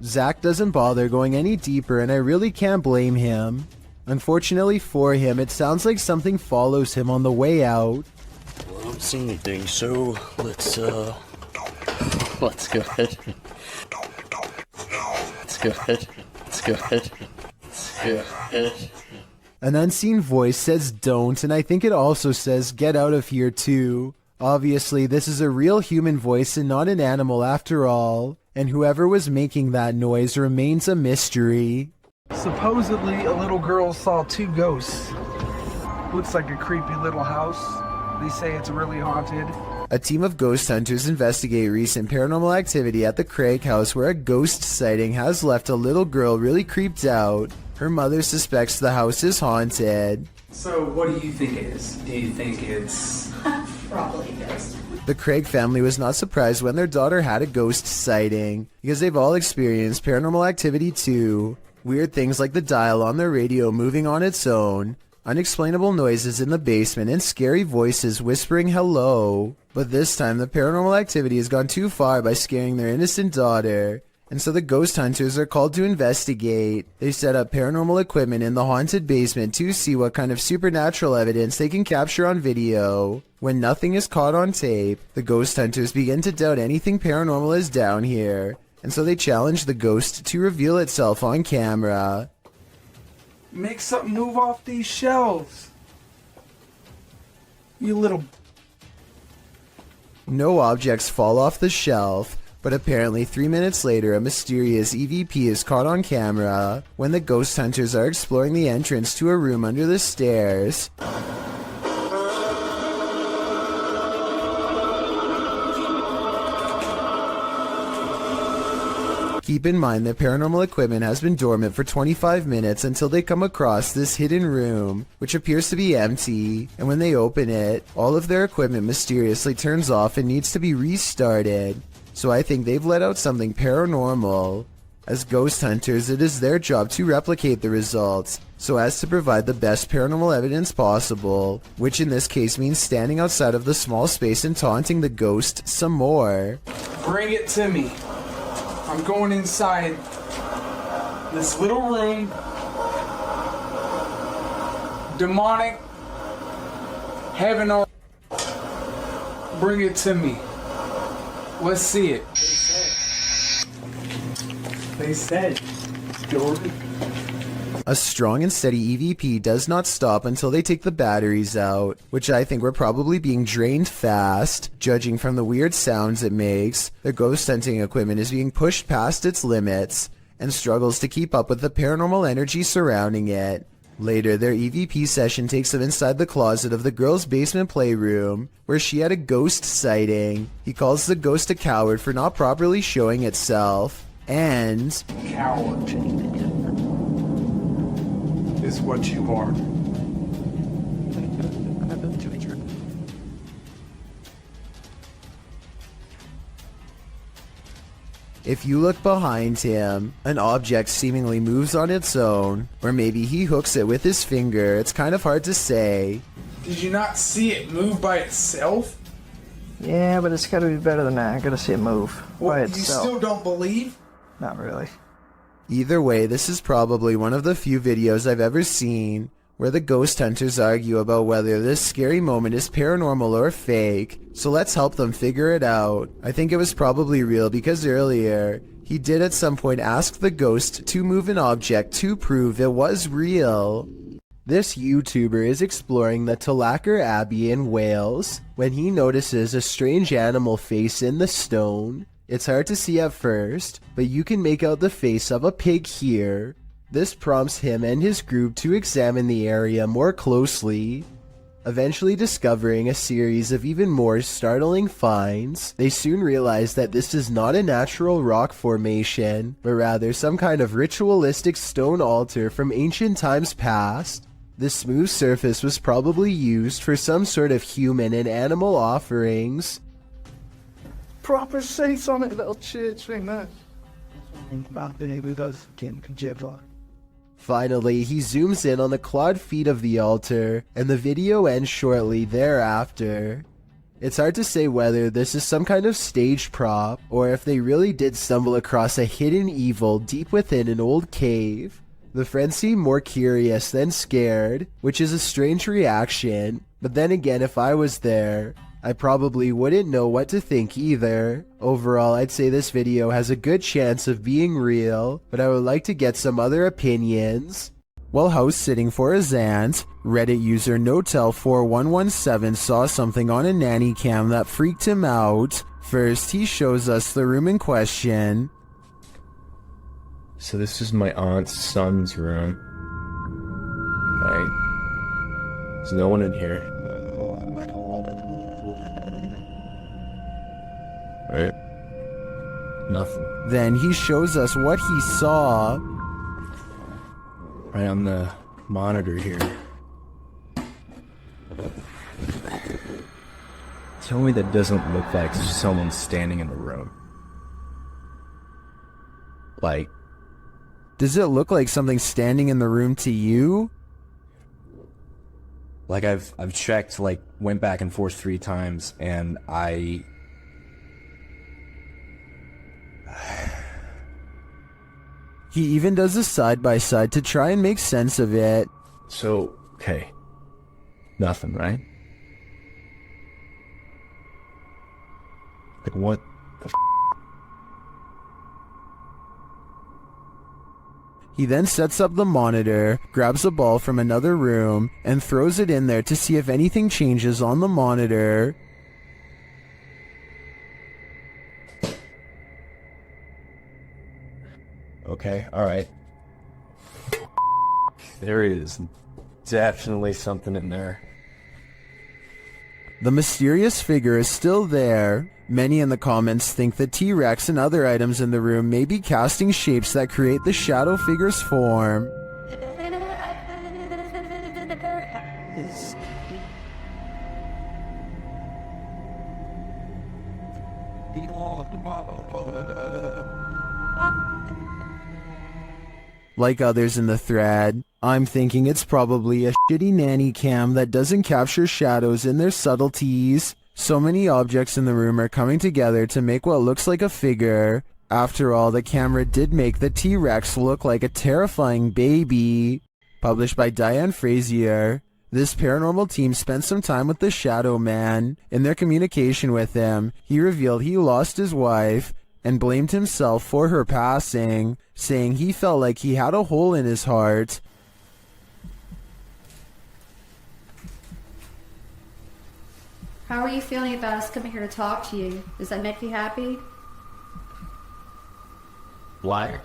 Zach doesn't bother going any deeper, and I really can't blame him. Unfortunately for him, it sounds like something follows him on the way out. Well, I don't see anything, so let's go ahead. Let's go ahead. Let's go ahead. An unseen voice says don't, and I think it also says get out of here too. Obviously, this is a real human voice and not an animal after all, and whoever was making that noise remains a mystery. Supposedly, a little girl saw 2 ghosts. Looks like a creepy little house. They say it's really haunted. A team of ghost hunters investigate recent paranormal activity at the Craig house where a ghost sighting has left a little girl really creeped out. Her mother suspects the house is haunted. So what do you think it is? Do you think it's... Probably ghost. The Craig family was not surprised when their daughter had a ghost sighting, because they've all experienced paranormal activity too. Weird things like the dial on their radio moving on its own, unexplainable noises in the basement, and scary voices whispering hello. But this time the paranormal activity has gone too far by scaring their innocent daughter, and so the ghost hunters are called to investigate. They set up paranormal equipment in the haunted basement to see what kind of supernatural evidence they can capture on video. When nothing is caught on tape, the ghost hunters begin to doubt anything paranormal is down here, and so they challenge the ghost to reveal itself on camera. Make something move off these shelves. You little... No objects fall off the shelf, but apparently 3 minutes later a mysterious EVP is caught on camera when the ghost hunters are exploring the entrance to a room under the stairs. Keep in mind that paranormal equipment has been dormant for 25 minutes until they come across this hidden room, which appears to be empty, and when they open it, all of their equipment mysteriously turns off and needs to be restarted. So I think they've let out something paranormal. As ghost hunters, it is their job to replicate the results, so as to provide the best paranormal evidence possible, which in this case means standing outside of the small space and taunting the ghost some more. Bring it to me. I'm going inside this little room. Demonic. Heaven or... Bring it to me. Let's see it. They said. Jordan. A strong and steady EVP does not stop until they take the batteries out, which I think were probably being drained fast. Judging from the weird sounds it makes, the ghost hunting equipment is being pushed past its limits and struggles to keep up with the paranormal energy surrounding it. Later, their EVP session takes them inside the closet of the girl's basement playroom, where she had a ghost sighting. He calls the ghost a coward for not properly showing itself, and... Coward is what you are. If you look behind him, an object seemingly moves on its own, or maybe he hooks it with his finger. It's kind of hard to say. Did you not see it move by itself? Yeah, but it's gotta be better than that. I gotta see it move by itself. You still don't believe? Not really. Either way, this is probably one of the few videos I've ever seen where the ghost hunters argue about whether this scary moment is paranormal or fake, so let's help them figure it out. I think it was probably real because earlier, he did at some point ask the ghost to move an object to prove it was real. This YouTuber is exploring the Tulacker Abbey in Wales when he notices a strange animal face in the stone. It's hard to see at first, but you can make out the face of a pig here. This prompts him and his group to examine the area more closely. Eventually discovering a series of even more startling finds, they soon realized that this is not a natural rock formation, but rather some kind of ritualistic stone altar from ancient times past. The smooth surface was probably used for some sort of human and animal offerings. Proper seats on it, little church thing, that. Finally, he zooms in on the clawed feet of the altar, and the video ends shortly thereafter. It's hard to say whether this is some kind of stage prop, or if they really did stumble across a hidden evil deep within an old cave. The friends seem more curious than scared, which is a strange reaction, but then again, if I was there, I probably wouldn't know what to think either. Overall, I'd say this video has a good chance of being real, but I would like to get some other opinions. While house sitting for his aunt, Reddit user Notel4117 saw something on a nanny cam that freaked him out. First, he shows us the room in question. So this is my aunt's son's room. Okay. There's no one in here. Right? Nothing. Then he shows us what he saw. Right on the monitor here. Tell me that doesn't look like someone standing in the room. Like, does it look like something standing in the room to you? Like I've checked, like went back and forth 3 times, and He even does a side-by-side to try and make sense of it. So, okay. Nothing, right? Like, what the f***? He then sets up the monitor, grabs a ball from another room, and throws it in there to see if anything changes on the monitor. Okay, alright. There is definitely something in there. The mysterious figure is still there. Many in the comments think the T-Rex and other items in the room may be casting shapes that create the shadow figure's form. Like others in the thread, I'm thinking it's probably a shitty nanny cam that doesn't capture shadows in their subtleties. So many objects in the room are coming together to make what looks like a figure. After all, the camera did make the T-Rex look like a terrifying baby. Published by Diane Frazier. This paranormal team spent some time with the Shadow Man. In their communication with him, he revealed he lost his wife and blamed himself for her passing, saying he felt like he had a hole in his heart. How are you feeling about us coming here to talk to you? Does that make you happy? Black.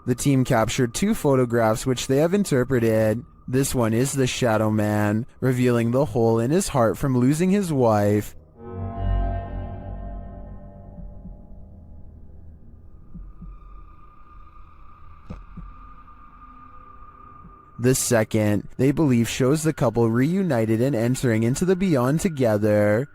The team captured 2 photographs which they have interpreted. This one is the Shadow Man, revealing the hole in his heart from losing his wife. The second, they believe, shows the couple reunited and entering into the beyond together.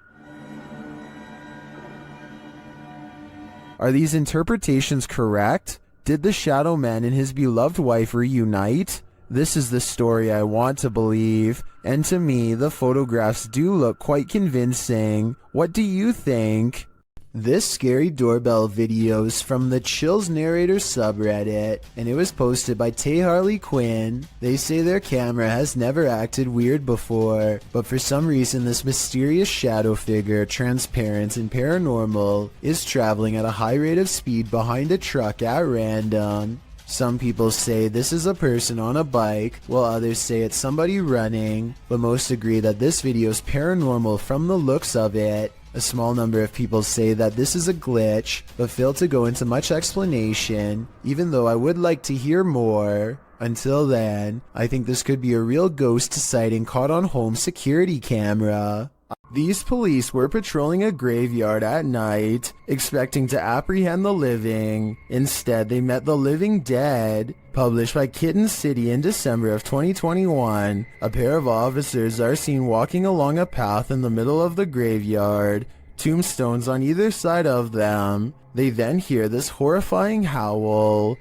Are these interpretations correct? Did the Shadow Man and his beloved wife reunite? This is the story I want to believe, and to me, the photographs do look quite convincing. What do you think? This scary doorbell video is from the Chills Narrator subreddit, and it was posted by Tay Harley Quinn. They say their camera has never acted weird before, but for some reason this mysterious shadow figure, transparent and paranormal, is traveling at a high rate of speed behind a truck at random. Some people say this is a person on a bike, while others say it's somebody running, but most agree that this video is paranormal from the looks of it. A small number of people say that this is a glitch, but fail to go into much explanation, even though I would like to hear more. Until then, I think this could be a real ghost sighting caught on home security camera. These police were patrolling a graveyard at night, expecting to apprehend the living. Instead, they met the living dead. Published by Kitten City in December of 2021, a pair of officers are seen walking along a path in the middle of the graveyard, tombstones on either side of them. They then hear this horrifying howl.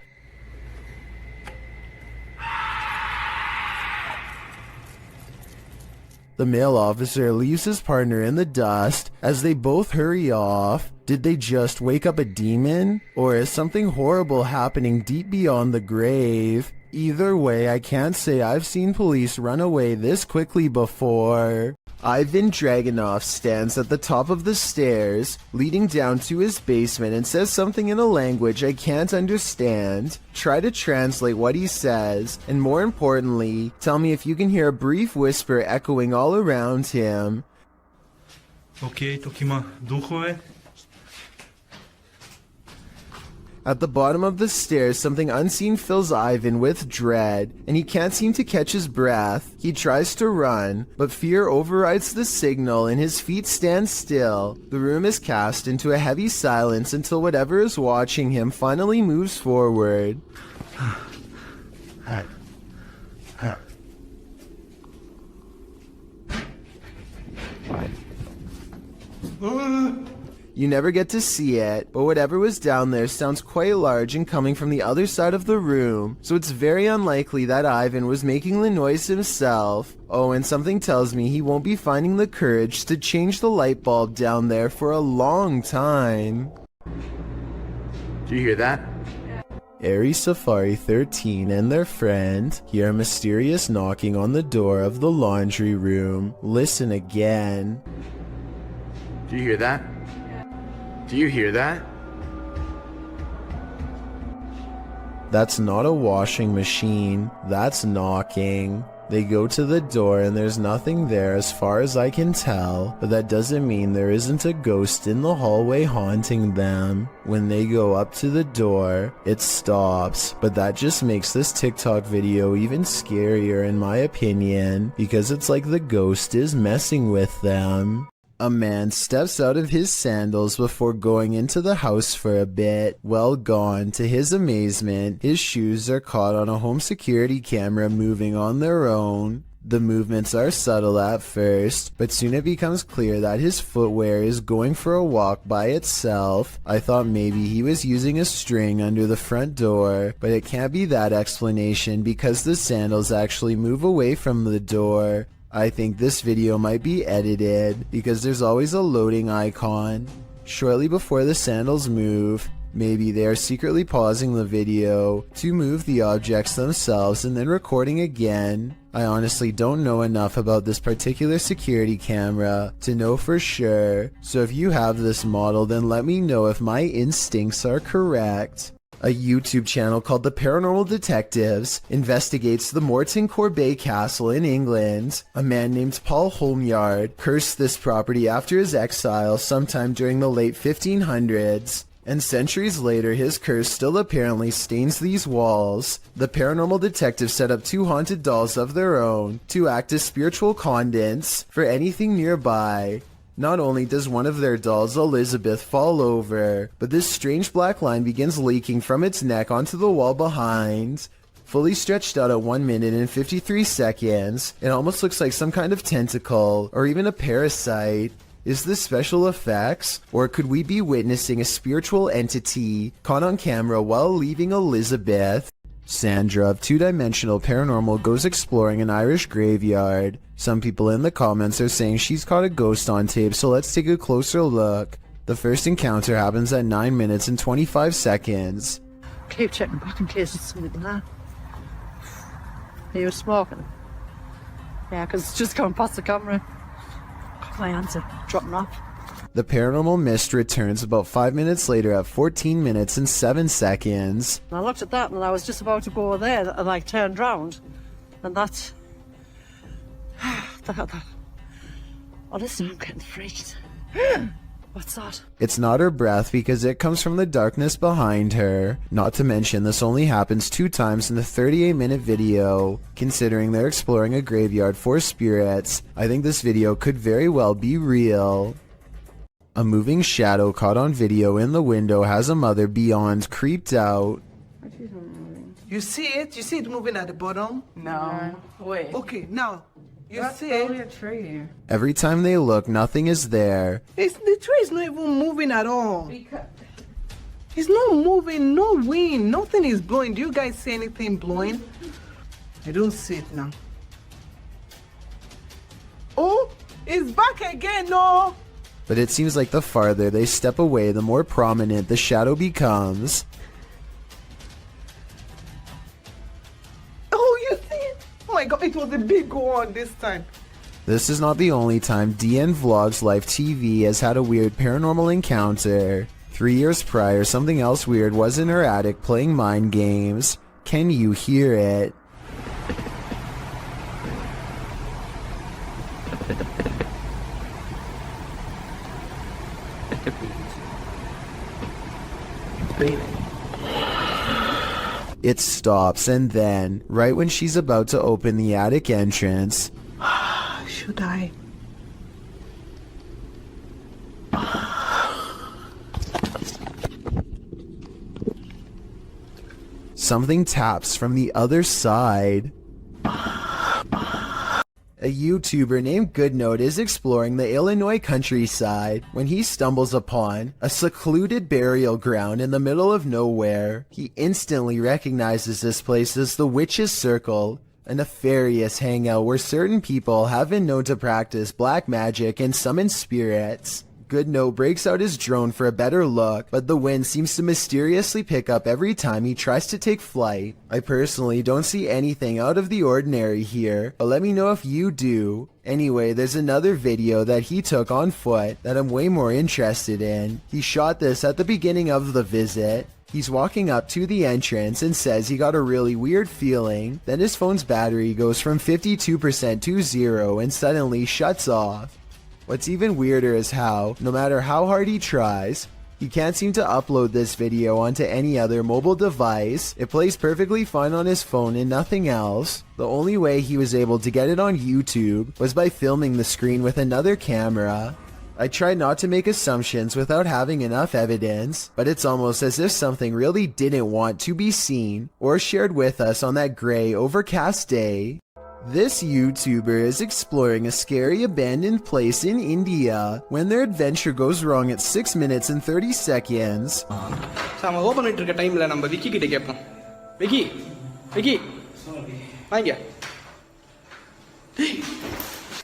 The male officer leaves his partner in the dust as they both hurry off. Did they just wake up a demon? Or is something horrible happening deep beyond the grave? Either way, I can't say I've seen police run away this quickly before. Ivan Dragunov stands at the top of the stairs, leading down to his basement, and says something in a language I can't understand. Try to translate what he says, and more importantly, tell me if you can hear a brief whisper echoing all around him. Okay, Tokima, duchove. At the bottom of the stairs, something unseen fills Ivan with dread, and he can't seem to catch his breath. He tries to run, but fear overrides the signal and his feet stand still. The room is cast into a heavy silence until whatever is watching him finally moves forward. You never get to see it, but whatever was down there sounds quite large and coming from the other side of the room, so it's very unlikely that Ivan was making the noise himself. Oh, and something tells me he won't be finding the courage to change the light bulb down there for a long time. Do you hear that? Aries Safari 13 and their friend hear a mysterious knocking on the door of the laundry room. Listen again. Do you hear that? Do you hear that? That's not a washing machine, that's knocking. They go to the door and there's nothing there as far as I can tell, but that doesn't mean there isn't a ghost in the hallway haunting them. When they go up to the door, it stops, but that just makes this TikTok video even scarier in my opinion, because it's like the ghost is messing with them. A man steps out of his sandals before going into the house for a bit. Well gone. To his amazement, his shoes are caught on a home security camera moving on their own. The movements are subtle at first, but soon it becomes clear that his footwear is going for a walk by itself. I thought maybe he was using a string under the front door, but it can't be that explanation because the sandals actually move away from the door. I think this video might be edited because there's always a loading icon. Shortly before the sandals move, maybe they are secretly pausing the video to move the objects themselves and then recording again. I honestly don't know enough about this particular security camera to know for sure, so if you have this model then let me know if my instincts are correct. A YouTube channel called The Paranormal Detectives investigates the Morton Corbet Castle in England. A man named Paul Holmyard cursed this property after his exile sometime during the late 1500s. And centuries later, his curse still apparently stains these walls. The paranormal detectives set up 2 haunted dolls of their own to act as spiritual conduits for anything nearby. Not only does one of their dolls, Elizabeth, fall over, but this strange black line begins leaking from its neck onto the wall behind. Fully stretched out at 1 minute and 53 seconds, it almost looks like some kind of tentacle, or even a parasite. Is this special effects? Or could we be witnessing a spiritual entity caught on camera while leaving Elizabeth? Sandra of 2-Dimensional Paranormal goes exploring an Irish graveyard. Some people in the comments are saying she's caught a ghost on tape, so let's take a closer look. The first encounter happens at 9 minutes and 25 seconds. Keep checking back in case it's something there. Are you smoking? Yeah, because it's just going past the camera. Got my answer. Dropping off. The paranormal mist returns about 5 minutes later at 14 minutes and 7 seconds. And I looked at that and I was just about to go there and I turned round. And that's... that. Oh, listen, I'm getting freaked. What's that? It's not her breath because it comes from the darkness behind her. Not to mention this only happens 2 times in the 38-minute video. Considering they're exploring a graveyard for spirits, I think this video could very well be real. A moving shadow caught on video in the window has a mother beyond creeped out. You see it? You see it moving at the bottom? No. Wait. Okay, now. You That's see probably it? a tree. Every time they look, nothing is there. The tree is not even moving at all. It's not moving, no wind, nothing is blowing. Do you guys see anything blowing? I don't see it now. Oh, it's back again, no! But it seems like the farther they step away, the more prominent the shadow becomes. Oh, you see it? Oh my god, it was a big one this time. This is not the only time DN Vlogs Live TV has had a weird paranormal encounter. 3 years prior, something else weird was in her attic playing mind games. Can you hear it? It stops, and then, right when she's about to open the attic entrance, Should I? something taps from the other side. A YouTuber named Goodnote is exploring the Illinois countryside when he stumbles upon a secluded burial ground in the middle of nowhere. He instantly recognizes this place as the Witch's Circle, a nefarious hangout where certain people have been known to practice black magic and summon spirits. Goodnote breaks out his drone for a better look, but the wind seems to mysteriously pick up every time he tries to take flight. I personally don't see anything out of the ordinary here, but let me know if you do. Anyway, there's another video that he took on foot that I'm way more interested in. He shot this at the beginning of the visit. He's walking up to the entrance and says he got a really weird feeling. Then his phone's battery goes from 52% to 0 and suddenly shuts off. What's even weirder is how, no matter how hard he tries, he can't seem to upload this video onto any other mobile device. It plays perfectly fine on his phone and nothing else. The only way he was able to get it on YouTube was by filming the screen with another camera. I try not to make assumptions without having enough evidence, but it's almost as if something really didn't want to be seen or shared with us on that gray, overcast day. This YouTuber is exploring a scary abandoned place in India when their adventure goes wrong at 6 minutes and 30 seconds. நம்ம open பண்ணிட்டு இருக்க டைம்ல நம்ம விக்கி கிட்ட கேட்போம். விக்கி விக்கி வாங்க.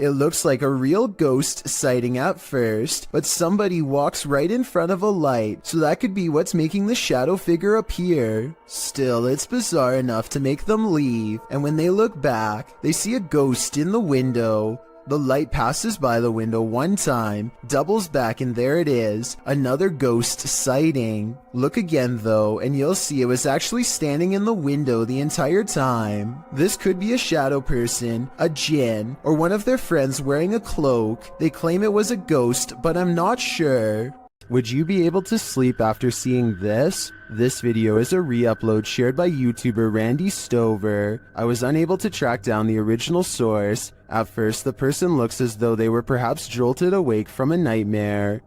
It looks like a real ghost sighting at first, but somebody walks right in front of a light, so that could be what's making the shadow figure appear. Still, it's bizarre enough to make them leave, and when they look back, they see a ghost in the window. The light passes by the window one time, doubles back, and there it is, another ghost sighting. Look again though, and you'll see it was actually standing in the window the entire time. This could be a shadow person, a djinn, or one of their friends wearing a cloak. They claim it was a ghost, but I'm not sure. Would you be able to sleep after seeing this? This video is a re-upload shared by YouTuber Randy Stover. I was unable to track down the original source. At first, the person looks as though they were perhaps jolted awake from a nightmare.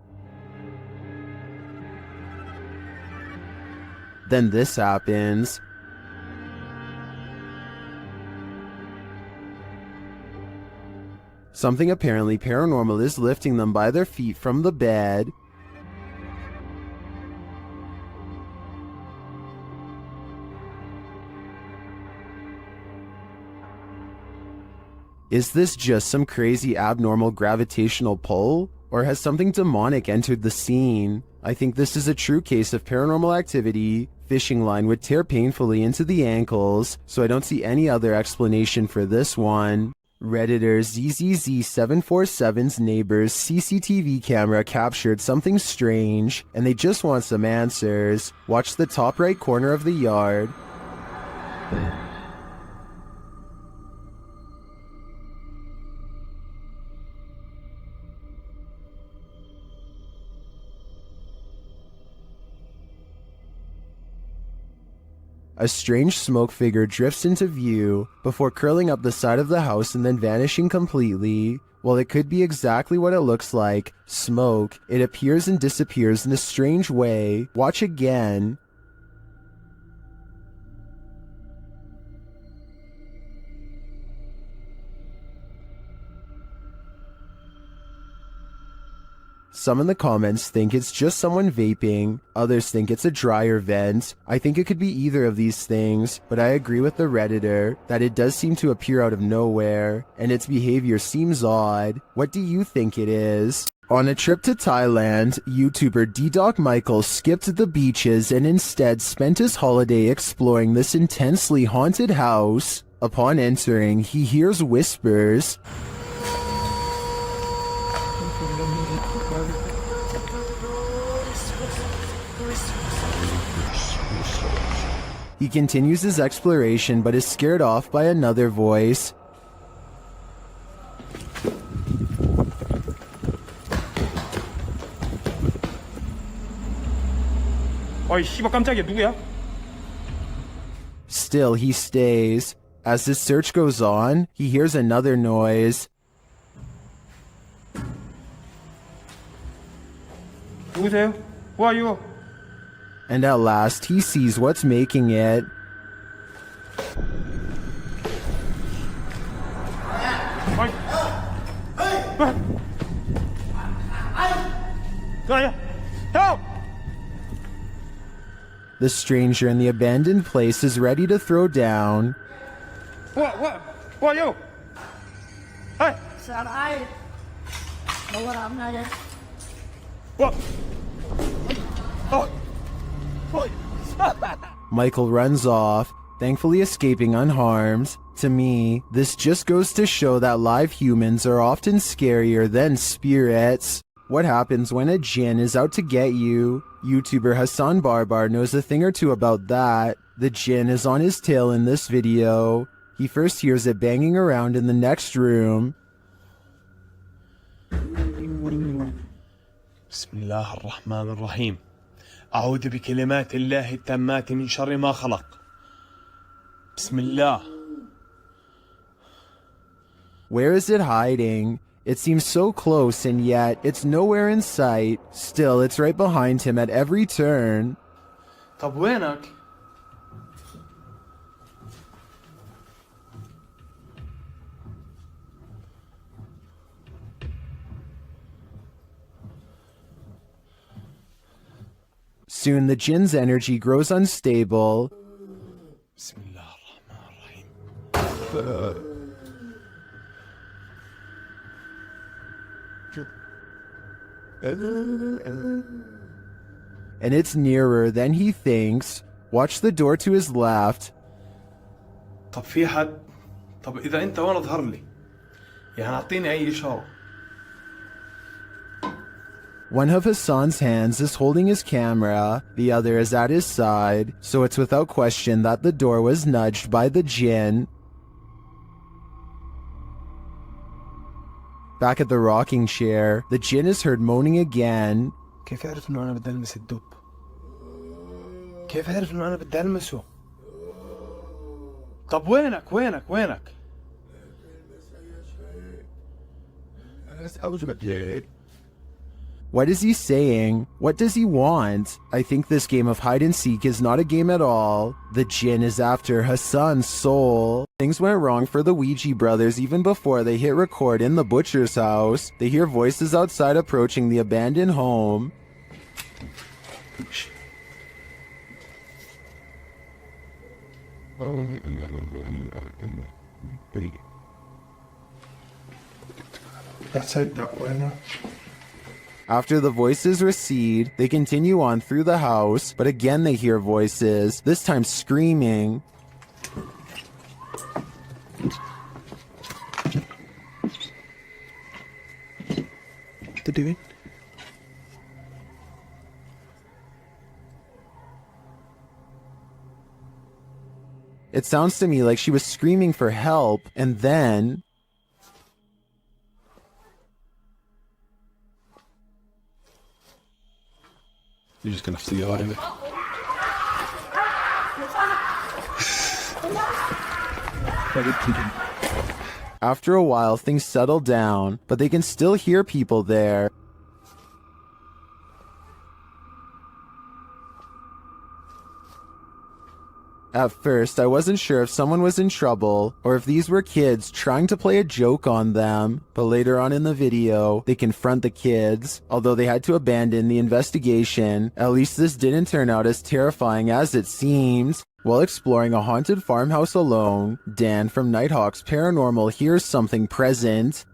Then this happens. Something apparently paranormal is lifting them by their feet from the bed. Is this just some crazy abnormal gravitational pull? Or has something demonic entered the scene? I think this is a true case of paranormal activity. Fishing line would tear painfully into the ankles, so I don't see any other explanation for this one. Redditor ZZZ747's neighbor's CCTV camera captured something strange, and they just want some answers. Watch the top right corner of the yard. a strange smoke figure drifts into view before curling up the side of the house and then vanishing completely. While it could be exactly what it looks like, smoke, it appears and disappears in a strange way. Watch again. Some in the comments think it's just someone vaping, others think it's a dryer vent. I think it could be either of these things, but I agree with the Redditor that it does seem to appear out of nowhere, and its behavior seems odd. What do you think it is? On a trip to Thailand, YouTuber D-Doc Michael skipped the beaches and instead spent his holiday exploring this intensely haunted house. Upon entering, he hears whispers. He continues his exploration but is scared off by another voice. 어이 씨발 깜짝이야 누구야? Still, he stays. As his search goes on, he hears another noise. 누구세요? Who are you? And at last, he sees what's making it. Help! The stranger in the abandoned place is ready to throw down. Who are you? Hey! Said I. Know what I'm not. What? Oh! Michael runs off, thankfully escaping unharmed. To me, this just goes to show that live humans are often scarier than spirits. What happens when a jinn is out to get you? YouTuber Hassan Barbar knows a thing or two about that. The jinn is on his tail in this video. He first hears it banging around in the next room. بسم الله الرحمن الرحيم أعوذ بكلمات الله التامات من شر ما خلق بسم الله. Where is it hiding? It seems so close and yet it's nowhere in sight. Still, it's right behind him at every turn. طب وينك؟ Soon the jinn's energy grows unstable. بسم الله الرحمن الرحيم. And it's nearer than he thinks. Watch the door to his left. طب في حد؟ طب إذا أنت وين اظهر لي؟ يعني أعطيني أي إشارة. One of Hassan's hands is holding his camera, the other is at his side, so it's without question that the door was nudged by the jinn. Back at the rocking chair, the jinn is heard moaning again. كيف أعرف إنه أنا بدي ألمس الدب؟ كيف أعرف إنه أنا بدي ألمسه؟ طب وينك؟ What is he saying? What does he want? I think this game of hide and seek is not a game at all. The jinn is after Hassan's soul. Things went wrong for the Ouija brothers even before they hit record in the butcher's house. They hear voices outside approaching the abandoned home. After the voices recede, they continue on through the house, but again they hear voices, this time screaming. What are you doing? It sounds to me like she was screaming for help, and then... You're just gonna have to go out of it. After a while, things settle down, but they can still hear people there. At first, I wasn't sure if someone was in trouble or if these were kids trying to play a joke on them, but later on in the video, they confront the kids. Although they had to abandon the investigation, at least this didn't turn out as terrifying as it seems. While exploring a haunted farmhouse alone, Dan from Nighthawk's Paranormal hears something present.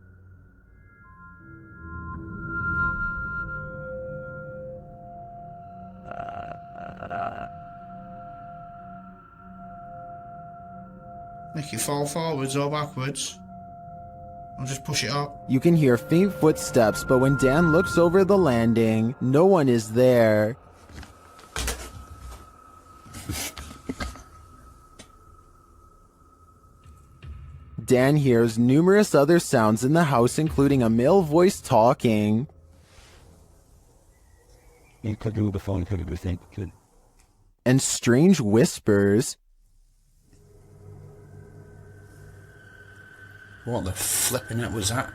Make it fall forwards or backwards. I'll just push it up. You can hear faint footsteps, but when Dan looks over the landing, no one is there. Dan hears numerous other sounds in the house, including a male voice talking. And strange whispers. What the flipping it was that?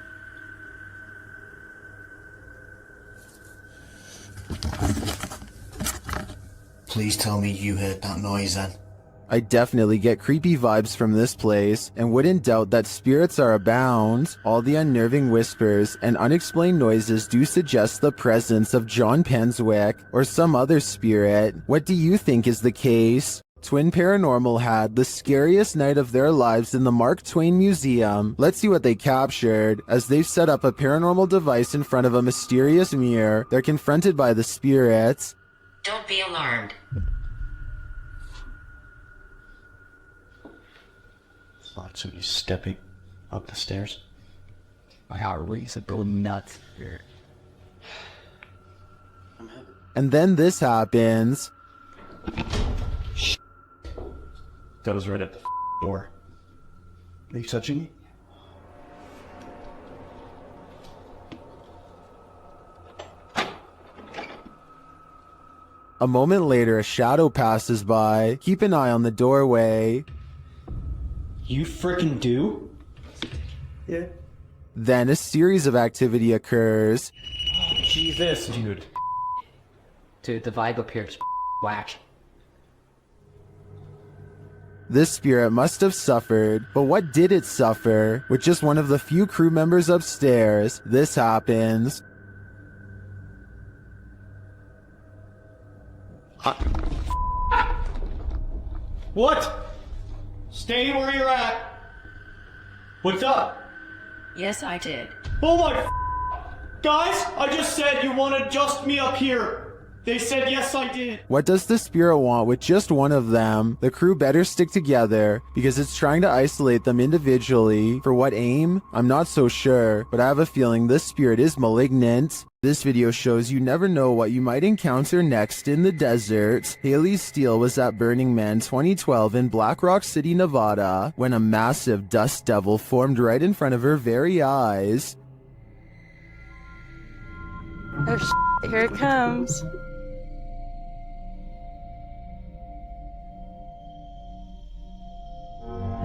Please tell me you heard that noise then. I definitely get creepy vibes from this place, and wouldn't doubt that spirits are abound. All the unnerving whispers and unexplained noises do suggest the presence of John Penswick or some other spirit. What do you think is the case? Twin Paranormal had the scariest night of their lives in the Mark Twain Museum. Let's see what they captured. As they've set up a paranormal device in front of a mysterious mirror, they're confronted by the spirits. Don't be alarmed. Thought somebody stepping up the stairs. My heart races a little nuts here. And then this happens. That was right at the door. Are you touching me? A moment later, a shadow passes by. Keep an eye on the doorway. You frickin' do? Yeah. Then a series of activity occurs. Jesus, dude. Dude, the vibe up here is whack. This spirit must have suffered, but what did it suffer? With just one of the few crew members upstairs, this happens. What? Stay where you're at. What's up? Yes, I did. Oh my guys, I just said you want to adjust me up here. They said yes, I did. What does the spirit want with just one of them? The crew better stick together because it's trying to isolate them individually. For what aim? I'm not so sure, but I have a feeling this spirit is malignant. This video shows you never know what you might encounter next in the desert. Haley Steele was at Burning Man 2012 in Black Rock City, Nevada, when a massive dust devil formed right in front of her very eyes. Oh, here it comes.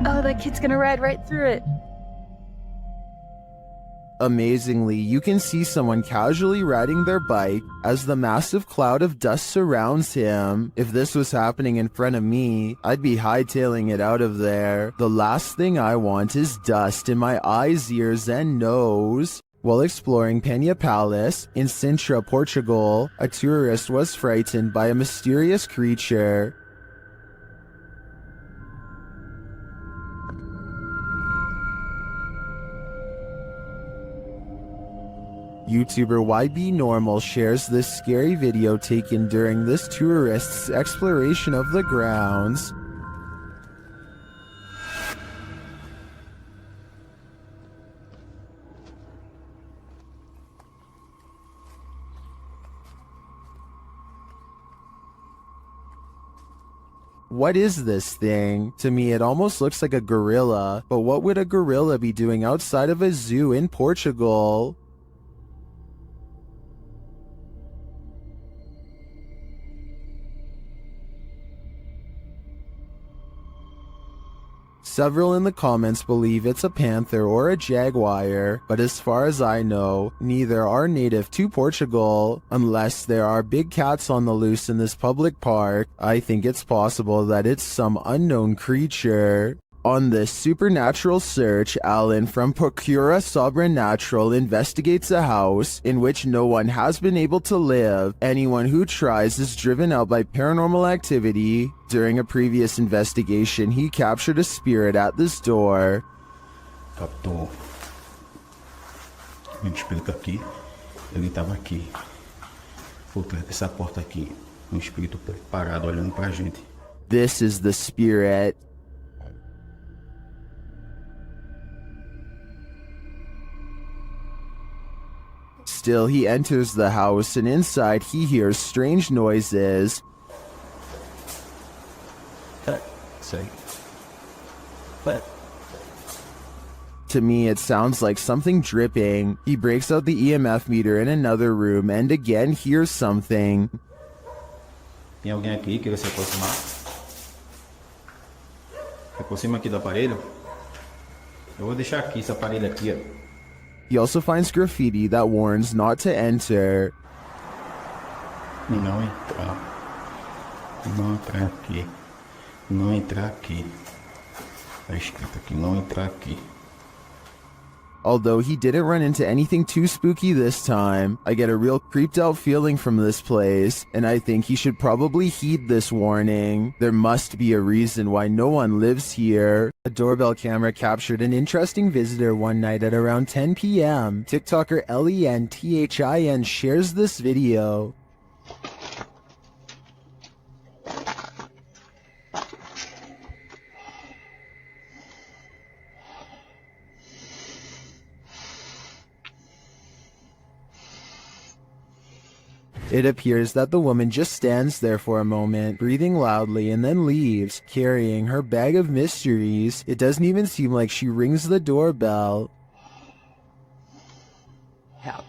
Oh, that kid's gonna ride right through it. Amazingly, you can see someone casually riding their bike as the massive cloud of dust surrounds him. If this was happening in front of me, I'd be hightailing it out of there. The last thing I want is dust in my eyes, ears, and nose. While exploring Penha Palace in Sintra, Portugal, a tourist was frightened by a mysterious creature. YouTuber YB Normal shares this scary video taken during this tourist's exploration of the grounds. What is this thing? To me, it almost looks like a gorilla, but what would a gorilla be doing outside of a zoo in Portugal? Several in the comments believe it's a panther or a jaguar, but as far as I know, neither are native to Portugal. Unless there are big cats on the loose in this public park, I think it's possible that it's some unknown creature. On this supernatural search, Alan from Procura Sobrenatural investigates a house in which no one has been able to live. Anyone who tries is driven out by paranormal activity. During a previous investigation, he captured a spirit at this door. Captou um espírito aqui. Ele estava aqui, por trás dessa porta aqui. Espírito parado olhando pra gente. This is the spirit. Still, he enters the house, and inside he hears strange noises. To me, it sounds like something dripping. He breaks out the EMF meter in another room and again hears something. Tem alguém aqui que quer se aproximar? Se aproxima aqui do aparelho. Eu vou deixar aqui esse aparelho aqui, ó. He also finds graffiti that warns not to enter. Não entrar. Não entrar aqui. Não entrar aqui. Tá escrito aqui, não entrar aqui. Although he didn't run into anything too spooky this time, I get a real creeped out feeling from this place, and I think he should probably heed this warning. There must be a reason why no one lives here. A doorbell camera captured an interesting visitor one night at around 10 p.m. TikToker LENTHIN shares this video. It appears that the woman just stands there for a moment, breathing loudly, and then leaves, carrying her bag of mysteries. It doesn't even seem like she rings the doorbell. Help.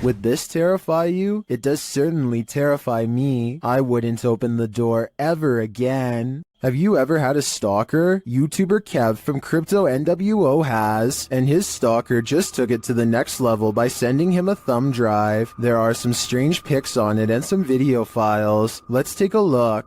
Would this terrify you? It does certainly terrify me. I wouldn't open the door ever again. Have you ever had a stalker? YouTuber Kev from Crypto NWO has, and his stalker just took it to the next level by sending him a thumb drive. There are some strange pics on it and some video files. Let's take a look.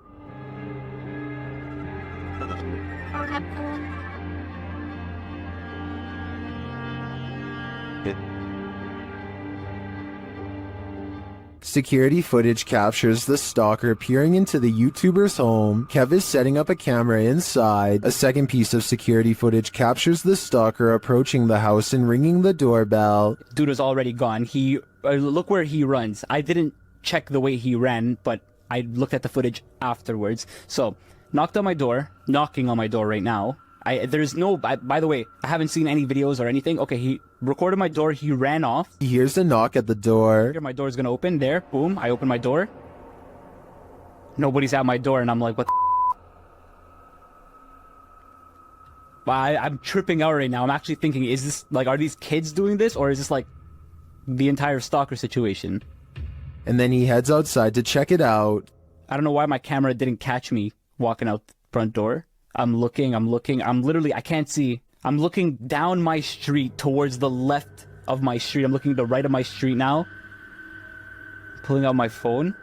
Security footage captures the stalker peering into the YouTuber's home. Kev is setting up a camera inside. A second piece of security footage captures the stalker approaching the house and ringing the doorbell. Dude is already gone. Look where he runs. I didn't check the way he ran, but I looked at the footage afterwards. So, knocking on my door right now. By the way, I haven't seen any videos or anything. Okay, he recorded my door, he ran off. He hears a knock at the door. My door's gonna open, there, boom, I open my door. Nobody's at my door, and I'm like, what the I'm tripping out right now. I'm actually thinking, is this, like, are these kids doing this, or is this, like, the entire stalker situation? And then he heads outside to check it out. I don't know why my camera didn't catch me walking out the front door. I'm looking, I can't see. I'm looking down my street towards the left of my street. I'm looking to the right of my street now. Pulling out my phone.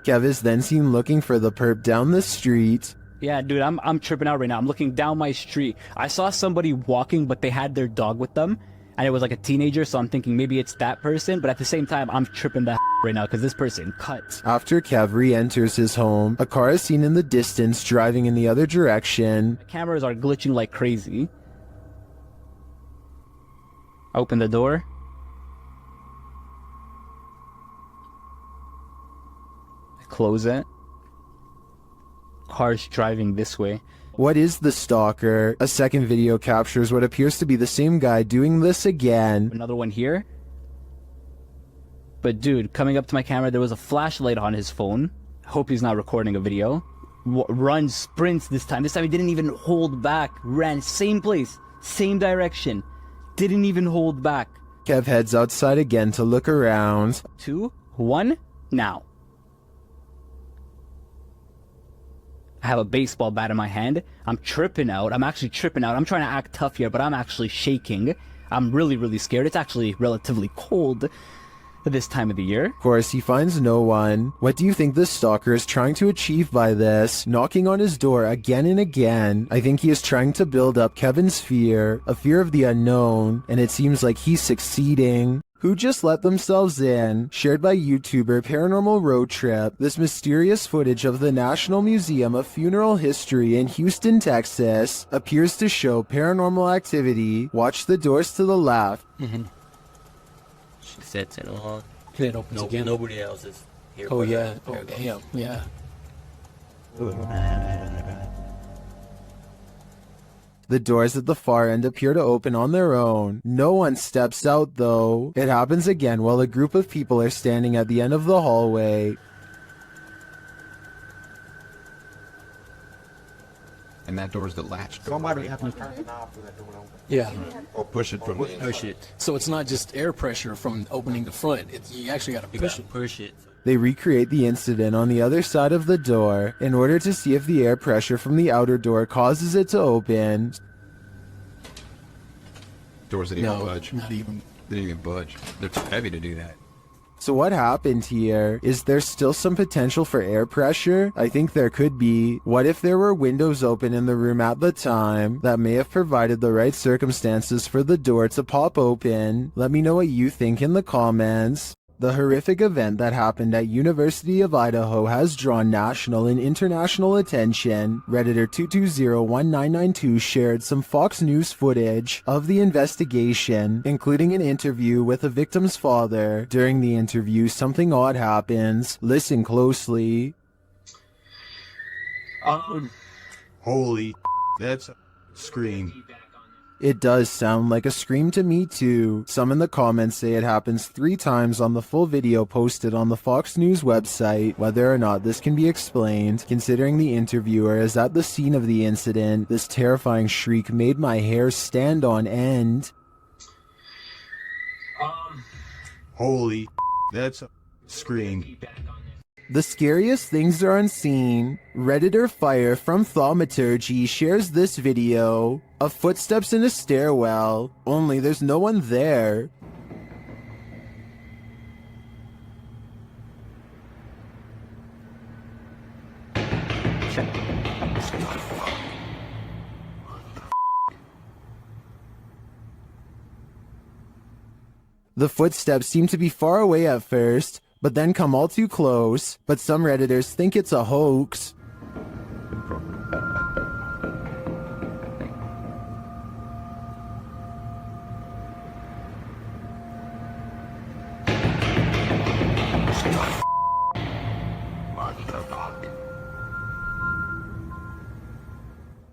Kev is then seen looking for the perp down the street. Yeah, dude, I'm tripping out right now. I'm looking down my street. I saw somebody walking, but they had their dog with them. And it was like a teenager, so I'm thinking maybe it's that person. But at the same time, I'm tripping the right now because this person cut. After Kev re-enters his home, a car is seen in the distance driving in the other direction. The cameras are glitching like crazy. Open the door. Close it. Car's driving this way. What is the stalker? A second video captures what appears to be the same guy doing this again. Another one here. But dude, coming up to my camera, there was a flashlight on his phone. Hope he's not recording a video. Runs, sprints this time. This time he didn't even hold back. Ran, same place, same direction. Didn't even hold back. Kev heads outside again to look around. 2, 1, now. I have a baseball bat in my hand. I'm tripping out. I'm actually tripping out. I'm trying to act tough here, but I'm actually shaking. I'm really, really scared. It's actually relatively cold this time of the year. Of course, he finds no one. What do you think this stalker is trying to achieve by this? Knocking on his door again and again. I think he is trying to build up Kevin's fear, a fear of the unknown, and it seems like he's succeeding. Who just let themselves in? Shared by YouTuber Paranormal Road Trip, this mysterious footage of the National Museum of Funeral History in Houston, Texas, appears to show paranormal activity. Watch the doors to the left. She sets it on. It opens again. Nobody else is here. Oh but yeah. her. Oh damn. Yeah. The doors at the far end appear to open on their own. No one steps out though. It happens again while a group of people are standing at the end of the hallway. And that door's the latch door. Somebody happened to turn the knob for that door to open. Yeah. Or push it from the Push it. So it's not just air pressure from opening the front. You actually got to push it. Push it. They recreate the incident on the other side of the door in order to see if the air pressure from the outer door causes it to open. Doors didn't even budge. Not even. They didn't even budge. They're too heavy to do that. So what happened here? Is there still some potential for air pressure? I think there could be. What if there were windows open in the room at the time that may have provided the right circumstances for the door to pop open? Let me know what you think in the comments. The horrific event that happened at University of Idaho has drawn national and international attention. Redditor 2201992 shared some Fox News footage of the investigation, including an interview with the victim's father. During the interview, something odd happens. Listen closely. Holy, that's a scream. It does sound like a scream to me too. Some in the comments say it happens 3 times on the full video posted on the Fox News website. Whether or not this can be explained, considering the interviewer is at the scene of the incident, this terrifying shriek made my hair stand on end. Holy, that's a scream. The scariest things are unseen. Redditor Fire from Thaumaturgy shares this video of footsteps in a stairwell, only there's no one there. The footsteps seem to be far away at first, but then come all too close. But some Redditors think it's a hoax.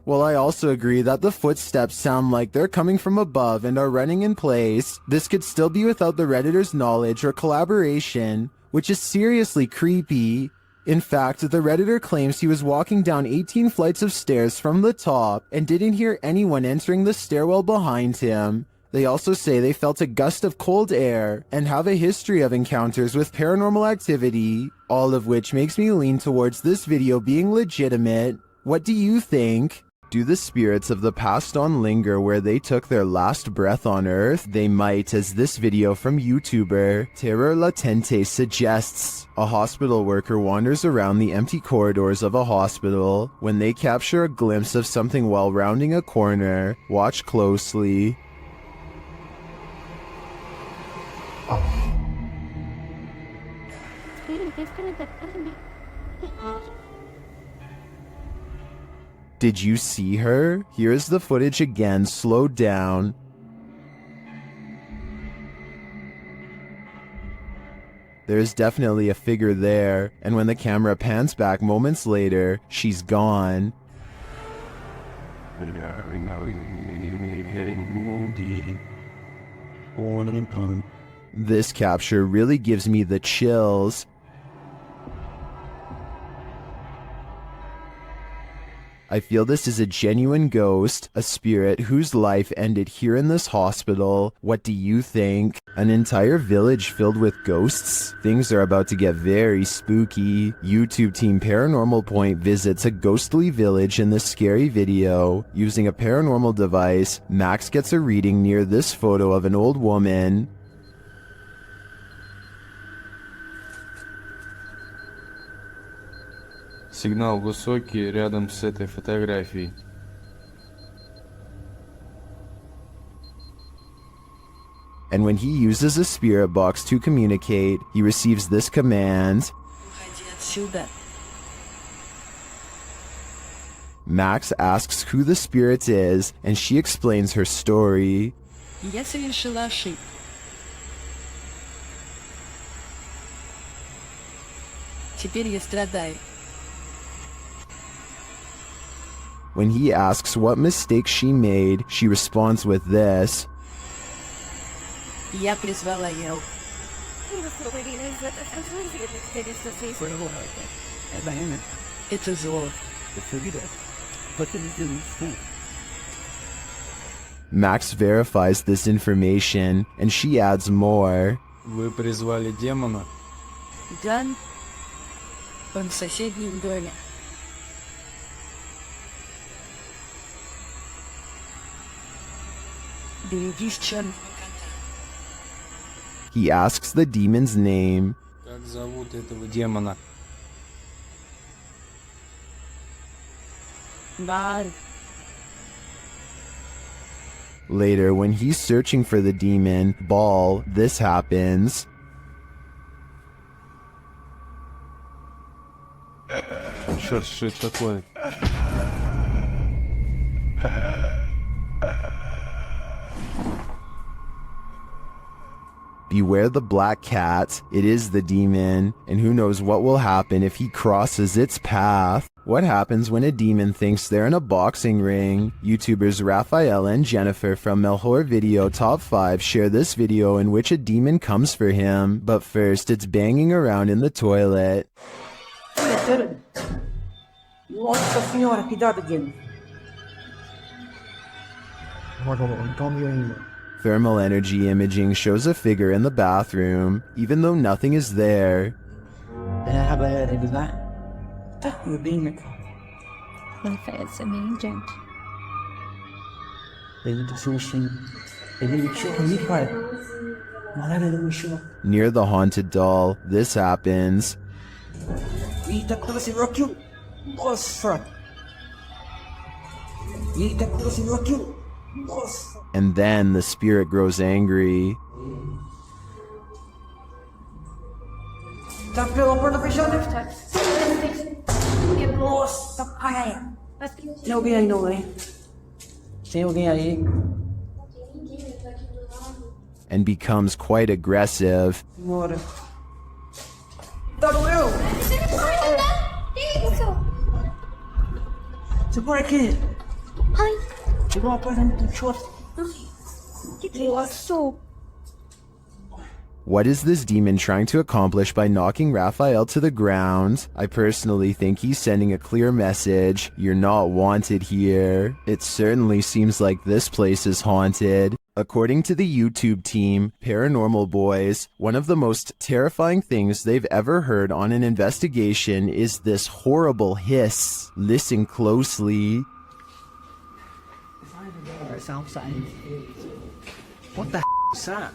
Well, I also agree that the footsteps sound like they're coming from above and are running in place. This could still be without the Redditor's knowledge or collaboration, which is seriously creepy. In fact, the Redditor claims he was walking down 18 flights of stairs from the top and didn't hear anyone entering the stairwell behind him. They also say they felt a gust of cold air and have a history of encounters with paranormal activity, all of which makes me lean towards this video being legitimate. What do you think? Do the spirits of the past on linger where they took their last breath on Earth? They might, as this video from YouTuber Terror Latente suggests. A hospital worker wanders around the empty corridors of a hospital when they capture a glimpse of something while rounding a corner. Watch closely. Did you see her? Here's the footage again, slowed down. There's definitely a figure there, and when the camera pans back moments later, she's gone. This capture really gives me the chills. I feel this is a genuine ghost, a spirit whose life ended here in this hospital. What do you think? An entire village filled with ghosts? Things are about to get very spooky. YouTube team Paranormal Point visits a ghostly village in this scary video. Using a paranormal device, Max gets a reading near this photo of an old woman. Сигнал высокий рядом с этой фотографией. And when he uses a spirit box to communicate, he receives this command. Max asks who the spirit is, and she explains her story. Я совершила ошибку. Теперь я страдаю. When he asks what mistake she made, she responds with this. Я призвала ее. Это зло. Max verifies this information, and she adds more. Вы призвали демона? Да. Он в соседнем доме. Берегись, Чон. He asks the demon's name. Как зовут этого демона? Бар. Later, when he's searching for the demon, Ball, this happens. Черт, что это такое? Beware the black cat. It is the demon, and who knows what will happen if he crosses its path. What happens when a demon thinks they're in a boxing ring? YouTubers Raphael and Jennifer from Melhor Video Top 5 share this video in which a demon comes for him, but first it's banging around in the toilet. Nossa senhora, cuidado, Jim. Thermal energy imaging shows a figure in the bathroom, even though nothing is there. Near the haunted doll, this happens. And then the spirit grows angry. Tem alguém aí, não, hein? Tem alguém aí? And becomes quite aggressive. Bora. Tá doeu! Segura aqui. Ai. Chegou uma coisa no short. What is this demon trying to accomplish by knocking Raphael to the ground? I personally think he's sending a clear message. You're not wanted here. It certainly seems like this place is haunted. According to the YouTube team, Paranormal Boys, one of the most terrifying things they've ever heard on an investigation is this horrible hiss. Listen closely. What the is that?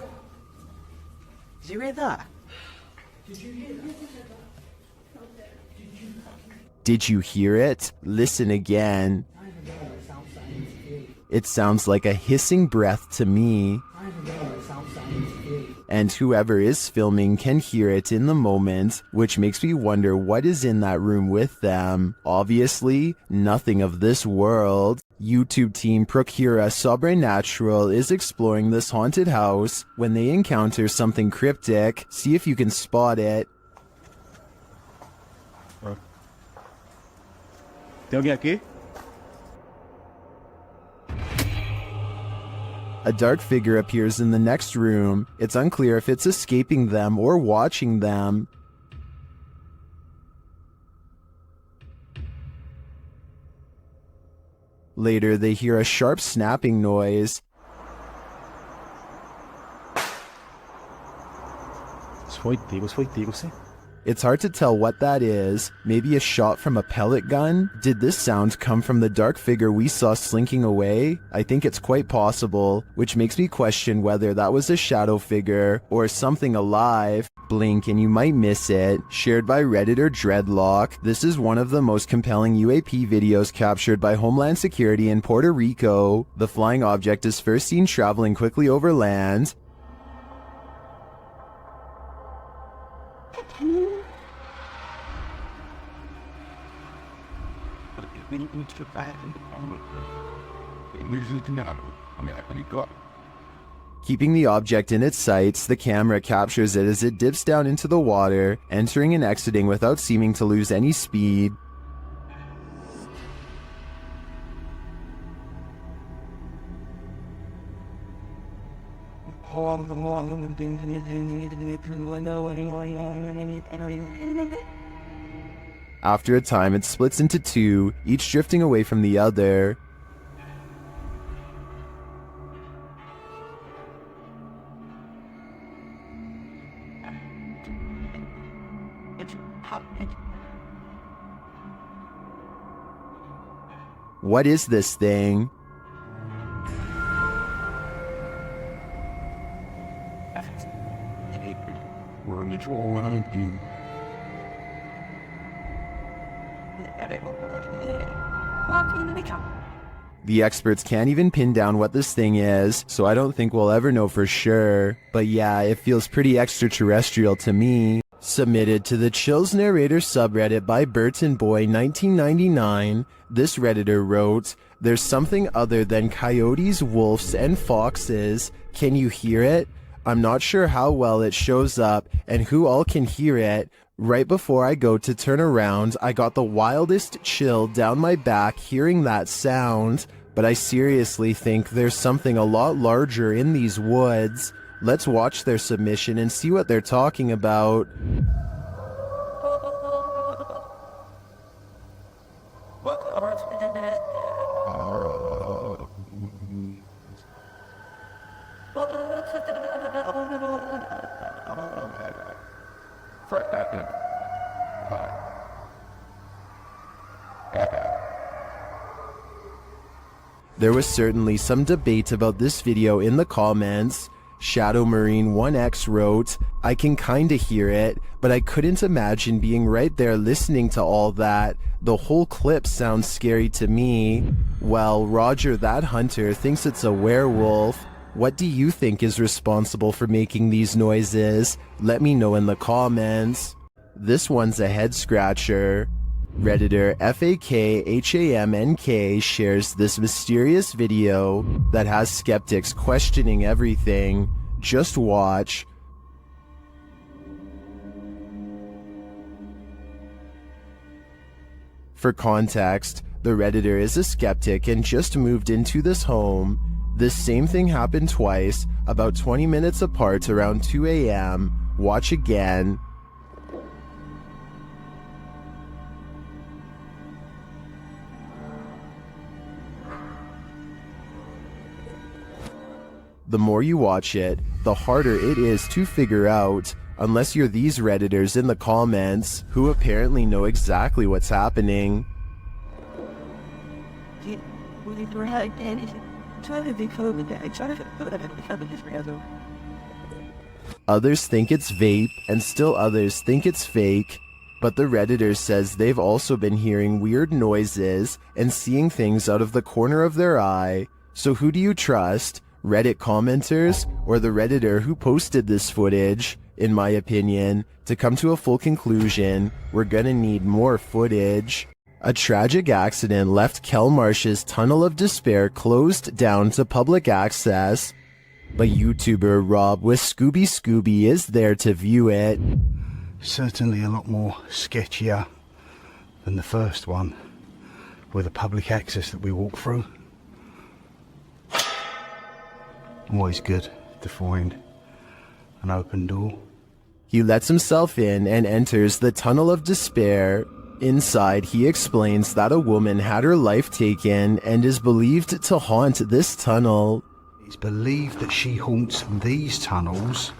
Did you hear that? Did you hear it? Listen again. It sounds like a hissing breath to me. And whoever is filming can hear it in the moment, which makes me wonder what is in that room with them. Obviously, nothing of this world. YouTube team Procura Sobrenatural is exploring this haunted house. When they encounter something cryptic, see if you can spot it. Tem alguém aqui? A dark figure appears in the next room. It's unclear if it's escaping them or watching them. Later, they hear a sharp snapping noise. It's hard to tell what that is. Maybe a shot from a pellet gun? Did this sound come from the dark figure we saw slinking away? I think it's quite possible, which makes me question whether that was a shadow figure or something alive. Blink and you might miss it. Shared by Redditor Dreadlock. This is one of the most compelling UAP videos captured by Homeland Security in Puerto Rico. The flying object is first seen traveling quickly over land. Keeping the object in its sights, the camera captures it as it dips down into the water, entering and exiting without seeming to lose any speed. After a time, it splits into two, each drifting away from the other. What is this thing? The experts can't even pin down what this thing is, so I don't think we'll ever know for sure. But yeah, it feels pretty extraterrestrial to me. Submitted to the Chills Narrator subreddit by Burton Boy 1999, this Redditor wrote, "There's something other than coyotes, wolves, and foxes. Can you hear it? I'm not sure how well it shows up and who all can hear it. Right before I go to turn around, I got the wildest chill down my back hearing that sound. But I seriously think there's something a lot larger in these woods. Let's watch their submission and see what they're talking about." There was certainly some debate about this video in the comments. Shadow Marine 1X wrote, "I can kinda hear it, but I couldn't imagine being right there listening to all that. The whole clip sounds scary to me." Well, Roger That Hunter thinks it's a werewolf. What do you think is responsible for making these noises? Let me know in the comments. This one's a head scratcher. Redditor FAKHAMNK shares this mysterious video that has skeptics questioning everything. Just watch. For context, the Redditor is a skeptic and just moved into this home. This same thing happened twice, about 20 minutes apart around 2 a.m. Watch again. The more you watch it, the harder it is to figure out, unless you're these Redditors in the comments, who apparently know exactly what's happening. Others think it's vape, and still others think it's fake. But the Redditor says they've also been hearing weird noises and seeing things out of the corner of their eye. So who do you trust? Reddit commenters or the Redditor who posted this footage? In my opinion, to come to a full conclusion, we're gonna need more footage. A tragic accident left Kelmarsh's Tunnel of Despair closed down to public access, but YouTuber Rob with Scooby is there to view it. Certainly a lot more sketchier than the first one with the public access that we walk through. Always good to find an open door. He lets himself in and enters the Tunnel of Despair. Inside, he explains that a woman had her life taken and is believed to haunt this tunnel. It's believed that she haunts these tunnels,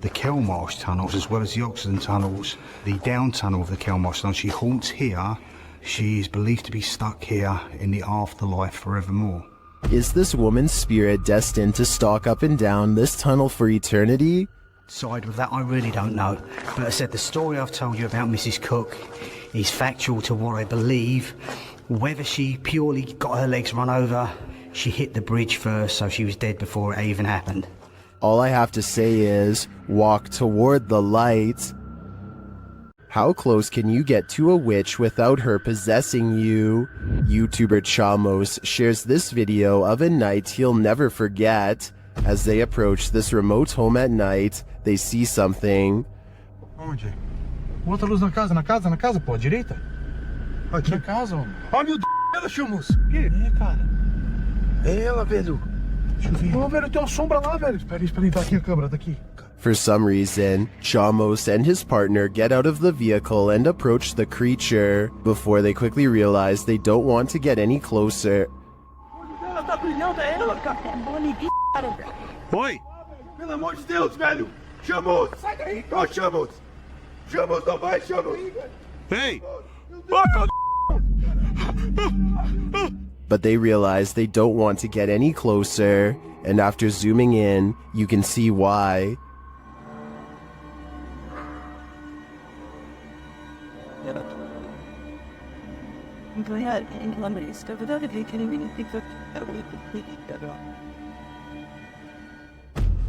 the Kelmarsh tunnels, as well as the Oxenden tunnels, the down tunnel of the Kelmarsh tunnel. She haunts here. She is believed to be stuck here in the afterlife forevermore. Is this woman's spirit destined to stalk up and down this tunnel for eternity? Side with that, I really don't know. But I said the story I've told you about Mrs. Cook is factual to what I believe. Whether she purely got her legs run over, she hit the bridge first, so she was dead before it even happened. All I have to say is, walk toward the light. How close can you get to a witch without her possessing you? YouTuber Chamos shares this video of a night he'll never forget. As they approach this remote home at night, they see something. Onde? Bota a luz na casa, pô, direita. Aqui. Na casa, homem. Ó, meu Deus, ela, Chamos. O quê? É, cara. É ela, velho. Deixa eu ver. Ô, velho, tem uma sombra lá, velho. Espera aí, tá aqui a câmera, tá aqui. For some reason, Chamos and his partner get out of the vehicle and approach the creature, before they quickly realize they don't want to get any closer. Ela tá brilhando, é ela, cara. É bonitinha, cara. Oi! Pelo amor de Deus, velho! Chamos! Sai daí! Ó, Chamos! Chamos, não vai, Chamos! Ei! But they realize they don't want to get any closer, and after zooming in, you can see why.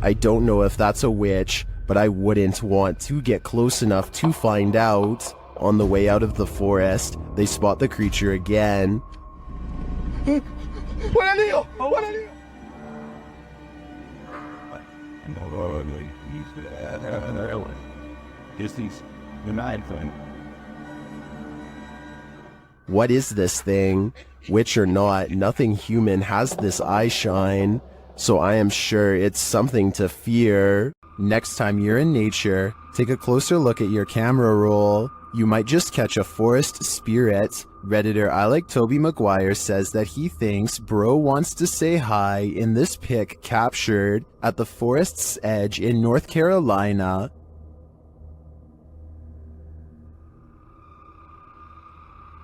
I don't know if that's a witch, but I wouldn't want to get close enough to find out. On the way out of the forest, they spot the creature again. What is this thing? Witch or not, nothing human has this eye shine, so I am sure it's something to fear. Next time you're in nature, take a closer look at your camera roll. You might just catch a forest spirit. Redditor I Like Toby Maguire says that he thinks Bro wants to say hi in this pic captured at the forest's edge in North Carolina.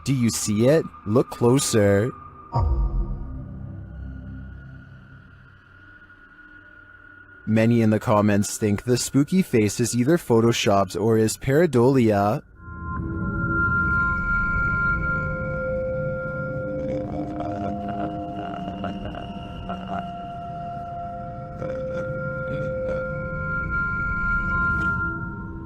Do you see it? Look closer. Many in the comments think the spooky face is either photoshopped or is pareidolia.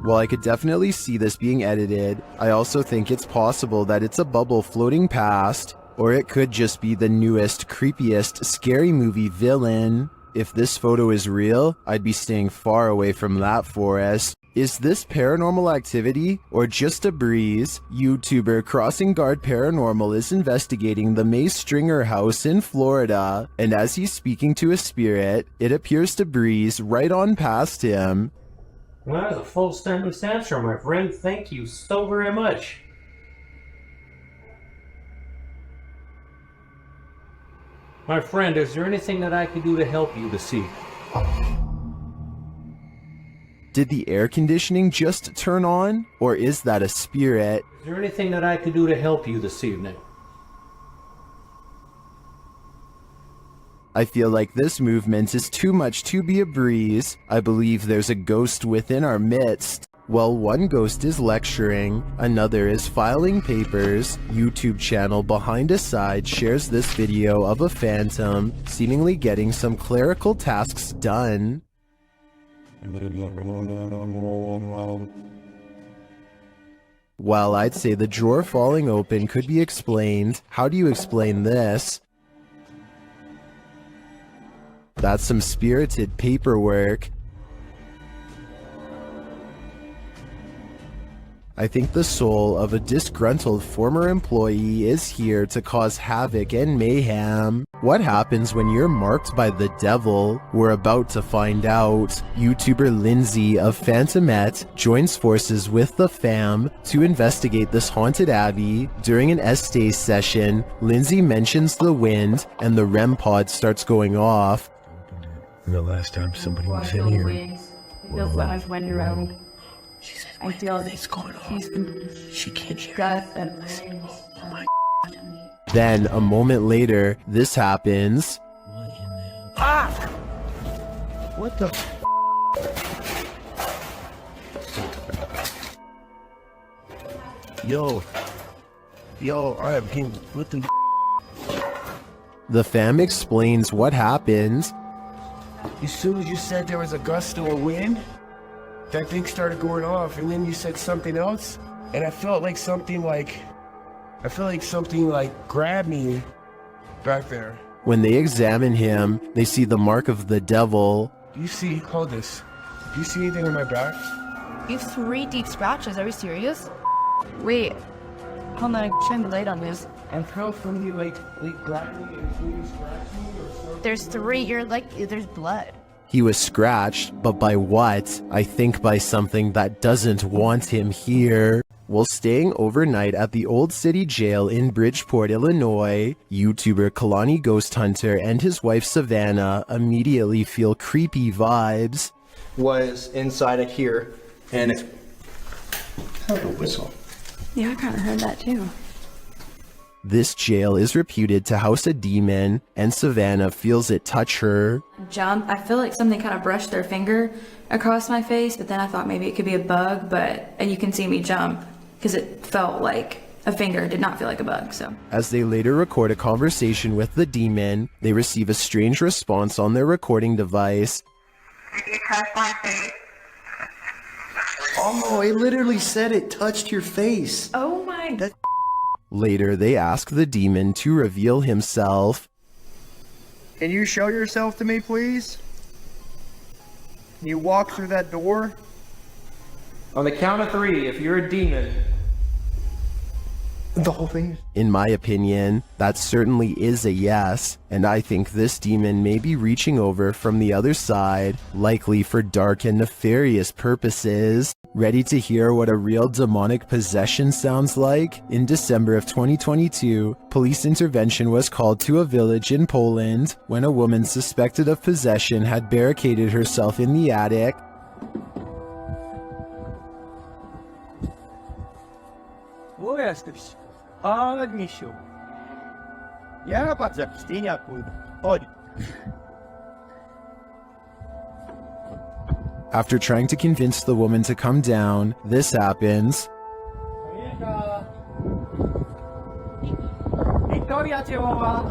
While I could definitely see this being edited, I also think it's possible that it's a bubble floating past, or it could just be the newest, creepiest, scary movie villain. If this photo is real, I'd be staying far away from that forest. Is this paranormal activity, or just a breeze? YouTuber Crossing Guard Paranormal is investigating the May Stringer house in Florida, and as he's speaking to a spirit, it appears to breeze right on past him. Well, that's a full sentence answer, my friend. Thank you so very much. My friend, is there anything that I can do to help you this evening? Did the air conditioning just turn on? Or is that a spirit? Is there anything that I can do to help you this evening? I feel like this movement is too much to be a breeze. I believe there's a ghost within our midst. While one ghost is lecturing, another is filing papers. YouTube channel Behind a Side shares this video of a phantom seemingly getting some clerical tasks done. While I'd say the drawer falling open could be explained, how do you explain this? That's some spirited paperwork. I think the soul of a disgruntled former employee is here to cause havoc and mayhem. What happens when you're marked by the devil? We're about to find out. YouTuber Lindsay of Phantomette joins forces with the fam to investigate this haunted abbey. During an Estee session, Lindsay mentions the wind and the REM pod starts going off. The last time somebody was in here. Feels like I've went around. I feel it's going on. She can't hear. Oh my. Then, a moment later, this happens. Ah! What the? Yo, alright, can what the? The fam explains what happened. As soon as you said there was a gust of wind, that thing started going off, and then you said something else, and I felt like something like grabbed me back there. When they examine him, they see the mark of the devil. Do you see, hold this, do you see anything on my back? You have 3 deep scratches, are you serious? Wait, hold on, shine the light on this. I felt somebody like grabbed me and scratched me or something. There's 3, there's blood. He was scratched, but by what? I think by something that doesn't want him here. While staying overnight at the Old City Jail in Bridgeport, Illinois, YouTuber Kalani Ghost Hunter and his wife Savannah immediately feel creepy vibes. Was inside of here, and it heard a whistle. Yeah, I kind of heard that too. This jail is reputed to house a demon, and Savannah feels it touch her. Jump. I feel like something kind of brushed their finger across my face, but then I thought maybe it could be a bug, and you can see me jump because it felt like a finger. It did not feel like a bug, so. As they later record a conversation with the demon, they receive a strange response on their recording device. Oh, it literally said it touched your face. Oh my. Later, they ask the demon to reveal himself. Can you show yourself to me, please? Can you walk through that door? On the count of 3, if you're a demon. The whole thing? In my opinion, that certainly is a yes, and I think this demon may be reaching over from the other side, likely for dark and nefarious purposes. Ready to hear what a real demonic possession sounds like? In December of 2022, police intervention was called to a village in Poland when a woman suspected of possession had barricaded herself in the attic. Wo jesteś? Ale misiu. Ja patrzę, styniaku. Chodź. After trying to convince the woman to come down, this happens. Wiktoria cię woła.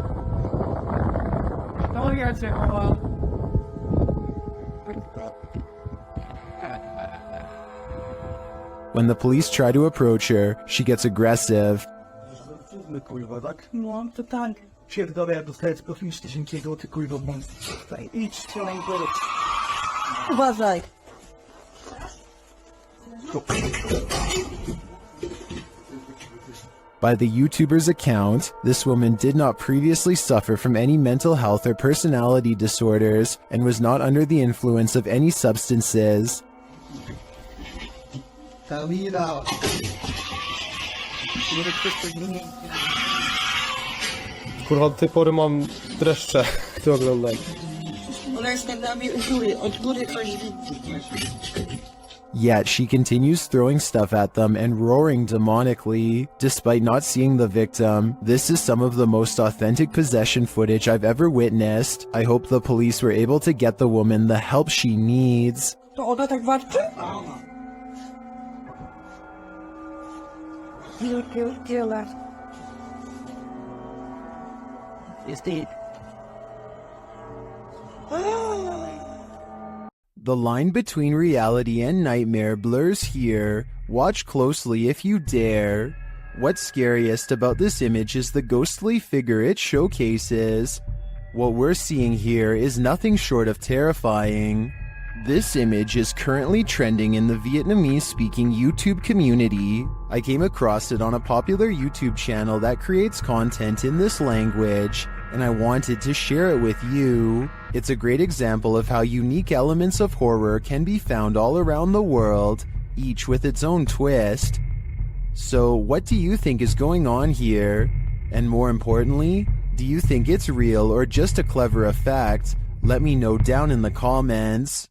Wiktoria cię woła. When the police try to approach her, she gets aggressive. Kurwa, tak? No, to tak. Pierdolę, ja dostaję z profilu tysięciego, ty kurwa, idź, strzelaj, powiedz. Uważaj. By the YouTuber's account, this woman did not previously suffer from any mental health or personality disorders and was not under the influence of any substances. Kurwa, od tej pory mam dreszcze to oglądać. Yet she continues throwing stuff at them and roaring demonically. Despite not seeing the victim, this is some of the most authentic possession footage I've ever witnessed. I hope the police were able to get the woman the help she needs. To ona tak warczy? Tyle. Jest dead. The line between reality and nightmare blurs here. Watch closely if you dare. What's scariest about this image is the ghostly figure it showcases. What we're seeing here is nothing short of terrifying. This image is currently trending in the Vietnamese-speaking YouTube community. I came across it on a popular YouTube channel that creates content in this language, and I wanted to share it with you. It's a great example of how unique elements of horror can be found all around the world, each with its own twist. So, what do you think is going on here? And more importantly, do you think it's real or just a clever effect? Let me know down in the comments.